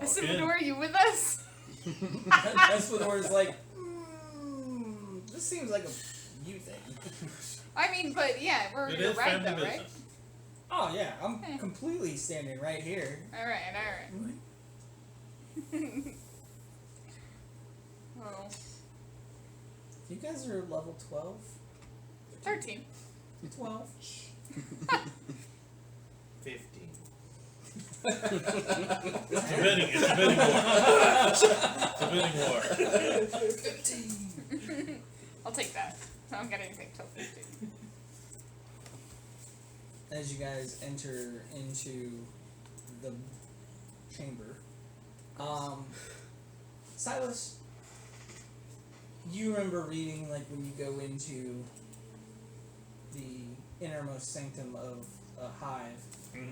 Isidore, are you with us? Espador's like, this seems like a you thing. I mean, but yeah, It you're is right family though, right? business. Oh yeah, I'm completely standing right here. All right. Well, You guys are level 12? 13. 12? 15. It's a bidding war. It's a bidding war. 15. I'll take that. I don't get anything till 15. As you guys enter into the chamber, Silas, you remember reading like when you go into the innermost sanctum of a hive,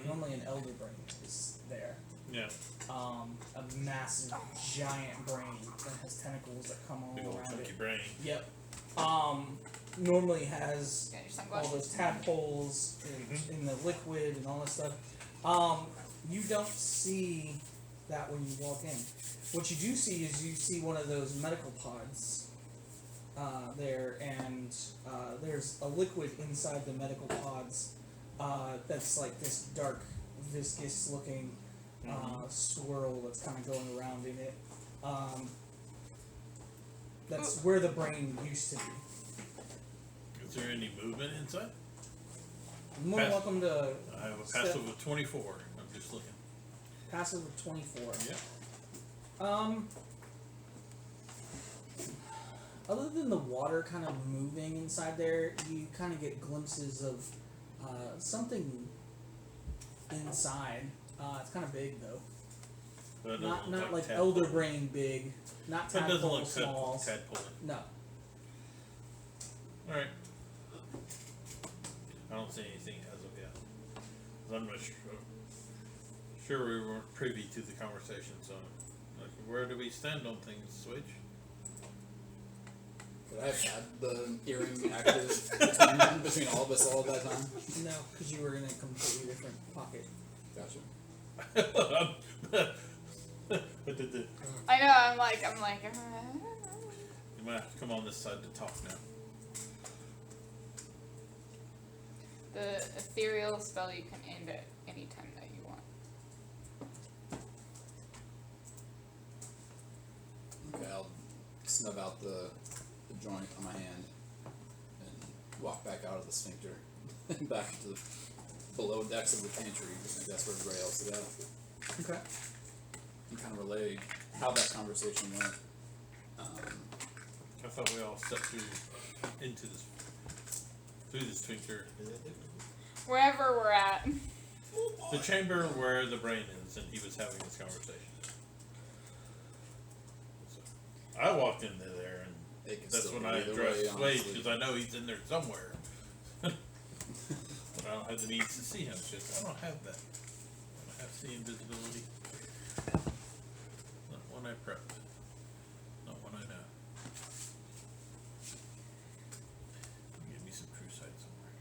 normally an elder brain is there. Yeah. A massive, giant brain that has tentacles that come all Big old around chunky it. brain. Yep. Normally has Got your all sunglasses? those tadpoles in the liquid and all that stuff. You don't see that when you walk in. What you do see is you see one of those medical pods there, and there's a liquid inside the medical pods that's like this dark, viscous looking swirl that's kind of going around in it. That's where the brain used to be. Is there any movement inside? You're more than welcome to I have a passive of 24. I'm just looking. passive of 24. Yeah. other than the water kind of moving inside there, you kind of get glimpses of something inside. It's kind of big though. But it Not doesn't look like tadpole. elder brain big. Not It doesn't tadpole look small. tadpole. No. Alright. I don't see anything as of yet. I'm not sure we weren't privy to the conversation, so like, where do we stand on things, Switch? Would I have had the earring active between all of us all that time? No, because you were in a completely different pocket. Gotcha. What did the I know. I'm like. you might have to come on this side to talk now. The ethereal spell you can end at any time that you want. Okay, I'll snub out the joint on my hand and walk back out of the sphincter and back to the below decks of the pantry. I think that's where everybody else is at. Okay. And kind of relay how that conversation went. I thought we all stepped through the sphincter. Wherever we're at. The chamber where the brain is, and he was having this conversation. So, I walked into there, and It can that's still when go I either addressed way, Slade, honestly. because I know he's in there somewhere. But I don't have the means to see him, because I don't have that. I don't have see invisibility. Not when I prepped. Not when I know. Give me some true sight somewhere.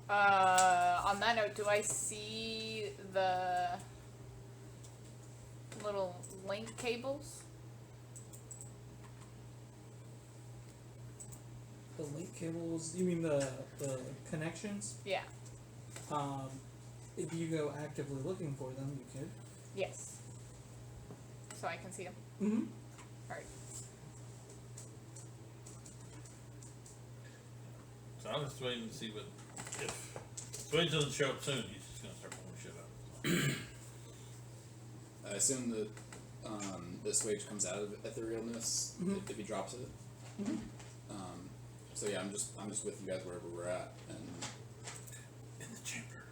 On that note, do I see the little link cables? The link cables. You mean the connections? Yeah. If you go actively looking for them, you could. Yes. So I can see them. Mm-hmm. Alright. So I'm just waiting to see what if Swade doesn't show up soon, he's just gonna start pulling shit out. I assume that this wage comes out of etherealness if he drops it. Mhm. So yeah, I'm just with you guys wherever we're at, and In the chamber.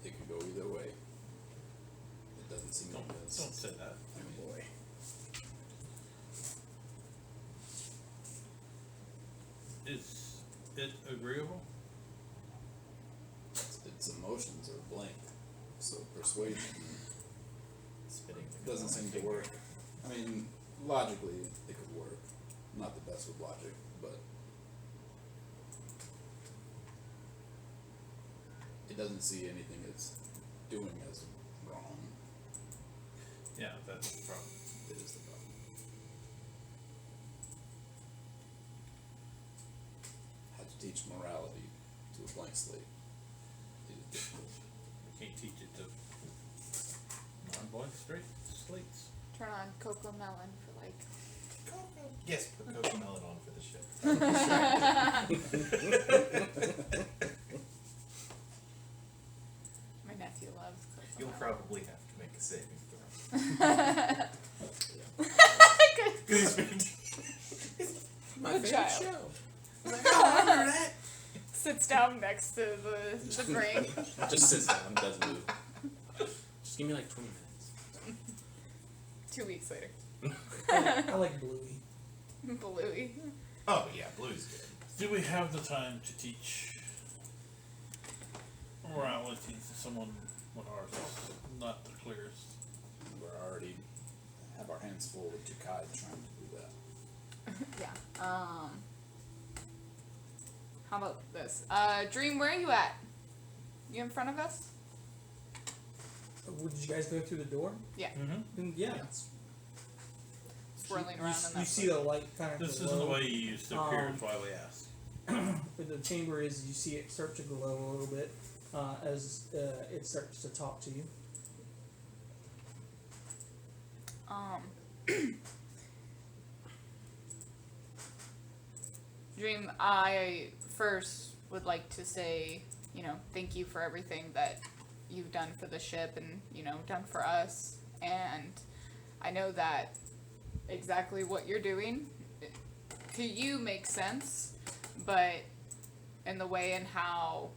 it could go either way. It doesn't seem Don't like this. say that. I mean, boy. Is it agreeable? Its emotions are blank, so persuasion Spitting. doesn't seem to work. I mean, logically it could work. I'm not the best with logic, but it doesn't see anything it's doing as wrong. Yeah, that's the problem. It is the problem. How to teach morality to a blank slate is difficult. We can't teach it to non-blank straight slates. Turn on Coco Melon for like. Yes, put Cocomelon on for the ship. My nephew loves Coco You'll Melon. probably have to make a saving throw. Good He's been child. show. remember that. Sits down next to the brain. Just sits down, doesn't move. Just give me like 20 minutes. 2 weeks later. I like Bluey. Bluey. Oh yeah, Blue's good. Do we have the time to teach morality to someone when ours is not the clearest? We're already have our hands full with Jukai trying to do that. Yeah. How about this? Dream, where are you at? You in front of us? Did you guys go through the door? Yeah. Mm-hmm. Then yeah. It's, Swirling you, around you, in that. you see the light kind of This glow. isn't the way you used to appear, is why we asked. Where the chamber is, you see it start to glow a little bit as it starts to talk to you. Dream, I first would like to say, thank you for everything that you've done for the ship and, done for us. And I know that exactly what you're doing to you makes sense, but in the way in how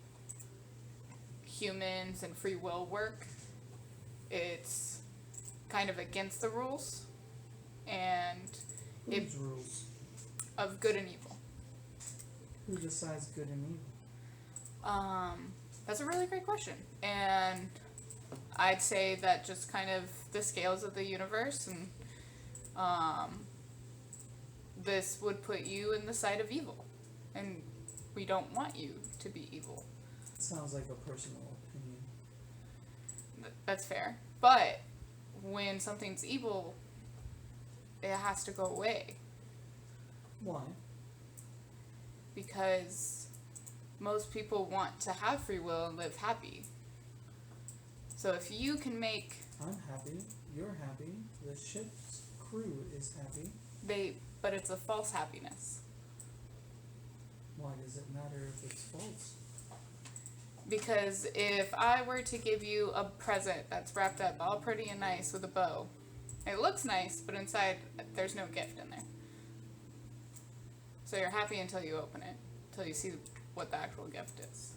humans and free will work, it's kind of against the rules and Whose rules? of good and evil. Who decides good and evil? That's a really great question. And I'd say that just kind of the scales of the universe, and this would put you in the side of evil. And we don't want you to be evil. Sounds like a personal opinion. That's fair. But when something's evil, it has to go away. Why? Because most people want to have free will and live happy. So if you can make I'm happy. You're happy. The ship's crew is happy. but it's a false happiness. Why does it matter if it's false? Because if I were to give you a present that's wrapped up all pretty and nice with a bow, it looks nice, but inside there's no gift in there. So you're happy until you open it, until you see what the actual gift is.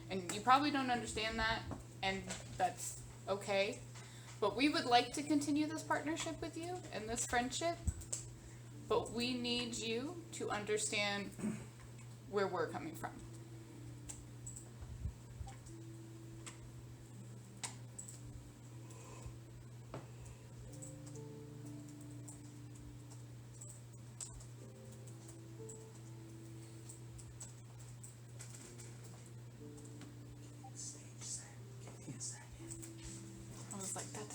And you probably don't understand that, and that's okay. But we would like to continue this partnership with you and this friendship, but we need you to understand where we're coming from. Stage set. Give me a second. I was like, that.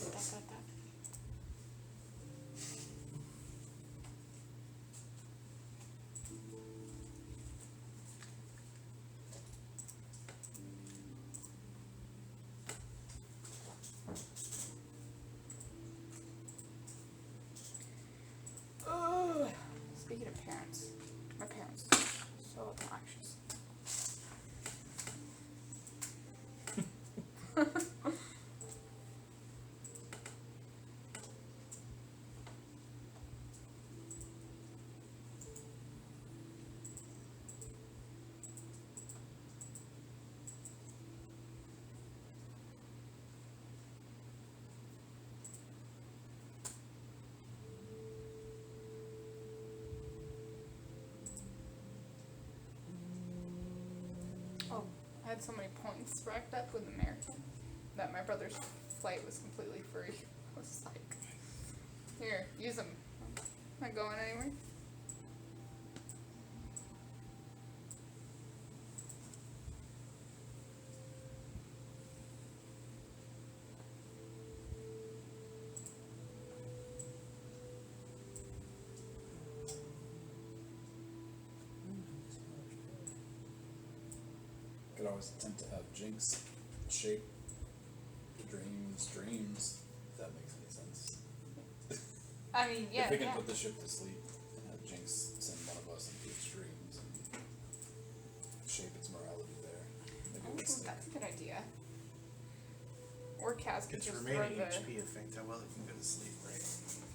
Oh, speaking of parents, my parents are so obnoxious. Oh, I had so many points racked up with American that my brother's flight was completely free. I was like, here, use them. Not going anywhere. Could always attempt to have Jinx shape the dreams, if that makes any sense. I mean, yeah, If we can yeah. put the ship to sleep and have Jinx send one of us into its dreams and shape its morality there. Maybe Oh, it's that's a good idea. Or Cass could Its just remaining HP affect how well it can go to sleep, right?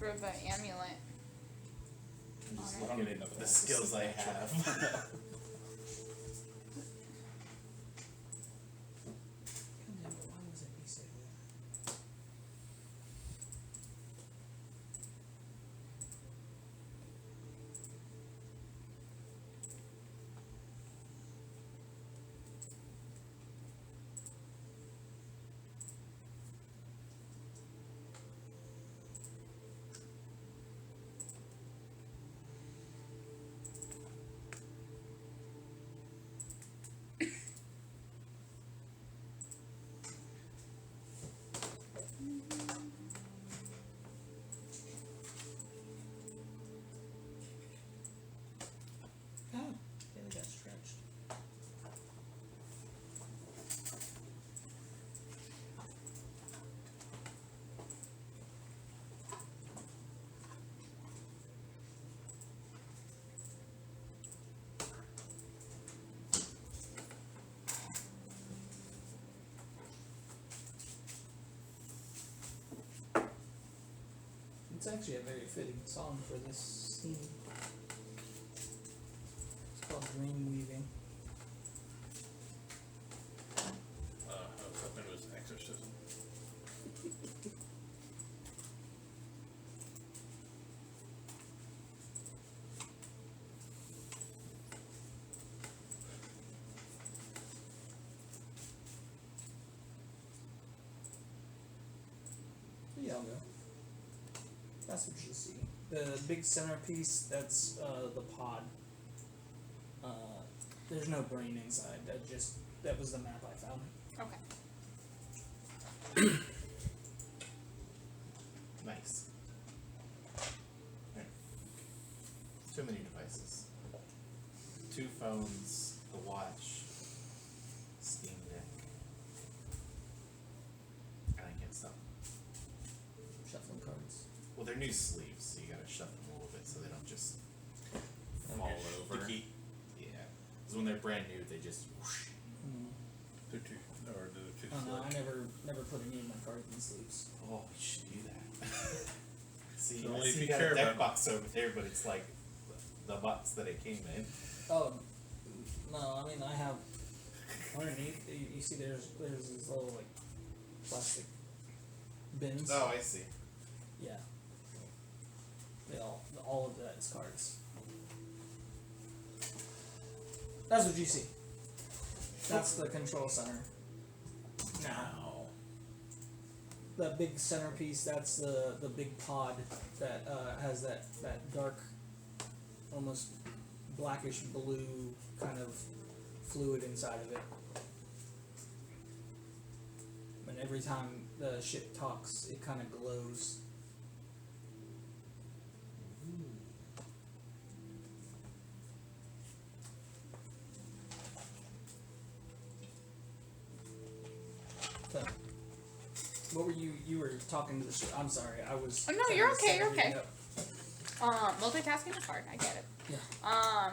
throw the amulet. just Alright. I don't need enough of The that to skills sleep I naturally. have. Why was it be so good? It's actually a very fitting song for this scene. It's called Dream Weaving. I was hoping it was exorcism. Yeah, I'll go. That's what you see. The big centerpiece, that's the pod. There's no brain inside. That was the map I found. Okay. Nice. Right. Too many devices. 2 phones, the watch, Steam Deck. And I can't stop. Shuffling cards. Well, they're new sleeves, so you gotta shuffle them a little bit so they don't just fall over. The key. Yeah. Because when they're brand new, they just whoosh. They're too, or they're too Oh no, slick. I never put any of my cards in sleeves. Oh, you should do that. See, So I only if see you you got care a deck about it. box over there, but it's like the box that it came in. Oh no, I mean I have underneath. You see, there's these little like plastic bins. Oh, I see. Yeah. They all of that is cards. That's what you see. That's the control center. Now, that big centerpiece, that's the big pod that has that dark, almost blackish blue kind of fluid inside of it. And every time the ship talks, it kind of glows. So, what were you were talking to the ship? I'm sorry, I was. Oh, no, trying you're to okay, set you're everything okay. up. Multitasking is hard. I get it. Yeah.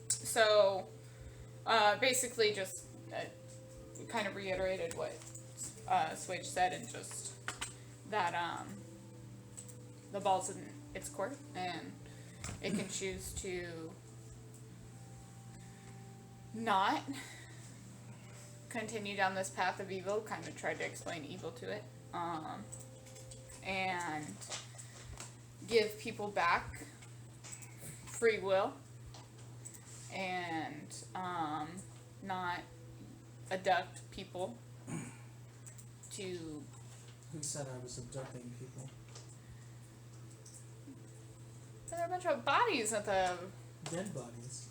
So, basically just kind of reiterated what Swage said, and just that the ball's in its court, and it can choose to not continue down this path of evil. Kind of tried to explain evil to it, and give people back free will, and not abduct people to. Who said I was abducting people? There are a bunch of bodies at the. Dead bodies.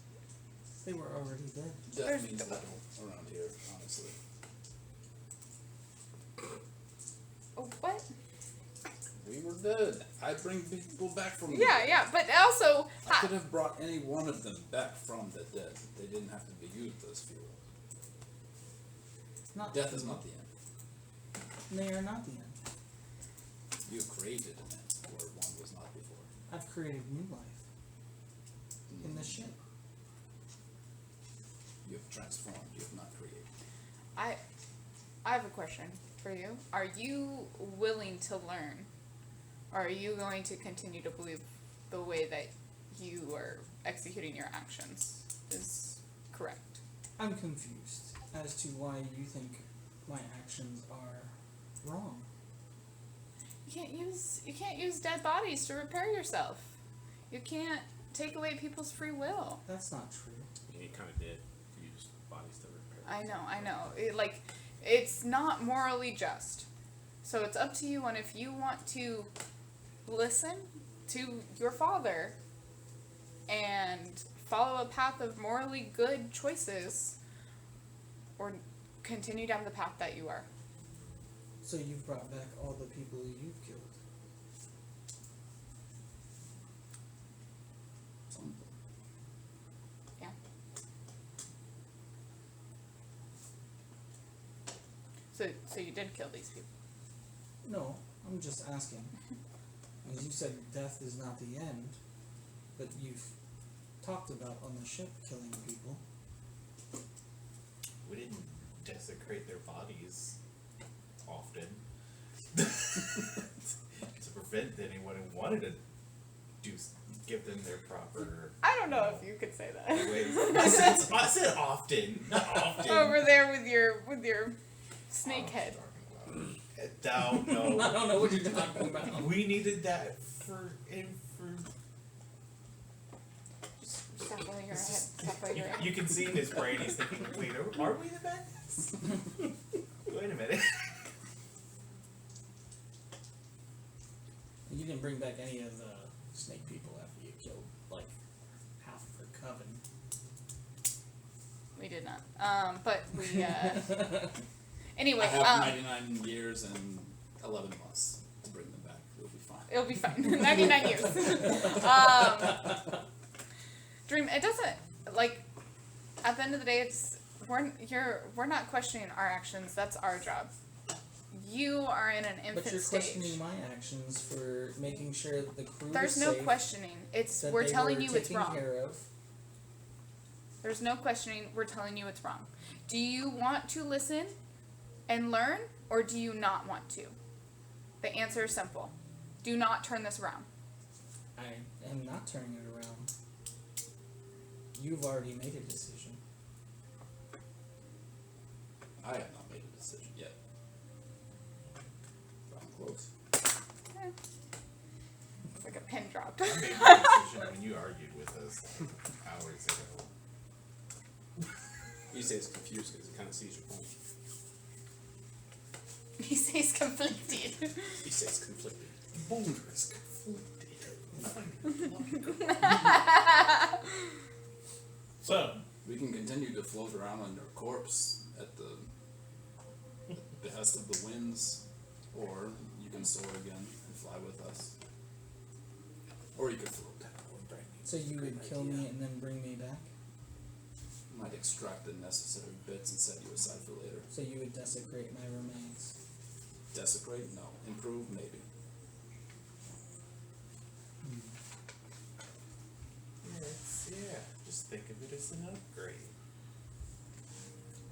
They were already dead. Death There's- means little around here, honestly. Oh, what? We were dead. I bring people back from the Yeah, dead. yeah, but also. I could have brought any one of them back from the dead. They didn't have to be used as fuel. Not Death true. is not the end. They are not the end. You created an end where one was not before. I've created new life in the ship. You have transformed. You have not created. I have a question for you. Are you willing to learn? Or are you going to continue to believe the way that you are executing your actions is correct? I'm confused as to why you think my actions are wrong. You can't use dead bodies to repair yourself. You can't take away people's free will. That's not true. Yeah, you kind of did use bodies to repair. I know. It's not morally just. So it's up to you on if you want to listen to your father and follow a path of morally good choices, or continue down the path that you are. So you've brought back all the people you've killed. Some of them. Yeah. So you did kill these people. No, I'm just asking. As you said, death is not the end, but you've talked about on the ship killing people. We didn't desecrate their bodies often. prevent anyone who wanted to give them their proper I don't know if you could say that. ways. I said often, not often. Over there with your snake head. Don't know. I don't know what you're talking about. We needed that for. Stop while your head. Stop while your You can see in his brain he's thinking, wait, are we the bad guys? Wait a minute. You didn't bring back any of the snake people after you killed like half of her coven. We did not. But we. Anyway. I have 99 years and 11 months to bring them back. It'll be fine. It'll be fine. 99 years. Dream. It doesn't like. At the end of the day, we're not questioning our actions. That's our job. You are in an infant But you're stage. questioning my actions for making sure that the crew There's was no safe, questioning. It's that we're they telling were you it's taken wrong. care of. There's no questioning. We're telling you it's wrong. Do you want to listen and learn, or do you not want to? The answer is simple. Do not turn this around. I am not turning it around. You've already made a decision. I have not made a decision yet. But I'm close. It's like a pin dropped. I made my decision when you argued with us hours ago. You say it's confused because it kind of sees your point. He says conflicted. He says conflicted. Boulders. So, We can continue to float around on your corpse at the behest of the winds, or you can soar again and fly with us. Or you could float. So you would kill me and then bring me back? Might extract the necessary bits and set you aside for later. So you would desecrate my remains? Desecrate? No. Improve? Maybe. Yeah, just think of it as an upgrade.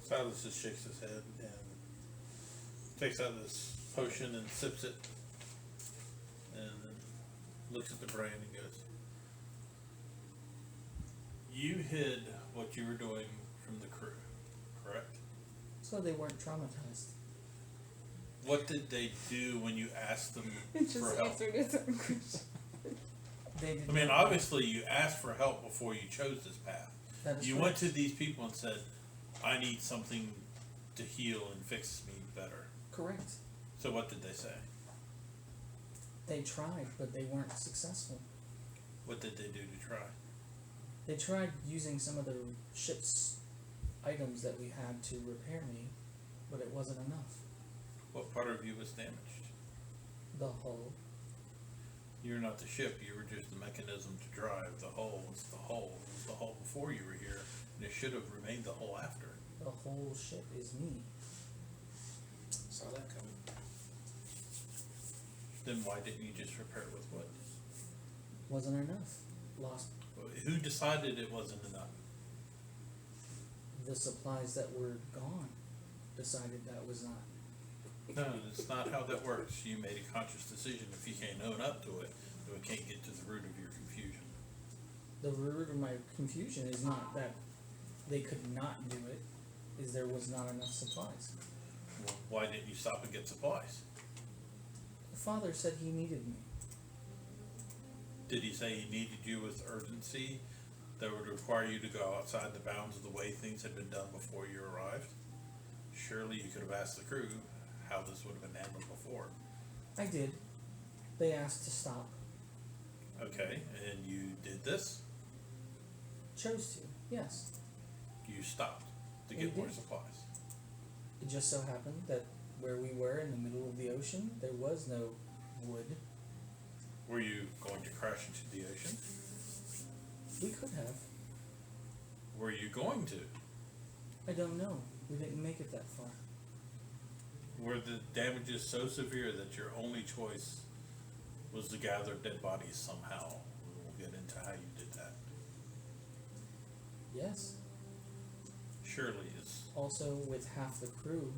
Silas just shakes his head and takes out this potion and sips it, and looks at the brain and goes, "You hid what you were doing from the crew, correct? So they weren't traumatized. What did they do when you asked them It just for help? answered his own question. They did I mean, not- obviously you asked for help before you chose this path. That is You correct. went to these people and said, I need something to heal and fix me better. Correct. So what did they say? They tried, but they weren't successful. What did they do to try? They tried using some of the ship's items that we had to repair me, but it wasn't enough. What part of you was damaged? The hull. You're not the ship, you were just the mechanism to drive. The hull was the hull. It was the hull before you were here, and it should have remained the hull after. The whole ship is me. Saw that coming. Then why didn't you just repair it with wood? Wasn't enough. Lost Who decided it wasn't enough? the supplies that were gone. Decided that was not. No, it's not how that works. You made a conscious decision. If you can't own up to it, then we can't get to the root of your confusion. The root of my confusion is not that they could not do it, is there was not enough supplies. Well, why didn't you stop and get supplies? The father said he needed me. Did he say he needed you with urgency that would require you to go outside the bounds of the way things had been done before you arrived? Surely you could have asked the crew how this would have been handled before. I did. They asked to stop. Okay, and you did this? Chose to, yes. You stopped to We get more did. supplies. It just so happened that where we were in the middle of the ocean, there was no wood. Were you going to crash into the ocean? We could have. Were you going to? I don't know. We didn't make it that far. Were the damages so severe that your only choice was to gather dead bodies somehow? We'll get into how you did that. Yes. Surely it's... Also, with half the crew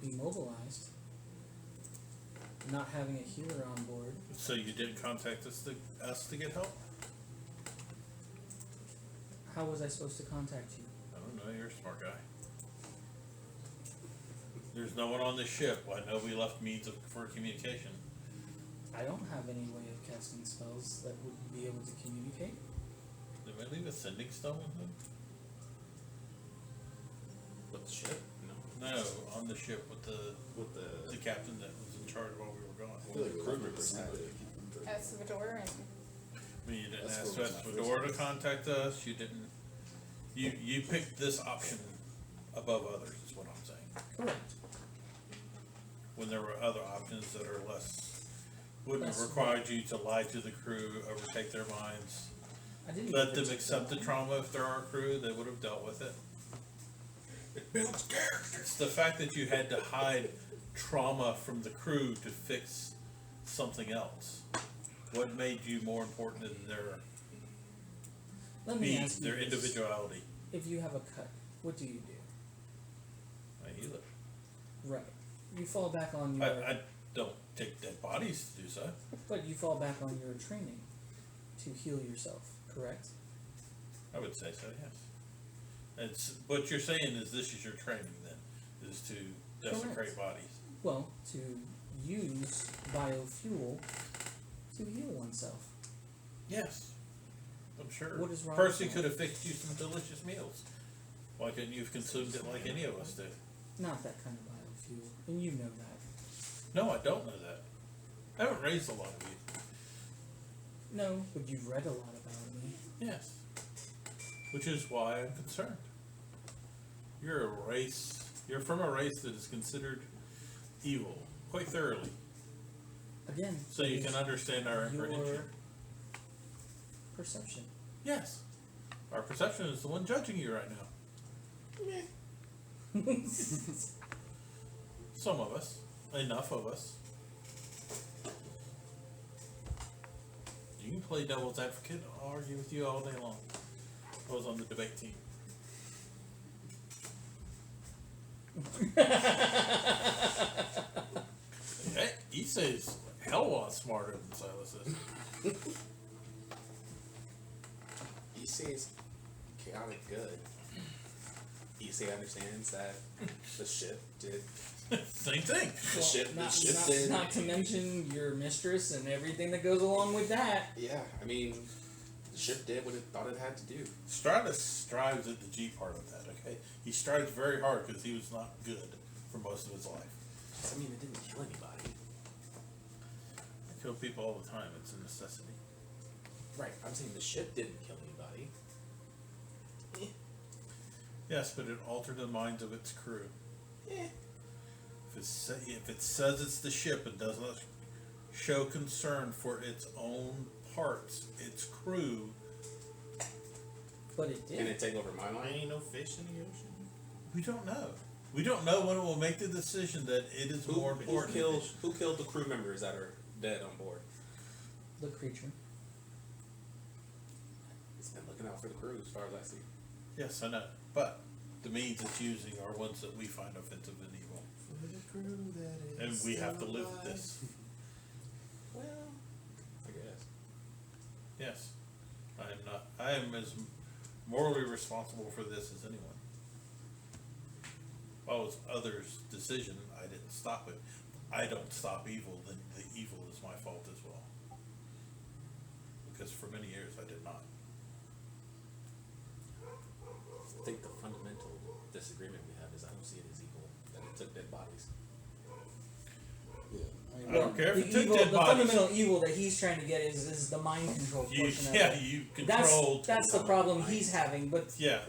immobilized, not having a healer on board. So you didn't contact us to get help? How was I supposed to contact you? I don't know. You're a smart guy. There's no one on the ship. I know we left means for communication. I don't have any way of casting spells that would be able to communicate. Did we leave a sending stone with him? With the ship? No. No, on the ship with the captain that was in charge while we were I gone. feel like crew members had it. Ask Vador and I mean, you didn't That's ask what was my Fedora first to contact us. You didn't. You picked this option above others. Is what I'm saying. Correct. When there were other options that are less, wouldn't have Less required you to lie to the crew, overtake their minds, I didn't let get them to accept the that. trauma if they're our crew. They would have dealt with it. It builds character. It's the fact that you had to hide trauma from the crew to fix something else. What made you more important than their Let me being, ask you their this. individuality? If you have a cut, what do you do? I heal it. Right. You fall back on your. I don't take dead bodies to do so. But you fall back on your training to heal yourself, correct? I would say so, yes. It's what you're saying is this is your training then, is to desecrate Correct. bodies. Well, to use biofuel to heal oneself. Yes, I'm sure. What is wrong Percy with could that? have fixed you some delicious meals. Why couldn't you have consumed it like any of us do? Not that kind of biofuel, and you know that. No, I don't know that. I haven't raised a lot of you. No, but you've read a lot about me. Yes. Which is why I'm concerned. You're from a race that is considered evil, quite thoroughly. Again, So you it can is understand our your apprehension. perception. Yes. Our perception is the one judging you right now. Some of us. Enough of us. You can play devil's advocate. I'll argue with you all day long. I was on the debate team. Hey, Issei's a hell of a lot smarter than Silas is. Issei's chaotic good. Issei understands that the ship did. Same thing. Well, The ship did. not to mention your mistress and everything that goes along with that. Yeah, I mean, the ship did what it thought it had to do. Stratus strives at the G part of that, okay? He strives very hard because he was not good for most of his life. I mean, it didn't kill anybody. I kill people all the time. It's a necessity. Right, I'm saying the ship didn't kill anybody. Yes, but it altered the minds of its crew. Eh. If it says it's the ship and does not show concern for its own parts, its crew, But it did. Can it take over my There line? ain't no fish in the ocean. we don't know. We don't know when it will make the decision that it is more important. Who killed the crew members that are dead on board? The creature. It's been looking out for the crew as far as I see. Yes, I know. But the means it's using are ones that we find offensive and evil. For the crew that And is we have to still live with alive. this. Well, I guess. Yes. I am as morally responsible for this as anyone. If it was others' decision, I didn't stop it. I don't stop evil, then the evil is my fault as well. Because for many years I did not. I think the fundamental disagreement we have is I don't see it as evil that it took dead bodies. I don't care if it took evil, dead the bodies. fundamental evil that he's trying to get is the mind control You, portion of yeah, it. you controlled. That's the problem he's having, but Yeah.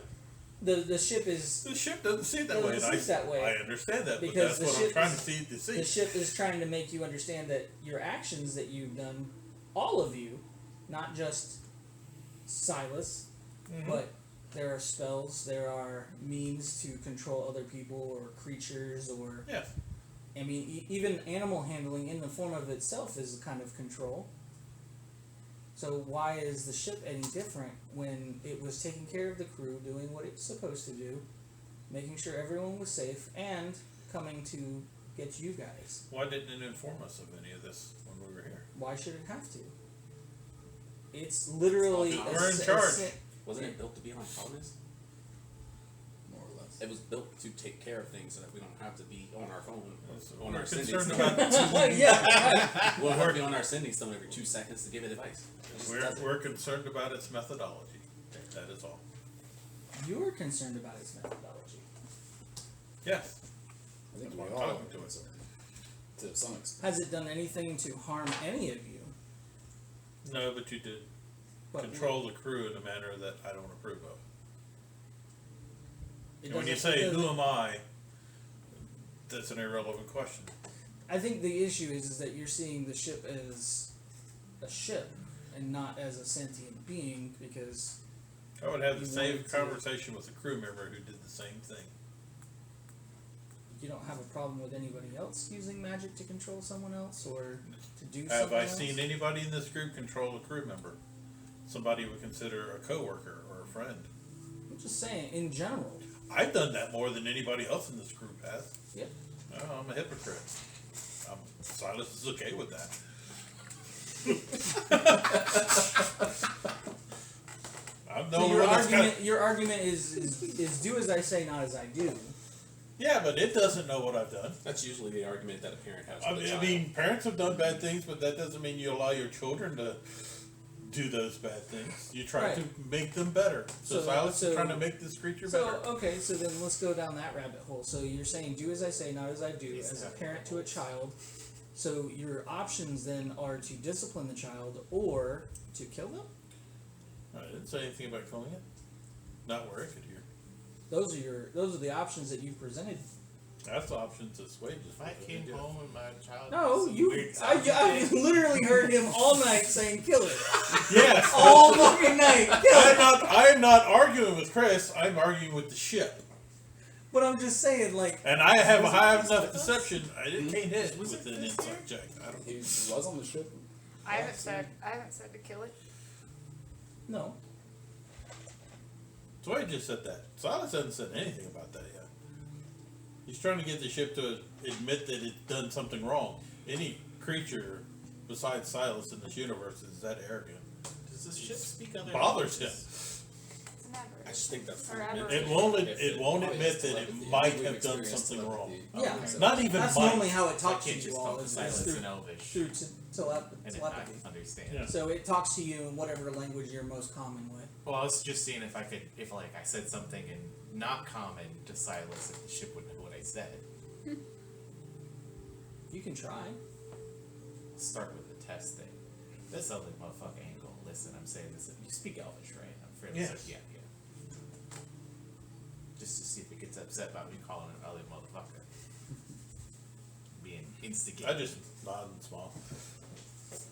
the ship is The ship doesn't see it that It way. doesn't And see it that way. I understand that, but Because that's the what I'm ship trying is- to see to see. the ship is trying to make you understand that your actions that you've done, all of you, not just Silas, Mhm. but there are spells, there are means to control other people or creatures, or Yes. I mean, even animal handling in the form of itself is a kind of control. So why is the ship any different when it was taking care of the crew, doing what it's supposed to do, making sure everyone was safe, and coming to get you guys. Why didn't it inform us of any of this when we were here? Why should it have to? It's literally We're in charge. Wasn't it built to be on colonists? More or less. It was built to take care of things so that we don't have to be on our phone, on We're our sending concerned stone. about Yeah, right. We don't have to be on our sending stone every 2 seconds to give it advice. It just doesn't. we're concerned about its methodology. That is all. You're concerned about its methodology. Yes. I think That's we what I'm all talking are to it. concerned. To some extent. Has it done anything to harm any of you? No, but you did But control the crew in a manner that I don't approve of. it And when you doesn't- it say, doesn't- who am I, that's an irrelevant question. I think the issue is that you're seeing the ship as a ship and not as a sentient being because I would have the You same wanted to- conversation with a crew member who did the same thing. you don't have a problem with anybody else using magic to control someone else or to do Have something I else? seen anybody in this group control a crew member? Somebody we consider a coworker or a friend. I'm just saying, in general. I've done that more than anybody else in this group has. Yep. Oh, I'm a hypocrite. Silas is okay with that. I'm the So only your one that's argument, your argument is do as I say, not as I do. Yeah, but it doesn't know what I've done. That's usually the argument that a parent has I with a mean, child. parents have done bad things, but that doesn't mean you allow your children to do those bad things. You try Right. to make them better. So Silas so- is trying to make this creature So better. okay, so then let's go down that rabbit hole. So you're saying do as I say, not as I do, Yes, as a that parent to a rabbit child. So your options then are to discipline the child or to kill them. I didn't say anything about killing it. Not where I could hear. Those are the options that you presented. That's the option to sway. If I came home and my child No, did some you. weird I literally heard him all night saying kill it. Yes. All fucking night. Kill it. I'm not arguing with Chris. I'm arguing with the ship. But I'm just saying, like, And I have a high Was it enough with us? deception. I didn't can't hit Was with it an this inside check. I don't. He was on the ship. I haven't said to kill it. no. So I just said that. Silas hasn't said anything about that yet. He's trying to get the ship to admit that it's done something wrong. Any creature besides Silas in this universe is that arrogant. Does this ship speak other Bothers him. languages? It's an I just think that's Or fundamental. aberration. It won't admit that it Telepathy. might We've have done experienced something wrong. Yeah. Not even That's might. normally how it I talks to can't you just all. talk to Is silence through in Elvish through and telepathy. not understand. Yeah. So it talks to you in whatever language you're most common with. Well, I was just seeing if I said something in not common to Silas, if the ship would know what I said. You can try. Let's start with the test thing. This other motherfucker ain't gonna listen. I'm saying this. You speak Elvish, right? I'm fairly Yes. certain. Yeah. Just to see if it gets upset about me calling him other motherfucker. Being instigated. I just nod and smile.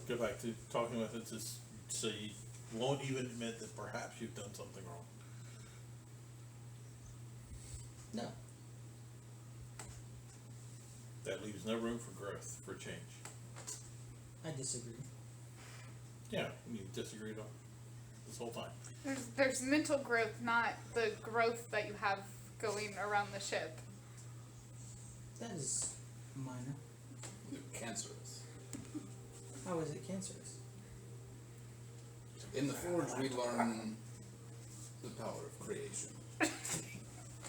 Go back to talking with it, just so you won't even admit that perhaps you've done something wrong. No. That leaves no room for growth, for change. I disagree. Yeah, you disagreed on this whole time. There's mental growth, not the growth that you have going around the ship. That is minor. Cancerous. How is it cancerous? In the Forge, we learn the power of creation.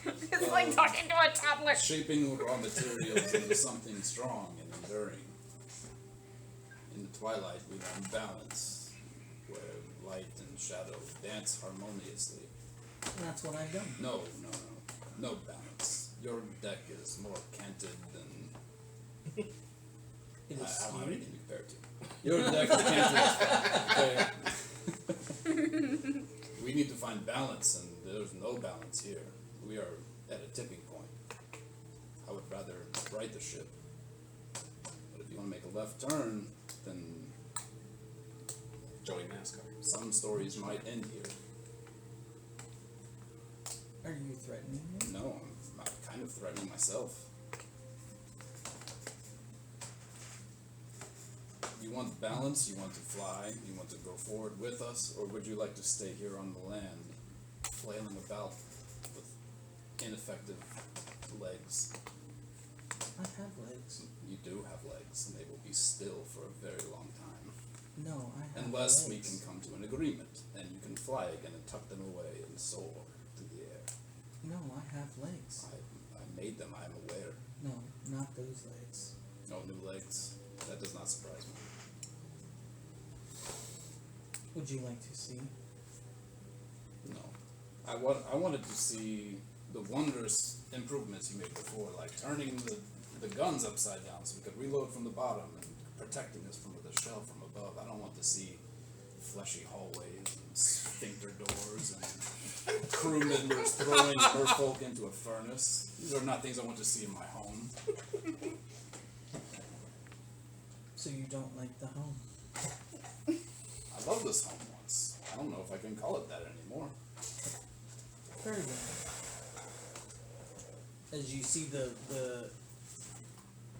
It's like talking to a tablet. Shaping raw materials into something strong and enduring. In the twilight, we learn balance, where light and shadow dance harmoniously. And that's what I've done. No balance. Your deck is more canted than It is I don't have skewed. anything to compare to. Your deck is canted. We need to find balance, and there's no balance here. We are at a tipping point. I would rather right the ship. But if you want to make a left turn, then Joey NASCAR. some stories might end here. Are you threatening me? No, I'm kind of threatening myself. You want balance, you want to fly, you want to go forward with us, or would you like to stay here on the land, flailing about with ineffective legs? I have legs. You do have legs, and they will be still for a very long time. No, I have Unless we legs. can come to an agreement, and you can fly again and tuck them away and soar through the air. No, I have legs. I made them, I am aware. No, not those legs. No new legs. That does not surprise me. Would you like to see? No. I wanted to see the wondrous improvements you made before, like turning the guns upside down so we could reload from the bottom and protecting us from the shell from above. I don't want to see fleshy hallways and sphincter doors and crew members throwing merfolk into a furnace. These are not things I want to see in my home. So you don't like the home? I loved this home once. I don't know if I can call it that anymore. Very well. As you see the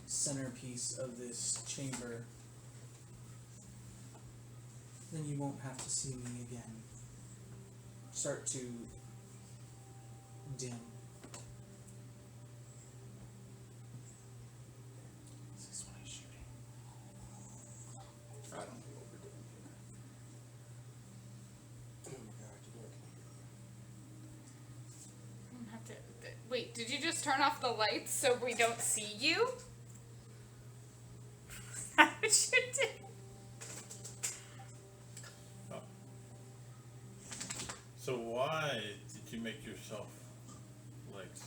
centerpiece of this chamber, then you won't have to see me again. Start to dim. Is this one he's shooting? I don't know what we're doing here. Oh my god, you know I don't have to. Wait, did you just turn off the lights so we don't see you? Is that what you did? So why did you make yourself legs?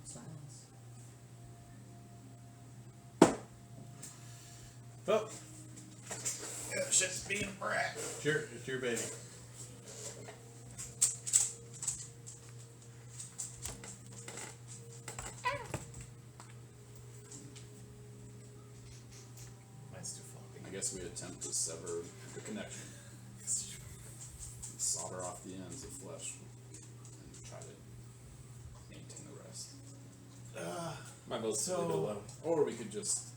Silence. Oh, Yeah, shit's being a brat. it's your baby. mine's too floppy. I guess we attempt to sever the connection. Solder off the ends of flesh and try to maintain the rest. My boat's So- a little low. Or we could just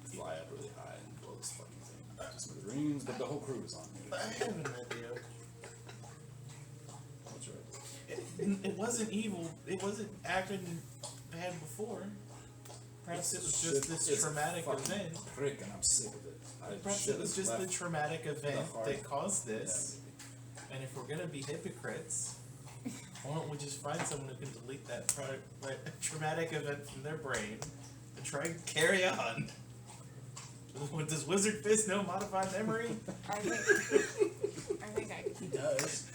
fly up really high and blow this fucking thing to smithereens, but the whole crew is on I here. have an idea. What's your idea? It wasn't evil. It wasn't acting bad before. Perhaps it was just this It's a traumatic fucking event. prick, and I'm sick of it. Perhaps should it was have just the left traumatic event heart. that caused this. Yeah, And if we're gonna be hypocrites, why don't we just find someone who can delete that traumatic event from their brain and try and carry on? Does Wizard Fist know modified memory? I think I He does.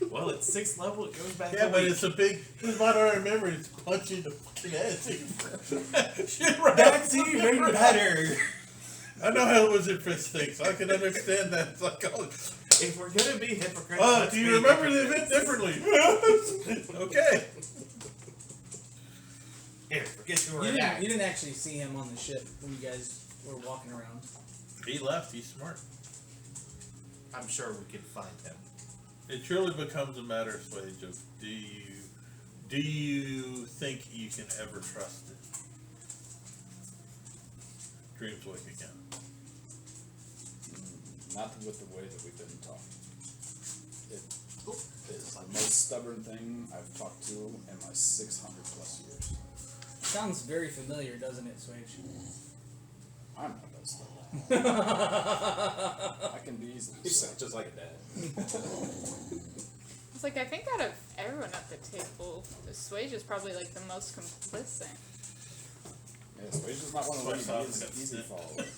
Well, at 6th level, it goes back. Yeah, a but week. it's a big. It's not I remember. It's punching the fucking ass. Shit, right. That's even better. I know how Wizard Fist thinks. I can understand that psychology. If we're gonna be hypocrites, Oh, let's do you be remember the event hypocrites. differently? Okay. Here, forget you were You an didn't, act. you didn't actually see him on the ship when you guys were walking around. He left. He's smart. I'm sure we can find him. It truly becomes a matter, Swage, of do you think you can ever trust it? Dreams wake again. Not with the way that we've been taught. It is the most stubborn thing I've talked to in my 600 plus years. Sounds very familiar, doesn't it, Swage? I'm not that stubborn. I can be easily. You sound just like a dad. It's like I think out of everyone at the table, the Swage is probably like the most complicit. Yeah, Swage is not one of Switch off, those that's easy it. followers.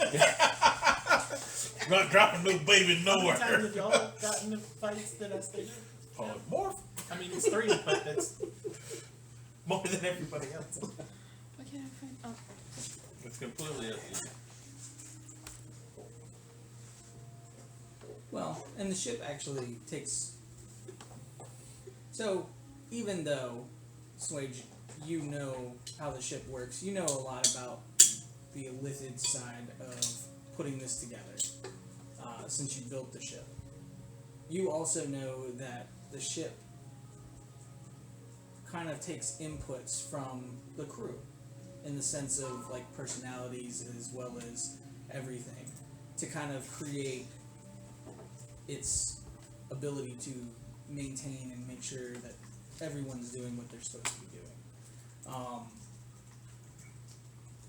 I'm not dropping no baby How many times nowhere. have y'all gotten into fights that I stayed? Polymorph. I mean, it's 3, but that's more than everybody else. What can I find? Oh, It's completely up to you. Well, and the ship actually takes. So, even though, Swage, you know how the ship works, you know a lot about the illithid side of putting this together, since you built the ship. You also know that the ship kind of takes inputs from the crew, in the sense of like personalities as well as everything, to kind of create its ability to maintain and make sure that everyone's doing what they're supposed to be doing.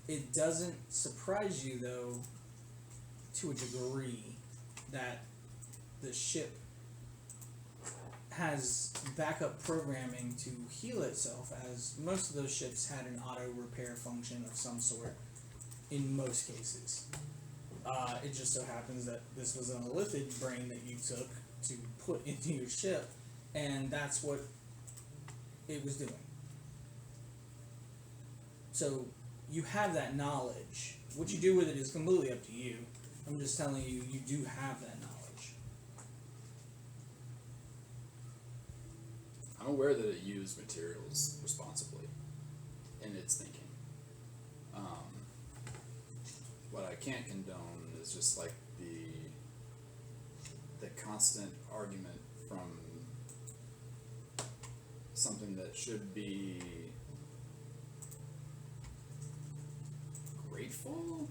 It doesn't surprise you, though, to a degree, that the ship has backup programming to heal itself, as most of those ships had an auto repair function of some sort in most cases. It just so happens that this was an elithid brain that you took to put into your ship, and that's what it was doing. So you have that knowledge. What you do with it is completely up to you. I'm just telling you, you do have that knowledge. I'm aware that it used materials responsibly in its thinking. What I can't condone is just like the constant argument from something that should be grateful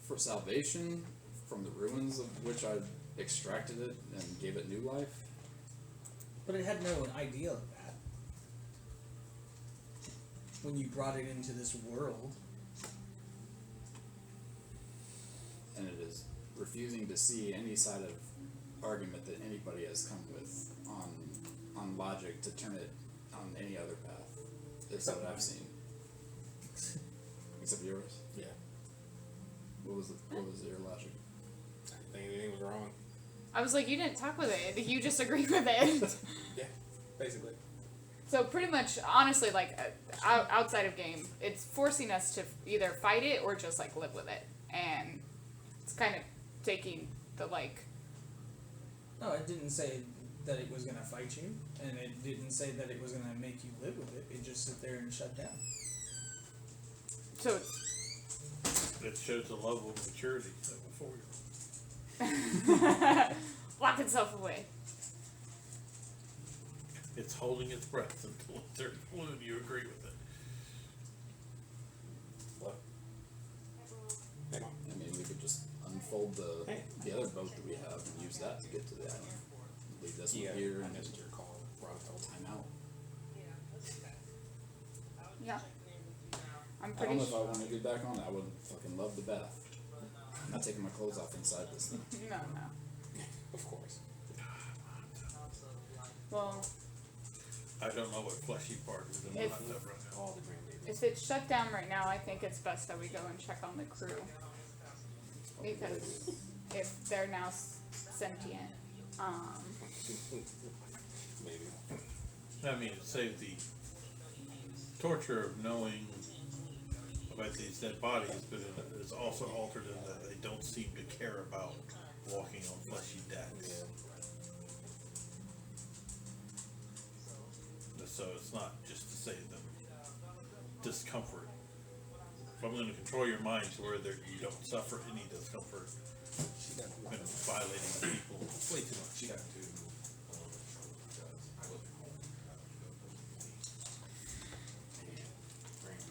for salvation from the ruins of which I extracted it and gave it new life. But it had no idea of that when you brought it into this world. And it is refusing to see any side of argument that anybody has come with on logic to turn it on any other path. Except what I've seen. Except yours? Yeah. What was your logic? I think anything was wrong. I was like, you didn't talk with it. You just agreed with it. Yeah, basically. So pretty much, honestly, like outside of game, it's forcing us to either fight it or just like live with it, and it's kind of taking the like. No, it didn't say that it was going to fight you, and it didn't say that it was going to make you live with it. It just sit there and shut down. So It shows the level of maturity of a 4-year-old. lock itself away. It's holding its breath until it's turns blue and you agree with it. What? Hang on. I mean, we could just unfold the other boat that we have and use that to get to the island. Leave this Yeah, one here I and missed your call. time out. Yeah. I'm I pretty don't know if I sure. want to get back on it. I would fucking love the bath. I'm not taking my clothes off inside this thing. No. Of course. Well, I don't know what fleshy part is in the If- hot tub right now. All the grandbabies. if it's shut down right now, I think it's best that we go and check on the crew. Because if they're now sentient, Maybe. I mean, it saved the torture of knowing about these dead bodies, but it's also altered in that they don't seem to care about walking on fleshy decks. So it's not just to save them discomfort. If I'm going to control your mind to where you don't suffer any discomfort and violating people way too much. She got to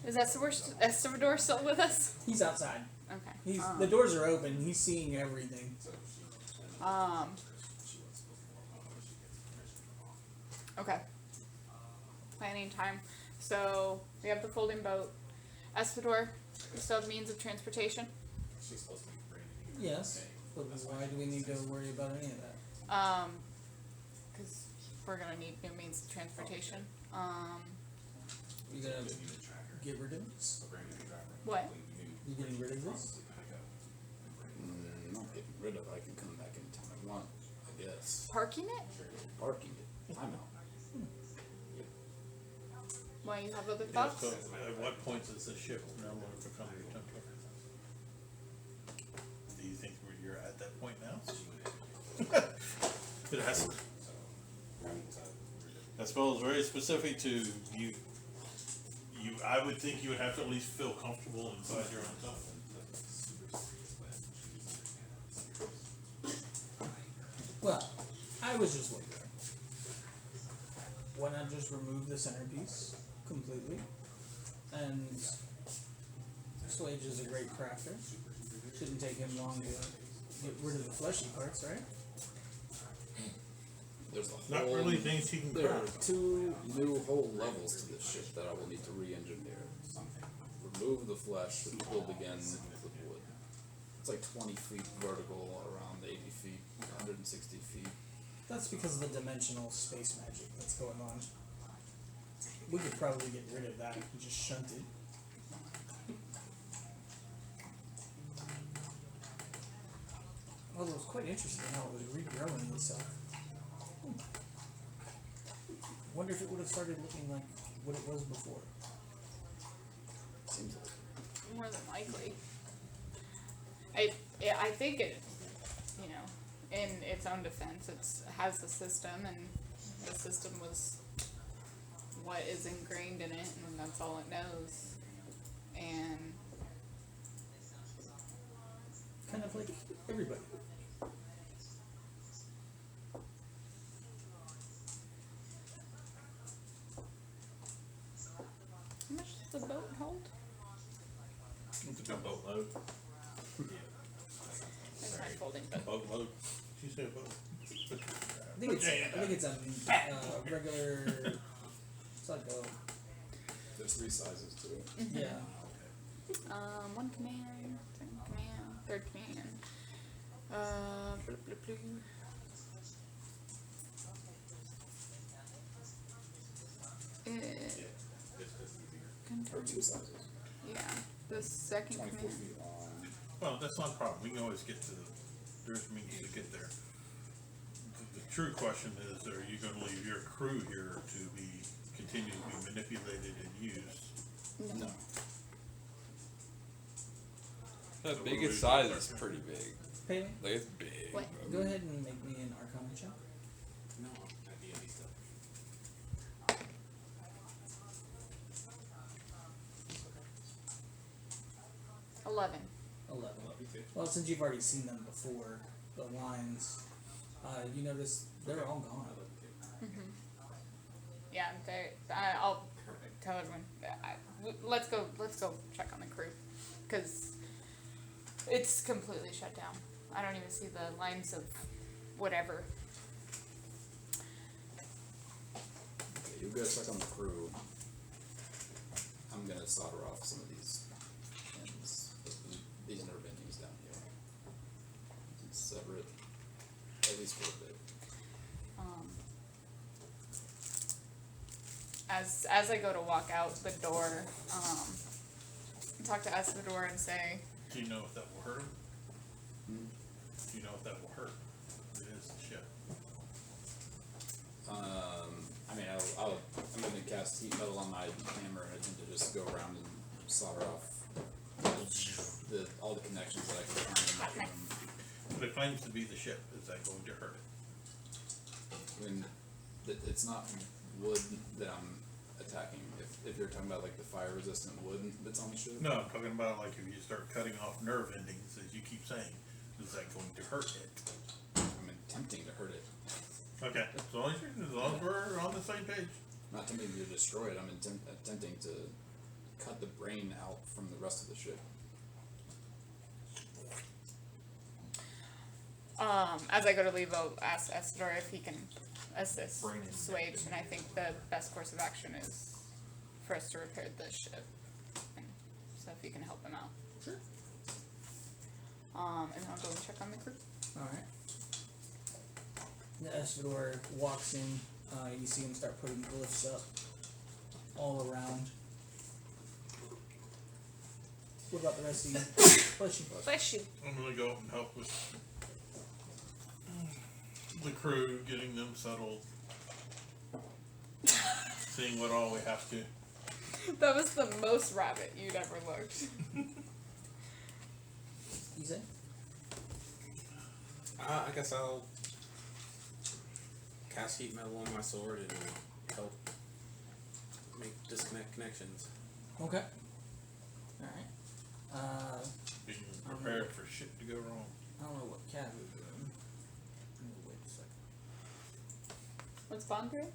is Estevedor still with us? He's outside. Okay. He's the doors are open. He's seeing everything. Okay. Planning time. So we have the folding boat. Espador, you still have means of transportation? she's supposed to be bringing Yes, but why do we need to worry about any of that? Because we're gonna need new means of transportation. You gonna get rid of this? What? You getting rid of this? Not getting rid of it. I can come back anytime I want, I guess. Parking it? Parking it. Time out. Why you have other Yeah, thoughts? so at what point does the ship no longer become your temple? Do you think you're at that point now? It has. I suppose very specific to you. I would think you would have to at least feel comfortable inside your own temple. Well, I was just wondering. Why not just remove the centerpiece completely? And Swage is a great crafter. Shouldn't take him long to get rid of the fleshy parts, right? there's a Not whole. really things he can There are craft. 2 new whole levels to this ship that I will need to re-engineer. Remove the flesh, build again with wood. It's like 20 feet vertical, around 80 feet, 160 feet. That's because of the dimensional space magic that's going on. We could probably get rid of that and just shunt it. Well, it was quite interesting how it was regrowing itself. Wonder if it would have started looking like what it was before. Seems like. More than likely. I think it, you know, in its own defense, it has a system, and the system was what is ingrained in it, and that's all it knows. And Kind of like everybody. how much does the boat hold? It's a good boatload. It's not folding, but Boatload. She said boat. I think it's a regular. It's like a There's 3 sizes to it. yeah. one command, second command, third command. Bloop, bloop, bloop. Or 2 sizes. Yeah, the second 24 command. feet long. Well, that's not a problem. We can always get to there's means to get there. The true question is, are you gonna leave your crew here to continue to be manipulated and used? No. The biggest size is pretty big. Paley, Like it's big. What? go ahead and make me an Arcana check. No, not D&D stuff. 11. 11. Well, since you've already seen them before, the lines, you notice they're all gone. Yeah, I'll tell everyone. Let's go check on the crew, because it's completely shut down. I don't even see the lines of whatever. Okay, you go check on the crew. I'm gonna solder off some of these ends, these nerve endings down here. And sever it, at least for a bit. As I go to walk out the door, talk to Espador and say, Do you know if that will hurt him? Hmm? Do you know if that will hurt? It is the ship. I mean, I'm gonna cast heat metal on my hammer and attempt to just go around and solder off all the connections that I can find in the room. But it claims to be the ship. Is that going to hurt it? When it's not wood that I'm attacking. If you're talking about like the fire resistant wood that's on the ship. No, I'm talking about like if you start cutting off nerve endings, as you keep saying, is that going to hurt it? I'm attempting to hurt it. Okay, as long as we're on the same page. I'm not attempting to destroy it. I'm attempting to cut the brain out from the rest of the ship. as I go to leave, I'll ask Espador if he can assist Brain and Swage, and I think the best course of action is for us to repair the ship. And so if you can help him out. Sure. And then I'll go and check on the crew. Alright. The Espador walks in, you see him start putting glyphs up all around. What about the rest of you? Bless you. Bless you. I'm gonna go up and help with the crew, getting them settled, seeing what all we have to. That was the most rabbit you'd ever looked. You say? I guess I'll cast heat metal on my sword and help disconnect connections. Okay. Alright. Being prepared for shit to go wrong. I don't know what Cat is doing. Wait a second. What's Bond doing?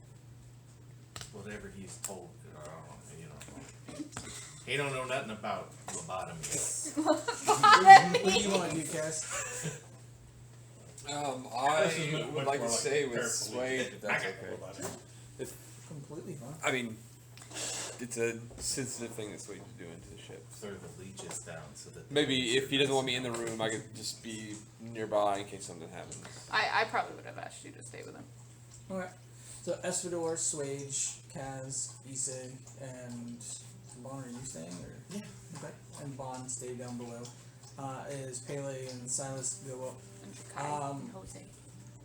Whatever he's told, I don't know, you know. He don't know nothing about lobotomy. What do you want to do, Cass? This is I would much like more to like stay with carefully. Suede, if that's I okay. got know about it. Completely fine. I mean, it's a sensitive thing that Suede is doing to the ship. Throw the leeches down so that they Maybe don't if he doesn't want me in surface. the room, I could just be nearby in case something happens. I probably would have asked you to stay with him. Okay. So Espador, Swage, Kaz, Isig, and Bon, are you staying or? Yeah. Okay. And Bon stay down below. As Pele and Silas go up. And Jakai Um, and Jose.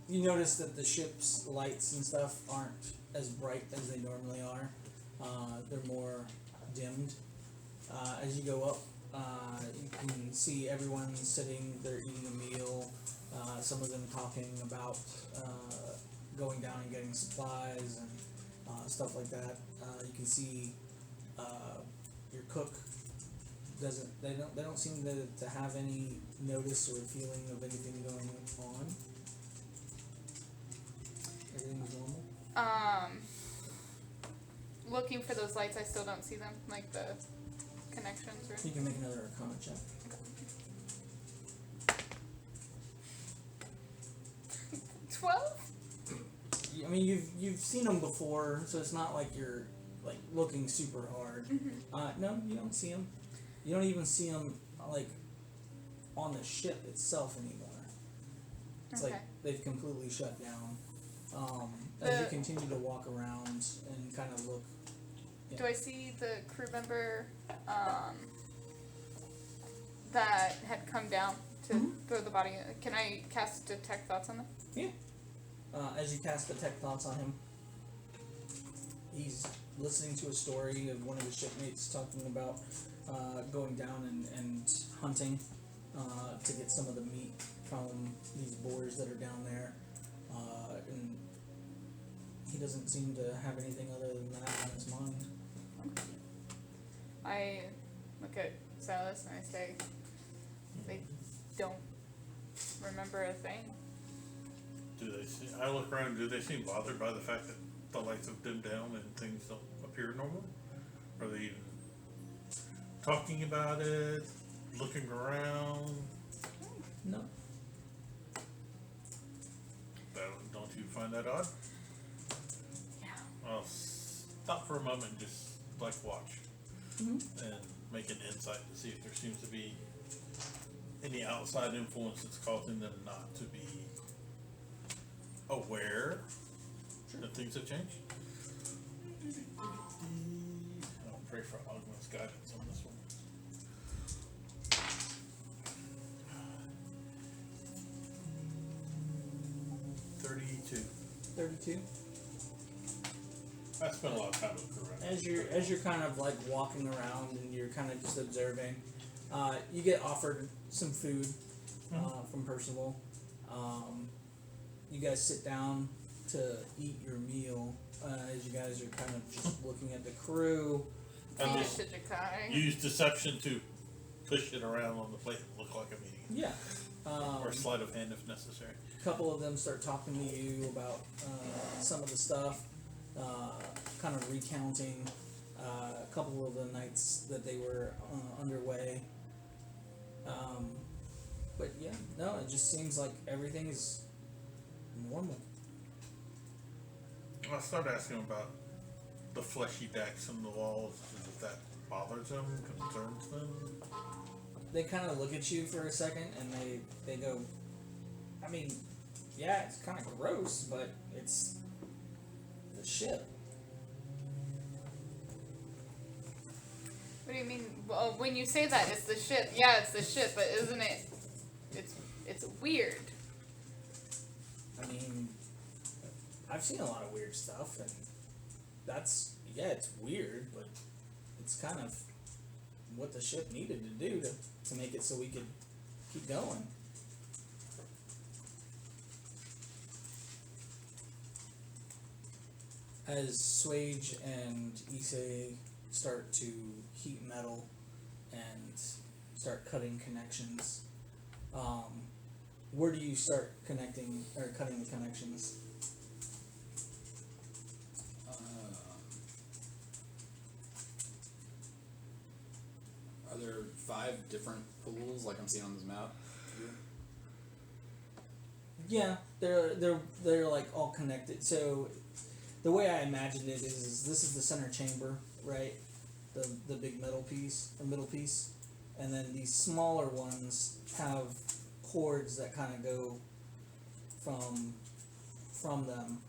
You notice that the ship's lights and stuff aren't as bright as they normally are. They're more dimmed. As you go up, you can see everyone sitting, they're eating a meal, some of them talking about going down and getting supplies and stuff like that. You can see your cook they don't seem to have any notice or feeling of anything going on. Everything's normal. Looking for those lights, I still don't see them, like the connections or. You can make another Arcana check. 12? I mean, you've seen them before, so it's not like you're like looking super hard. No, you don't see them. You don't even see them like on the ship itself anymore. It's Okay. like they've completely shut down. As you The- continue to walk around and kind of look. Do I see the crew member that had come down to throw the body? Can I cast detect thoughts on them? Yeah. As you cast Detect Thoughts on him, he's listening to a story of one of his shipmates talking about going down and hunting to get some of the meat from these boars that are down there. And he doesn't seem to have anything other than that on his mind. I look at Silas and I say, they don't remember a thing. I look around, do they seem bothered by the fact that the lights have dimmed down and things don't appear normal? Are they even talking about it, looking around? No. Don't you find that odd? Yeah. I'll stop for a moment and just like watch and make an insight to see if there seems to be any outside influence that's causing them not to be aware that things have changed. I'll pray for Ogman's guidance on this one. 32. 32. I spent a lot of time with her. As you're kind of like walking around and you're kind of just observing, you get offered some food from Percival. You guys sit down to eat your meal as you guys are kind of just looking at the crew. Feed it just to Jakai. use deception to push it around on the plate and look like a meeting. Yeah. Or sleight of hand if necessary. A couple of them start talking to you about some of the stuff, kind of recounting a couple of the nights that they were underway. But yeah, no, it just seems like everything is normal. I started asking about the fleshy decks and the walls, if that bothers them, concerns them. They kind of look at you for a second and they go, I mean, yeah, it's kind of gross, but it's the ship. What do you mean? Well, when you say that, it's the ship. Yeah, it's the ship, but isn't it? It's weird. I mean, I've seen a lot of weird stuff, and yeah, it's weird, but it's kind of what the ship needed to do to make it so we could keep going. As Swage and Issei start to heat metal and start cutting connections, where do you start connecting or cutting the connections? Are there 5 different pools like I'm seeing on this map? Yeah, they're like all connected. So the way I imagined it is this is the center chamber, right? The big middle piece, and then these smaller ones have cords that kind of go from them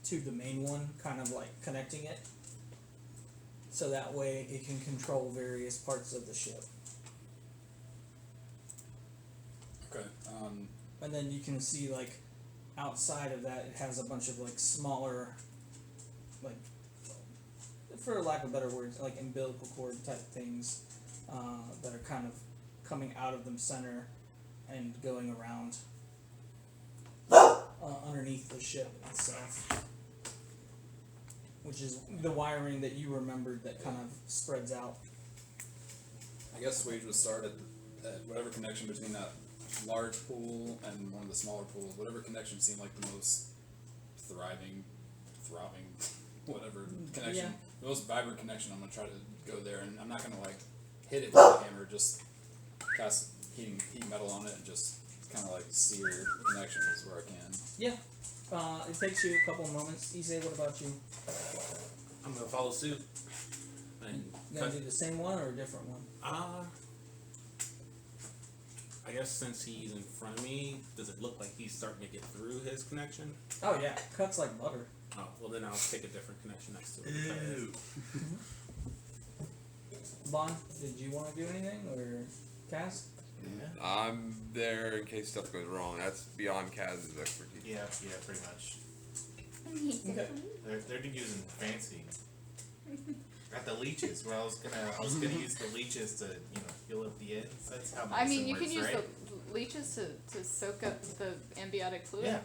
to the main one, kind of like connecting it. So that way it can control various parts of the ship. Okay. And then you can see like outside of that, it has a bunch of like smaller, like, for lack of better words, like umbilical cord type things that are kind of coming out of the center and going around underneath the ship itself, which is the wiring that you remembered that kind of spreads out. I guess Swage would start at whatever connection between that large pool and one of the smaller pools, whatever connection seemed like the most throbbing, whatever connection, Yeah. the most vibrant connection. I'm gonna try to go there, and I'm not gonna like hit it with a hammer. Just cast heat metal on it and just kind of like sear connections where I can. Yeah. It takes you a couple of moments. Isay, what about you? I'm gonna follow suit. And You gonna do the same one or a different one? I guess since he's in front of me, does it look like he's starting to get through his connection? Oh yeah, cuts like butter. Oh, well then I'll take a different connection next to it. Ew. Bond, did you want to do anything or Cass? I'm there in case stuff goes wrong. That's beyond Kaz's expertise. Yeah, pretty much. Okay. They're using fancy. Got the leeches. Well, I was gonna use the leeches to heal up the ends. That's how I mean, medicine you works, can use right? the leeches to soak up the ambiotic fluid. Yeah.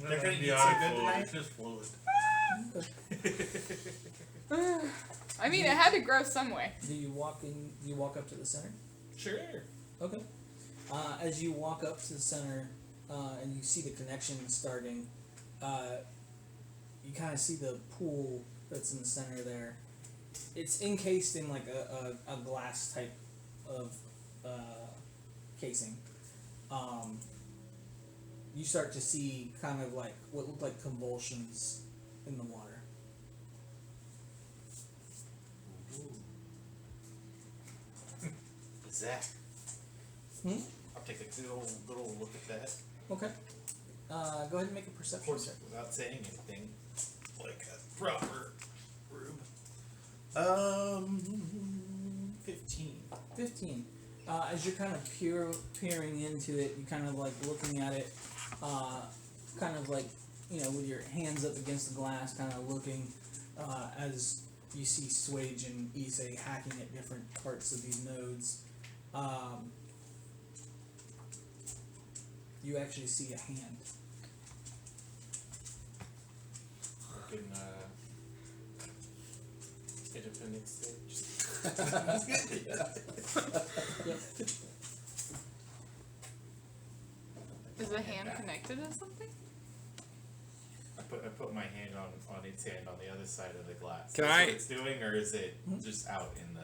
They're gonna eat so good tonight. It's just fluid. I mean, it had to grow some way. Do you walk up to the center? Sure. Okay. As you walk up to the center, and you see the connection starting, you kind of see the pool that's in the center there. It's encased in like a glass type of casing. You start to see kind of like what look like convulsions in the water. Zach. Hmm? I'll take a little look at that. Okay. Go ahead and make a Of perception course, check. without saying anything, like a proper rube. 15. 15. As you're kind of peering into it, you kind of like looking at it, kind of like, with your hands up against the glass, kind of looking, as you see Swage and Issei hacking at different parts of these nodes. You actually see a hand. Fucking, Independence Day. Yep. Is the hand connected to something? I put my hand on its hand on the other side of the glass. Can That's I- what it's doing, or is it just out in the?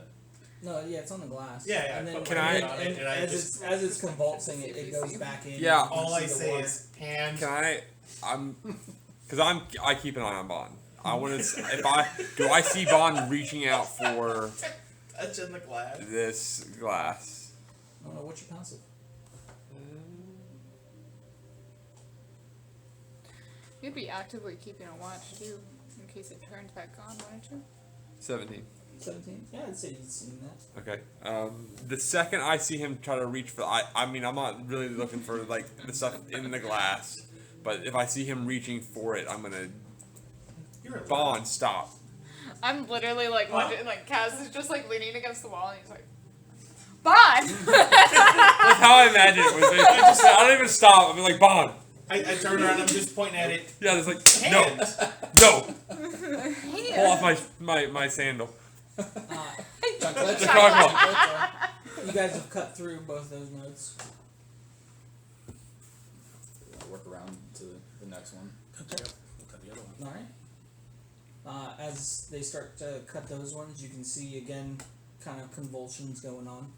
No, yeah, it's on the glass. Yeah, And then, put my hand on it, and and I as just- it's as it's convulsing, it goes back in. Yeah. You All I see the say water. is hand. I keep an eye on Bond. I want to. Do I see Bond reaching out for Touching the glass. this glass? I don't know what's your passive. You'd be actively keeping a watch too, in case it turns back on, wouldn't you? 17. 17. Yeah, I'd say you've seen that. Okay. The second I see him try to reach for, I mean, I'm not really looking for like the stuff in the glass, but if I see him reaching for it, I'm gonna. Bond, stop. I'm literally like watching, like Kaz is just like leaning against the wall, and he's like, "Bond." That's how I imagine it was. I don't even stop. I'm like, Bond. I turn around. I'm just pointing at it. Yeah, there's like Hand. no. Hand. Pull off my sandal. Chocolate. Chocolate. You guys have cut through both those notes. Work around to the next one. Okay. We'll cut the other one. All right. As they start to cut those ones, you can see again, kind of convulsions going on.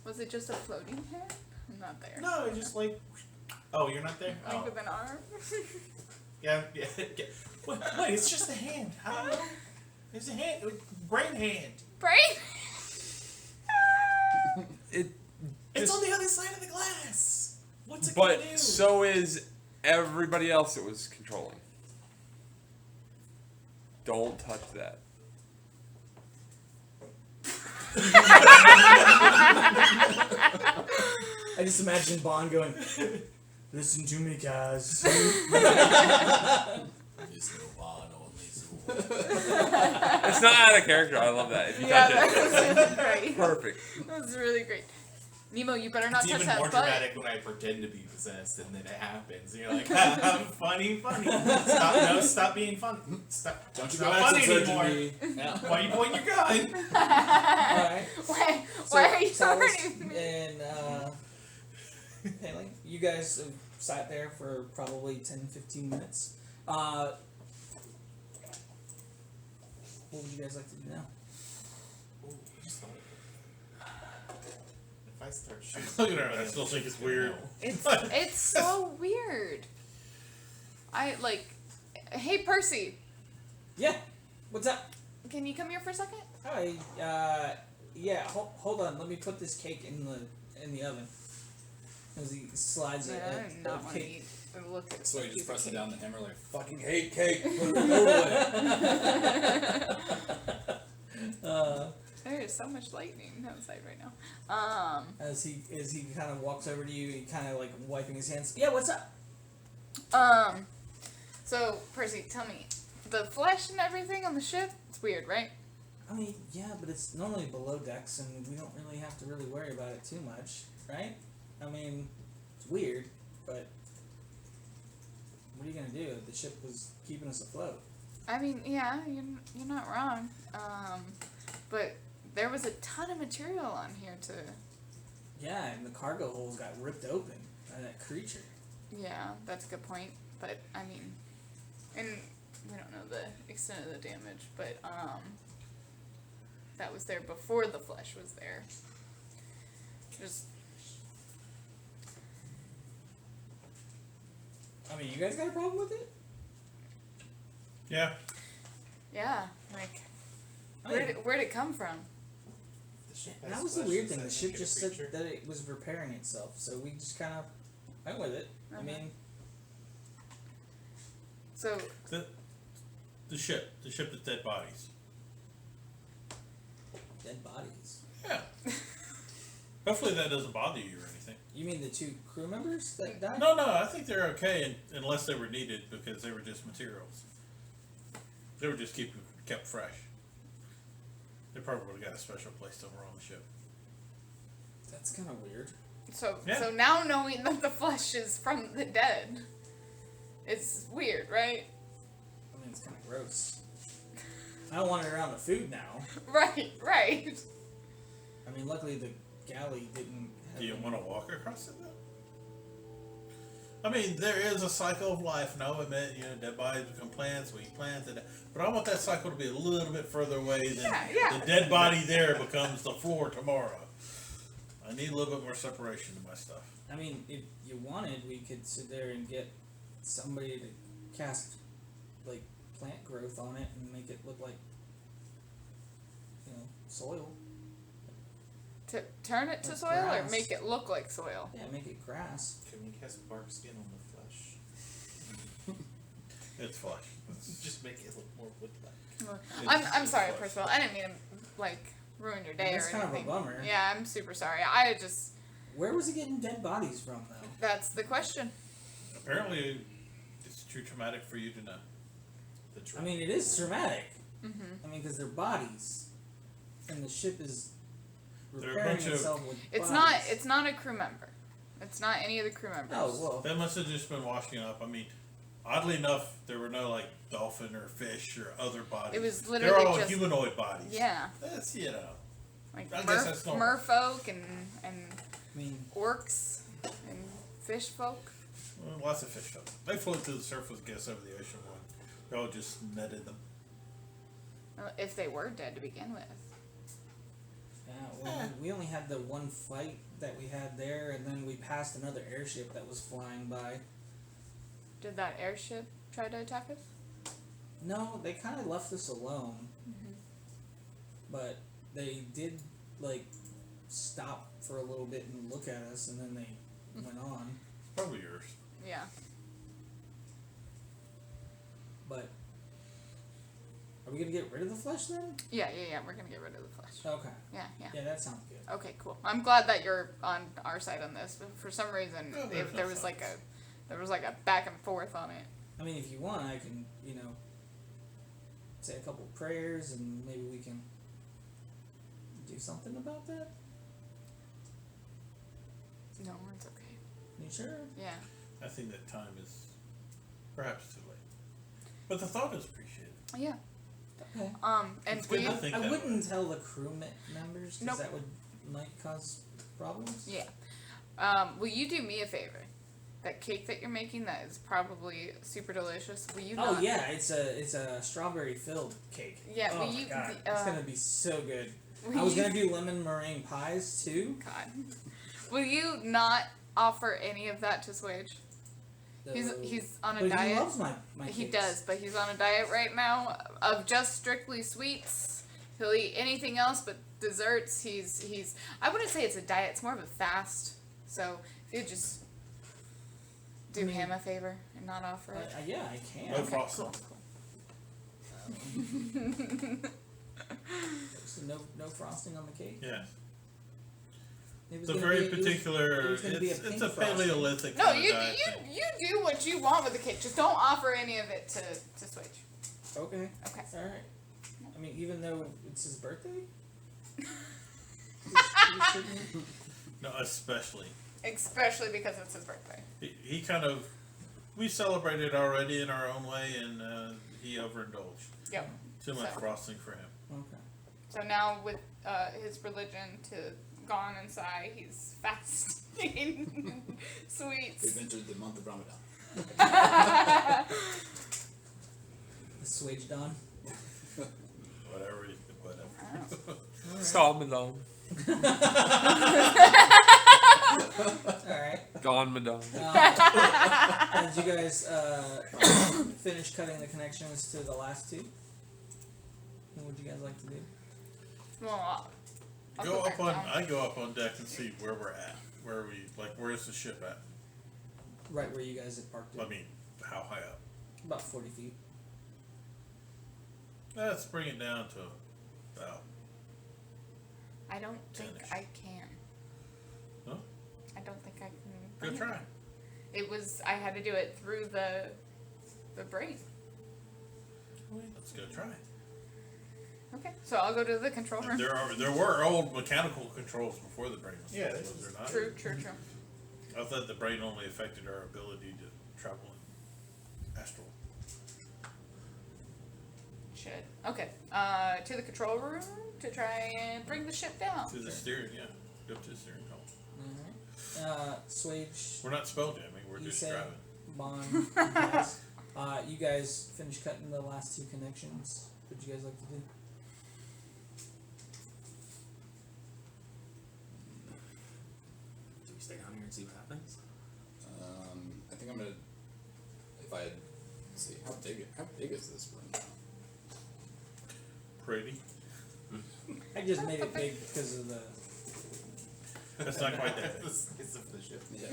Was it just a floating hand? I'm not there. No, it just like. Oh, you're not there. Like Oh. with an arm. Yeah. Wait, it's just a hand. I don't know. It's a hand. Brain hand. Brain. It's on the other side of the glass. What's it But gonna do? so is everybody else it was controlling. Don't touch that. I just imagine Bond going, "Listen to me, guys." There's no bond, only Zool. It's not out of character. I love that. If you Yeah, touch that it, was great. perfect. That was really great. Nemo, you better not It's touch even that more butt. dramatic when I pretend to be possessed and then it happens. And you're like, funny. Stop being funny. Stop. Don't you Not go funny acid anymore. surgery. Why are you pointing your gun? Alright. Why are you Talos hurting me? and Haley, you guys have sat there for probably 10-15 minutes. What would you guys like to do now? If I start shooting. Look at her. I still think it's weird. It's so weird. Hey Percy, Yeah. What's up? can you come here for a second? Hi. Yeah. Hold on. Let me put this cake in the oven. As he slides I a do not want to cake. eat. Look at So you piece just of pressing cake. down the hammer like fucking hate cake. Put it over it. There is so much lightning outside right now. As he kind of walks over to you, he kind of like wiping his hands. Yeah. What's up? So Percy, tell me, the flesh and everything on the ship, it's weird, right? I mean, yeah, but it's normally below decks, and we don't really have to really worry about it too much, right? I mean, it's weird, but what are you gonna do? The ship was keeping us afloat. I mean, yeah, you're not wrong. But there was a ton of material on here to. Yeah, and the cargo holes got ripped open by that creature. Yeah, that's a good point. But I mean, and we don't know the extent of the damage, but that was there before the flesh was there. Just I mean, you guys got a problem with it? Yeah. yeah, like I mean, where'd it come from? The ship that has was the flesh, weird does thing. The that ship make it a just said creature? that it was repairing itself, so we just kind of went with it. I Okay. mean, So The ship with dead bodies. dead bodies. Yeah. Hopefully that doesn't bother you or anything. You mean the 2 crew members that died? No, I think they're okay unless they were needed because they were just materials. They were just kept fresh. They probably would have got a special place somewhere on the ship. That's kind of weird. So Yeah. so now knowing that the flesh is from the dead, it's weird, right? I mean, it's kind of gross. I don't want it around the food now. Right. I mean, luckily the galley didn't. Do you want to walk across it though? I mean, there is a cycle of life. No, admit, dead bodies become plants, we eat plants, but I want that cycle to be a little bit further away than Yeah. the dead body there becomes the floor tomorrow. I need a little bit more separation to my stuff. I mean, if you wanted, we could sit there and get somebody to cast, like, plant growth on it and make it look like, soil. To turn it to Like soil or grass. make it look like soil. Yeah, make it grass. Can we cast bark skin on the flesh? It's flush. Just make it look more wood-like. I'm sorry, Percival. I didn't mean to ruin your day That's or kind of a anything. bummer. Yeah, I'm super sorry. Where was he getting dead bodies from, though? That's the question. Apparently, it's too traumatic for you to know. I mean, it is traumatic. Mm-hmm. I mean, because they're bodies, and the ship is They're a repairing bunch of- itself with It's bodies. not a crew member. It's not any of the crew members. Oh well. That must have just been washing up. I mean, oddly enough, there were no dolphin or fish or other bodies. It was They're literally all just humanoid bodies. Yeah. That's Like I guess that's normal. merfolk and I mean, orcs and fish folk. well, lots of fish stuff. They float through the surface gas over the ocean one. They all just netted them. If they were dead to begin with. Yeah, well, we only had the one fight that we had there, and then we passed another airship that was flying by. Did that airship try to attack us? No, they kind of left us alone. But they did, like, stop for a little bit and look at us, and then they went on. Probably yours. Yeah. But are we gonna get rid of the flesh then? Yeah. We're gonna get rid of the flesh. Okay. Yeah. Yeah, that sounds good. Okay, cool. I'm glad that you're on our side on this, but for some reason, Oh, there's if no there was fight. like a back and forth on it. I mean, if you want, I can, say a couple prayers, and maybe we can do something about that. No, it's okay. You sure? Yeah. I think that time is perhaps too late. But the thought is appreciated. Yeah. Okay. And It's good we, to think I that wouldn't way. tell the crew members because Nope. that might cause problems. yeah. Will you do me a favor? That cake that you're making that is probably super delicious. Will you Oh not? yeah, it's a strawberry filled cake. Yeah, Oh will my you? God, it's gonna be so good. Will I was you- gonna do lemon meringue pies too. God. Will you not offer any of that to Swage? He's on a But diet. he loves my He cakes. does, but he's on a diet right now of just strictly sweets. He'll eat anything else but desserts. He's I wouldn't say it's a diet, it's more of a fast. So if you just do him a favor and not offer it. Yeah, I can. No frosting. So no frosting on the cake. Yeah. It was It's a gonna very be- it was- particular. it was gonna be a It's pink a frosting. Paleolithic No, kind you of diet thing. you do what you want with the cake. Just don't offer any of it to Swage. Okay. Okay. All right. I mean, even though it's his birthday. No, especially. Especially because it's his birthday. He kind of. We celebrated already in our own way, and he overindulged. Yep. Too much So- frosting for him. Okay. So now with his religion to gone inside, he's fasting sweets. We've entered the month of Ramadan. The Swage Don. Whatever. Stop Madame. Alright. Gone Madame. Did you guys finish cutting the connections to the last two? What would you guys like to do? Well, I'll Go back up on. down. I go up on deck and see where we're at. Where we where's the ship at? Right where you guys had parked it. I mean, how high up? About 40 feet. Let's bring it down to about. I don't think 10-ish. I can. Huh? I don't think I can. Go bring it. try. It was. I had to do it through the brain. Let's go try. Okay, so I'll go to the control room. There were old mechanical controls before the brain was Yeah, was there not? True. I thought the brain only affected our ability to travel in astral. Should. Okay. To the control room to try and bring the ship down. To the steering, yeah. Go to the steering column. Alright. Swage, We're not spell jamming, we're you just said driving. Bond, you guys. You guys finished cutting the last two connections. What would you guys like to do? Do we stay down here and see what happens? I think I'm gonna. If I had, let's see how big is this room now? Pretty. I just made it big because of the. That's not quite that big. the size of the ship. Yeah.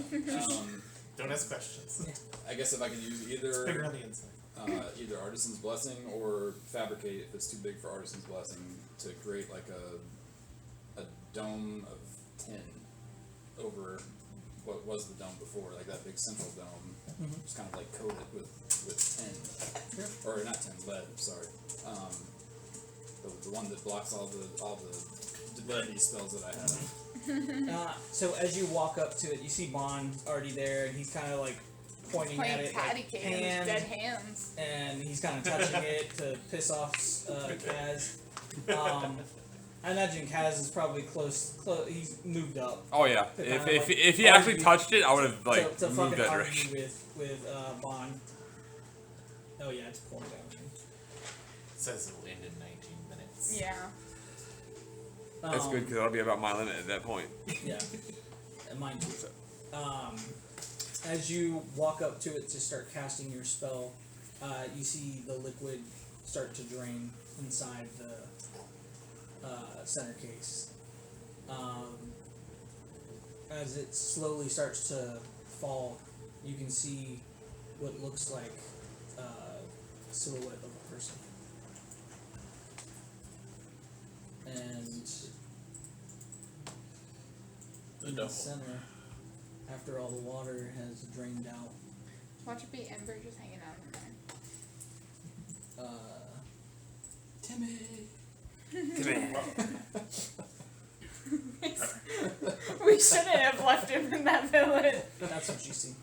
Don't ask questions. I guess if I could use Bigger either on the inside. either Artisan's Blessing or fabricate if it's too big for Artisan's Blessing to create like a dome of tin over what was the dome before, like that big central dome, just kind of like coated with tin, or not tin, lead. Sorry, the one that blocks all the divinity spells that I have. So as you walk up to it, you see Bond already there, and he's kind of like pointing at Playing it, patty like, cake with hands, dead hands. and he's kind of touching it to piss off Kaz. I imagine Kaz is probably close. He's moved up. Oh yeah. To kinda, If he like, actually argue- touched it, I would have like to moved fucking that argue direction. with Bond. Oh yeah, it's pulling down. It says it'll end in 19 minutes. Yeah. That's good because that'll be about my limit at that point. Yeah, and mine too. As you walk up to it to start casting your spell, you see the liquid start to drain inside the center case. As it slowly starts to fall, you can see what looks like a silhouette of a person. And The in the devil. center, after all the water has drained out, Watch it be Ember just hanging out in there. Timmy. We shouldn't have left him in that village. that's what you see.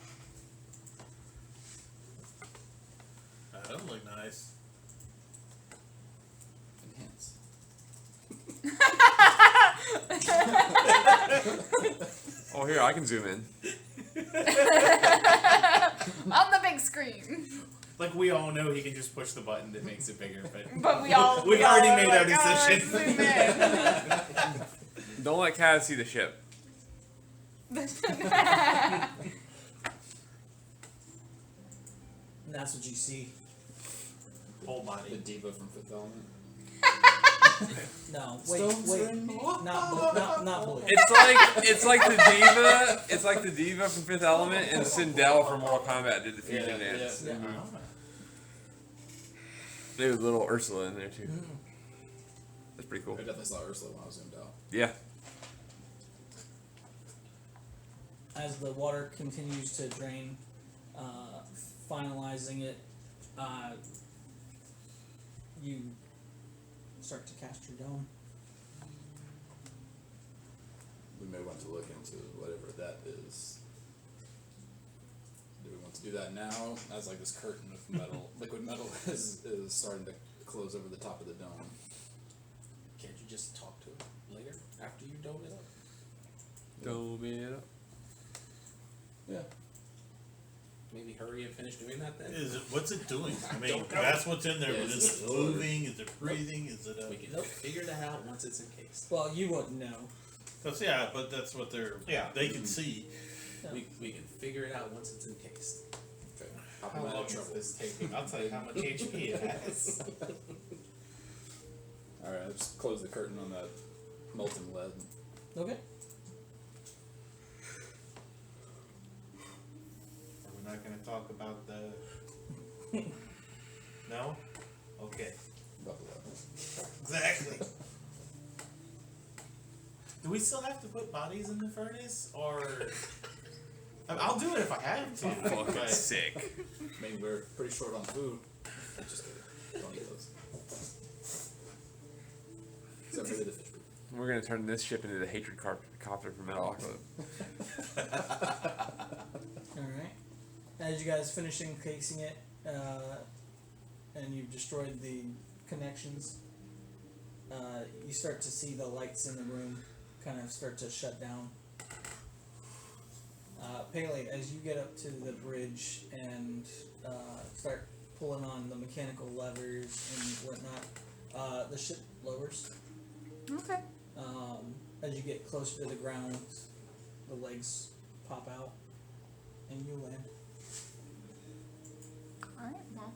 That doesn't look nice. Enhance. Oh, here, I can zoom in. On the big screen. Like we all know he can just push the button that makes it bigger, but But we all We we all already are made like, our decision. Oh, zoom in. Don't let Kaz see the ship. And that's what you see. whole The body. diva from Fifth Element. No, Stones wait, in not bullet. It's like the diva from Fifth Element and Sindel from Mortal Kombat did the fusion dance. Yeah. They was little Ursula in there too. Mm. That's pretty cool. I definitely saw Ursula when I was zoomed out. Yeah. As the water continues to drain, finalizing it, you start to cast your dome. We may want to look into whatever that is. Do we want to do that now? As like this curtain of metal, liquid metal is starting to close over the top of the dome. Can't you just talk to it later after you dome it up? Dome it up. Yeah. Maybe hurry and finish doing that then. What's it doing? I mean, Don't know. that's what's in there. Yeah, But it's is it just moving? Is it breathing? Is it We can figure that out once it's encased. Well, you wouldn't know. That's yeah, but that's what they're. Yeah. They can see. We can figure it out once it's encased. Okay. How Hop in long that is trouble. this taking? I'll tell you how much HP it has. Alright, I'll just close the curtain on that molten lead. Okay. Are we not going to talk about the? No. Okay. About the lead. Exactly. Do we still have to put bodies in the furnace, or? I'll do it if I have to. Fucking but- sick. I mean, we're pretty short on food. Just kidding. Don't eat those. Except maybe the fish food. We're gonna turn this ship into the hatred copter from Metalocalypse. Alright. As you guys finish encasing it, and you've destroyed the connections, you start to see the lights in the room kind of start to shut down. Pele, as you get up to the bridge and start pulling on the mechanical levers and whatnot, the ship lowers. Okay. As you get closer to the ground, the legs pop out, and you land. Alright, well,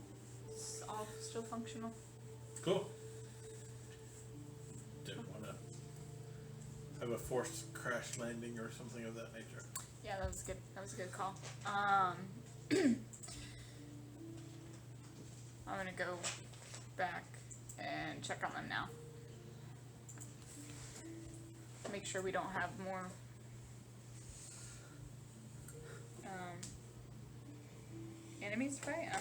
it's all still functional. Cool. Didn't want to have a forced crash landing or something of that nature. Yeah, that was good. That was a good call. I'm gonna go back and check on them now. Make sure we don't have more enemies to fight? I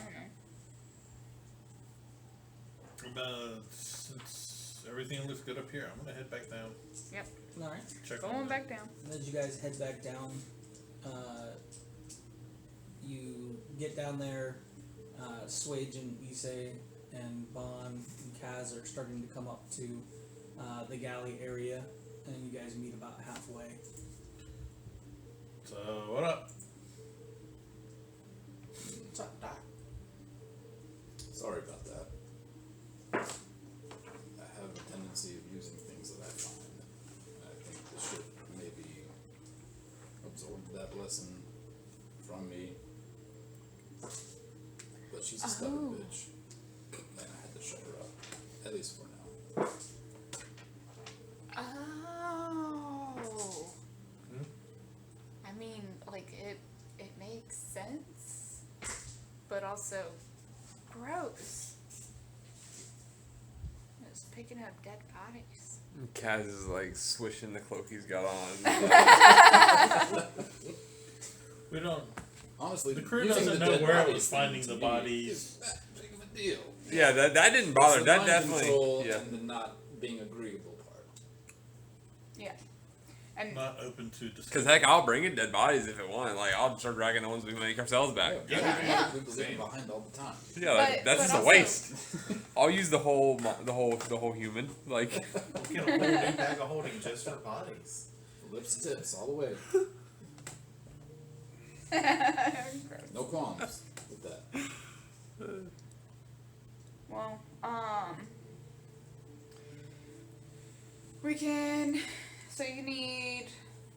don't know. Since everything looks good up here, I'm gonna head back down. Yep. Alright. Check Going on back down. And as you guys head back down, you get down there, Swage and Issei and Bon and Kaz are starting to come up to the galley area, and you guys meet about halfway. So what up? What's up, Doc? Sorry about that. I have a tendency of using things that I find. listen from me. But she's a stubborn bitch. And I had to shut her up. At least for now. Oh. I mean, like, it makes sense, but also gross. It's picking up dead bodies. Kaz is like swishing the cloak he's got on. We don't. Honestly, The crew using doesn't the know dead where it bodies was thing finding to the me bodies. is that big of a deal. Yeah, that didn't bother. It's the That mind definitely. control Yeah. and the not being agreeable part. Yeah. And Not open to Because discussion. heck, I'll bring in dead bodies if it want. Like I'll start dragging the ones we make ourselves back. Yeah, Yeah. yeah. We believe behind all the time. Yeah, But- that's but just a also- waste. I'll use the whole human. Like Get a whole new bag of holding just for bodies. Lips to tips all the way. No qualms with that. well, we can. So you need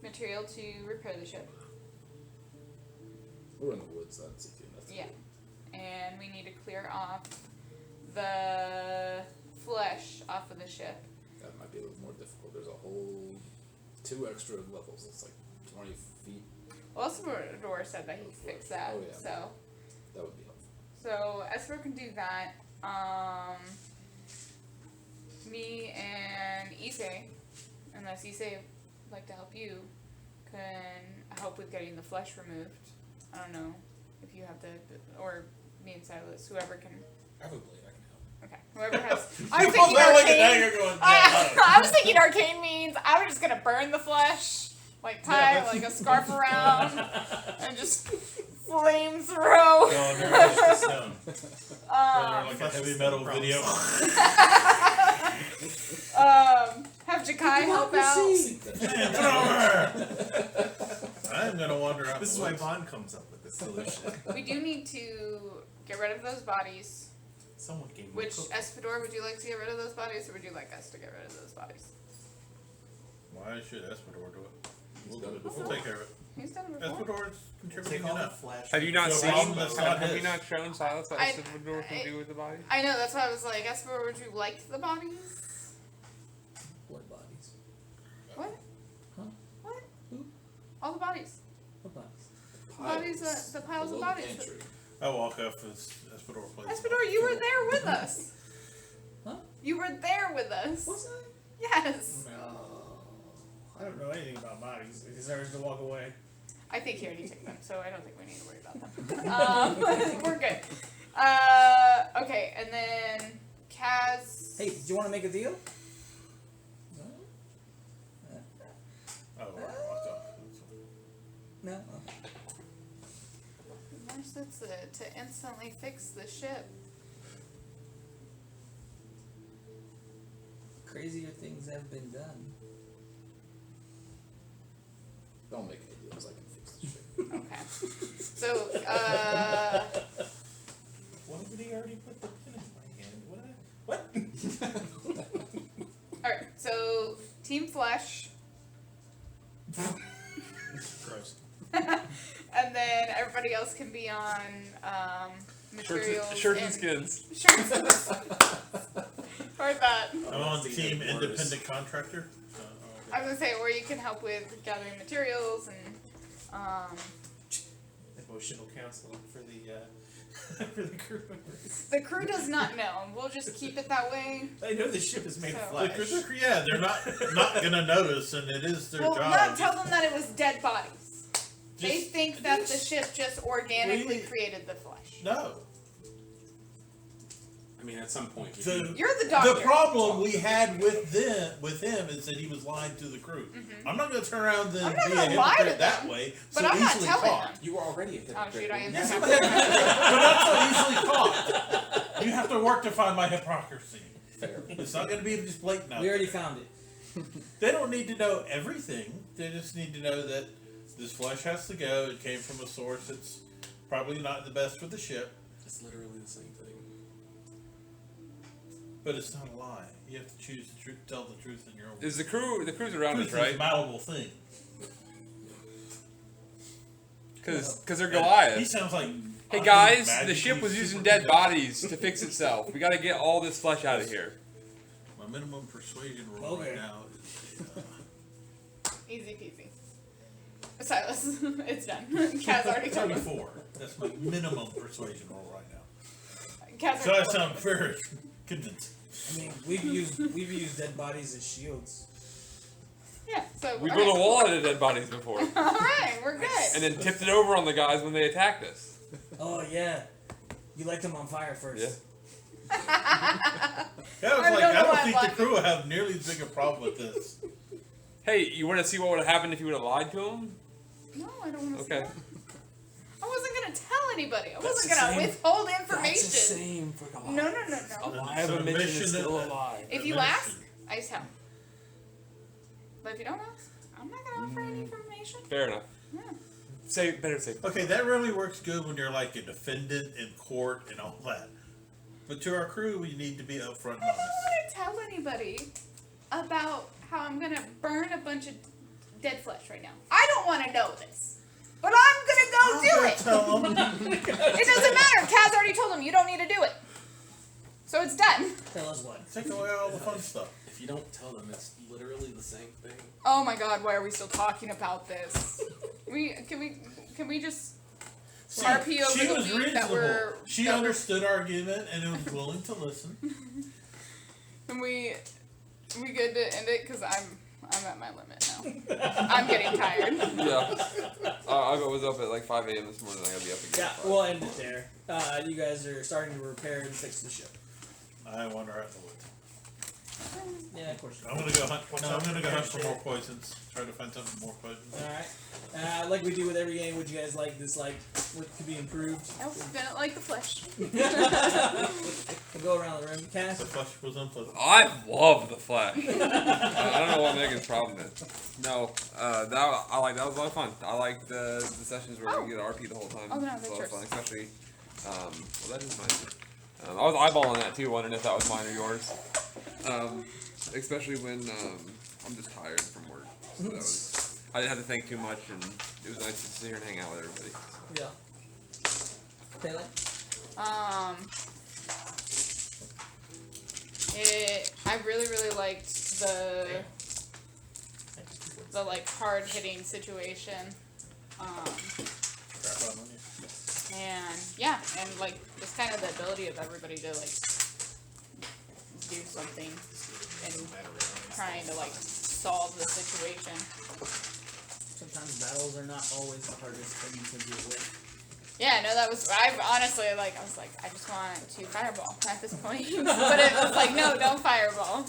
material to repair the ship. We're in the woods. That's easy enough. Yeah. And we need to clear off the flesh off of the ship. That might be a little more difficult. There's a whole 2 extra levels. It's like 20 feet. Well, Espador said that he'd fix that. Oh, yeah. So. That would be helpful. So Esper can do that. Me and Issei, unless Issei would like to help you, can help with getting the flesh removed. I don't know if you have to, or me and Silas, whoever can. Probably I can help. Okay, whoever has. I was You thinking pulled out like a arcane. dagger going, yeah, I was thinking arcane means I'm just gonna burn the flesh, like tie Yeah, like a scarf around, and just flame throw. no, they're just stone. Like a heavy metal video. Have Jakai help out. Man, get over! I'm gonna wander out. This is the why woods. Bond comes up with the solution. We do need to get rid of those bodies. Someone gave me Which, a cookie. Espador, would you like to get rid of those bodies, or would you like us to get rid of those bodies? Why should Espador do it? He's done it We'll before. take care of it. He's done it before. Espador's Take contributing all the enough. flash. have you not So seen? problem that's not Have you his. not shown Silas what I- Espador can do with the body? I know, that's why I was like, Espador, would you like the bodies? What bodies? What? Huh? What? Who? All the bodies. What bodies? Bodies, the piles of below the bodies. pantry. I walk up as Espador plays. Espador, you were there with us. Huh? You were there with us. Was I? Yes. I don't know anything about bodies. He deserves to walk away. I think he already took them, so I don't think we need to worry about them. We're good. Okay, and then Kaz. Hey, do you want to make a deal? Oh, I walked off. No. There's to instantly fix the ship. Crazier things have been done. Don't make any deals. I can fix this shit. Okay. So, Why did he already put the pin in my hand? What? alright, so Team Flesh. Gross. And then everybody else can be on materials. Shirts and skins. Shirts and Heard that. I'm on See team the borders. independent contractor. I was gonna say, or you can help with gathering materials and Emotional counseling for the for the crew members. the crew does not know. We'll just keep it that way. I know the ship is made of So- flesh. Yeah, they're not gonna notice, and it is their Well, job. not tell them that it was dead bodies. They Just- think that the ship just organically We- created the flesh. No. I mean, at some point, we The- do- You're the doctor. The problem we had with him is that he was lying to the crew. I'm not going to turn around and I'm not be a gonna lie to hypocrite that them, way. but so I'm not easily telling caught. them. you were already a hypocrite. Oh shoot, I am. Yes, the but not so easily caught. You have to work to find my hypocrisy. Fair. It's not going to be just blatant out We already there. found it. They don't need to know everything. They just need to know that this flesh has to go. It came from a source that's probably not the best for the ship, It's literally the same thing. but it's not a lie. You have to choose the truth, tell the truth in your own. Is the crew's around Truth us, is a right? malleable thing. Because they're He Goliath. sounds like. Hey guys, the magically ship was using super dead productive. bodies to fix itself. We gotta get all this flesh out of here. My minimum persuasion roll Okay. right now is. Easy peasy. Silas, it's done. Kaz already told me. 34. That's my minimum persuasion roll right now. Kaz So I already sound told me. very convinced. I mean, we've used dead bodies as shields. Yeah, so. We okay. built a wall out of dead bodies before. Alright, we're good. And then tipped it over on the guys when they attacked us. Oh yeah, you light them on fire first. Yeah. Yeah, I was I like, don't know I why don't I'm think the laughing. crew will have nearly as big a problem with this. Hey, you want to see what would have happened if you would have lied to them? No, I don't want to Okay. see that. I wasn't gonna tell anybody. I That's wasn't the gonna same- withhold That's information. the same for Goliath. No, no, no, A no. lie of So a mission mission is still a that- lie. If you Mission. ask, I tell. But if you don't ask, I'm not gonna offer any information. Fair enough. Yeah. Say better safe. Okay, that really works good when you're like a defendant in court and all that. But to our crew, we need to be upfront and I don't honest. want to tell anybody about how I'm gonna burn a bunch of dead flesh right now. I don't want to know this, but I'm gonna go do it. Tell them. It doesn't matter. Kaz already told him you don't need to do it, so it's done. Tell us what. Take away all the fun stuff. If you don't tell them, it's literally the same thing. Oh my God, why are we still talking about this? Can we just See, RP over she the was week that we're She that we're- understood our argument and was willing to listen. Can we good to end it? Cause I'm at my limit now. I'm getting tired. Yeah. I was up at like 5 a.m. this morning. I gotta be up again. Yeah, at 5. we'll end it there. You guys are starting to repair and fix the ship. I wander out the woods. Yeah, of course. I'm gonna go hunt. No, I'm gonna go hunt for more poisons. Try to find something more poisons. All right. Like we do with every game, would you guys like this? Like, what could be improved? Nope, didn't like the flesh. We'll go around the room. The Cass. flesh was unpleasant. I love the flash. I don't know what Megan's problem is. No, that was a lot of fun. I like the sessions where we get RP the whole time. Oh, no, It's a that's lot of yours. fun, especially. Well, that is mine. I was eyeballing that too, wondering if that was mine or yours. Especially when I'm just tired from work. So that was, I didn't have to think too much, and it was nice to sit here and hang out with everybody. Yeah. Taylor. I really liked the like hard hitting situation. Crap on you. And yeah, and like just kind of the ability of everybody to like do something and trying to like solve the situation. Sometimes battles are not always the hardest thing to deal with. Yeah, no, that was I honestly like I was like I just want to fireball at this point, but it was like no, don't fireball.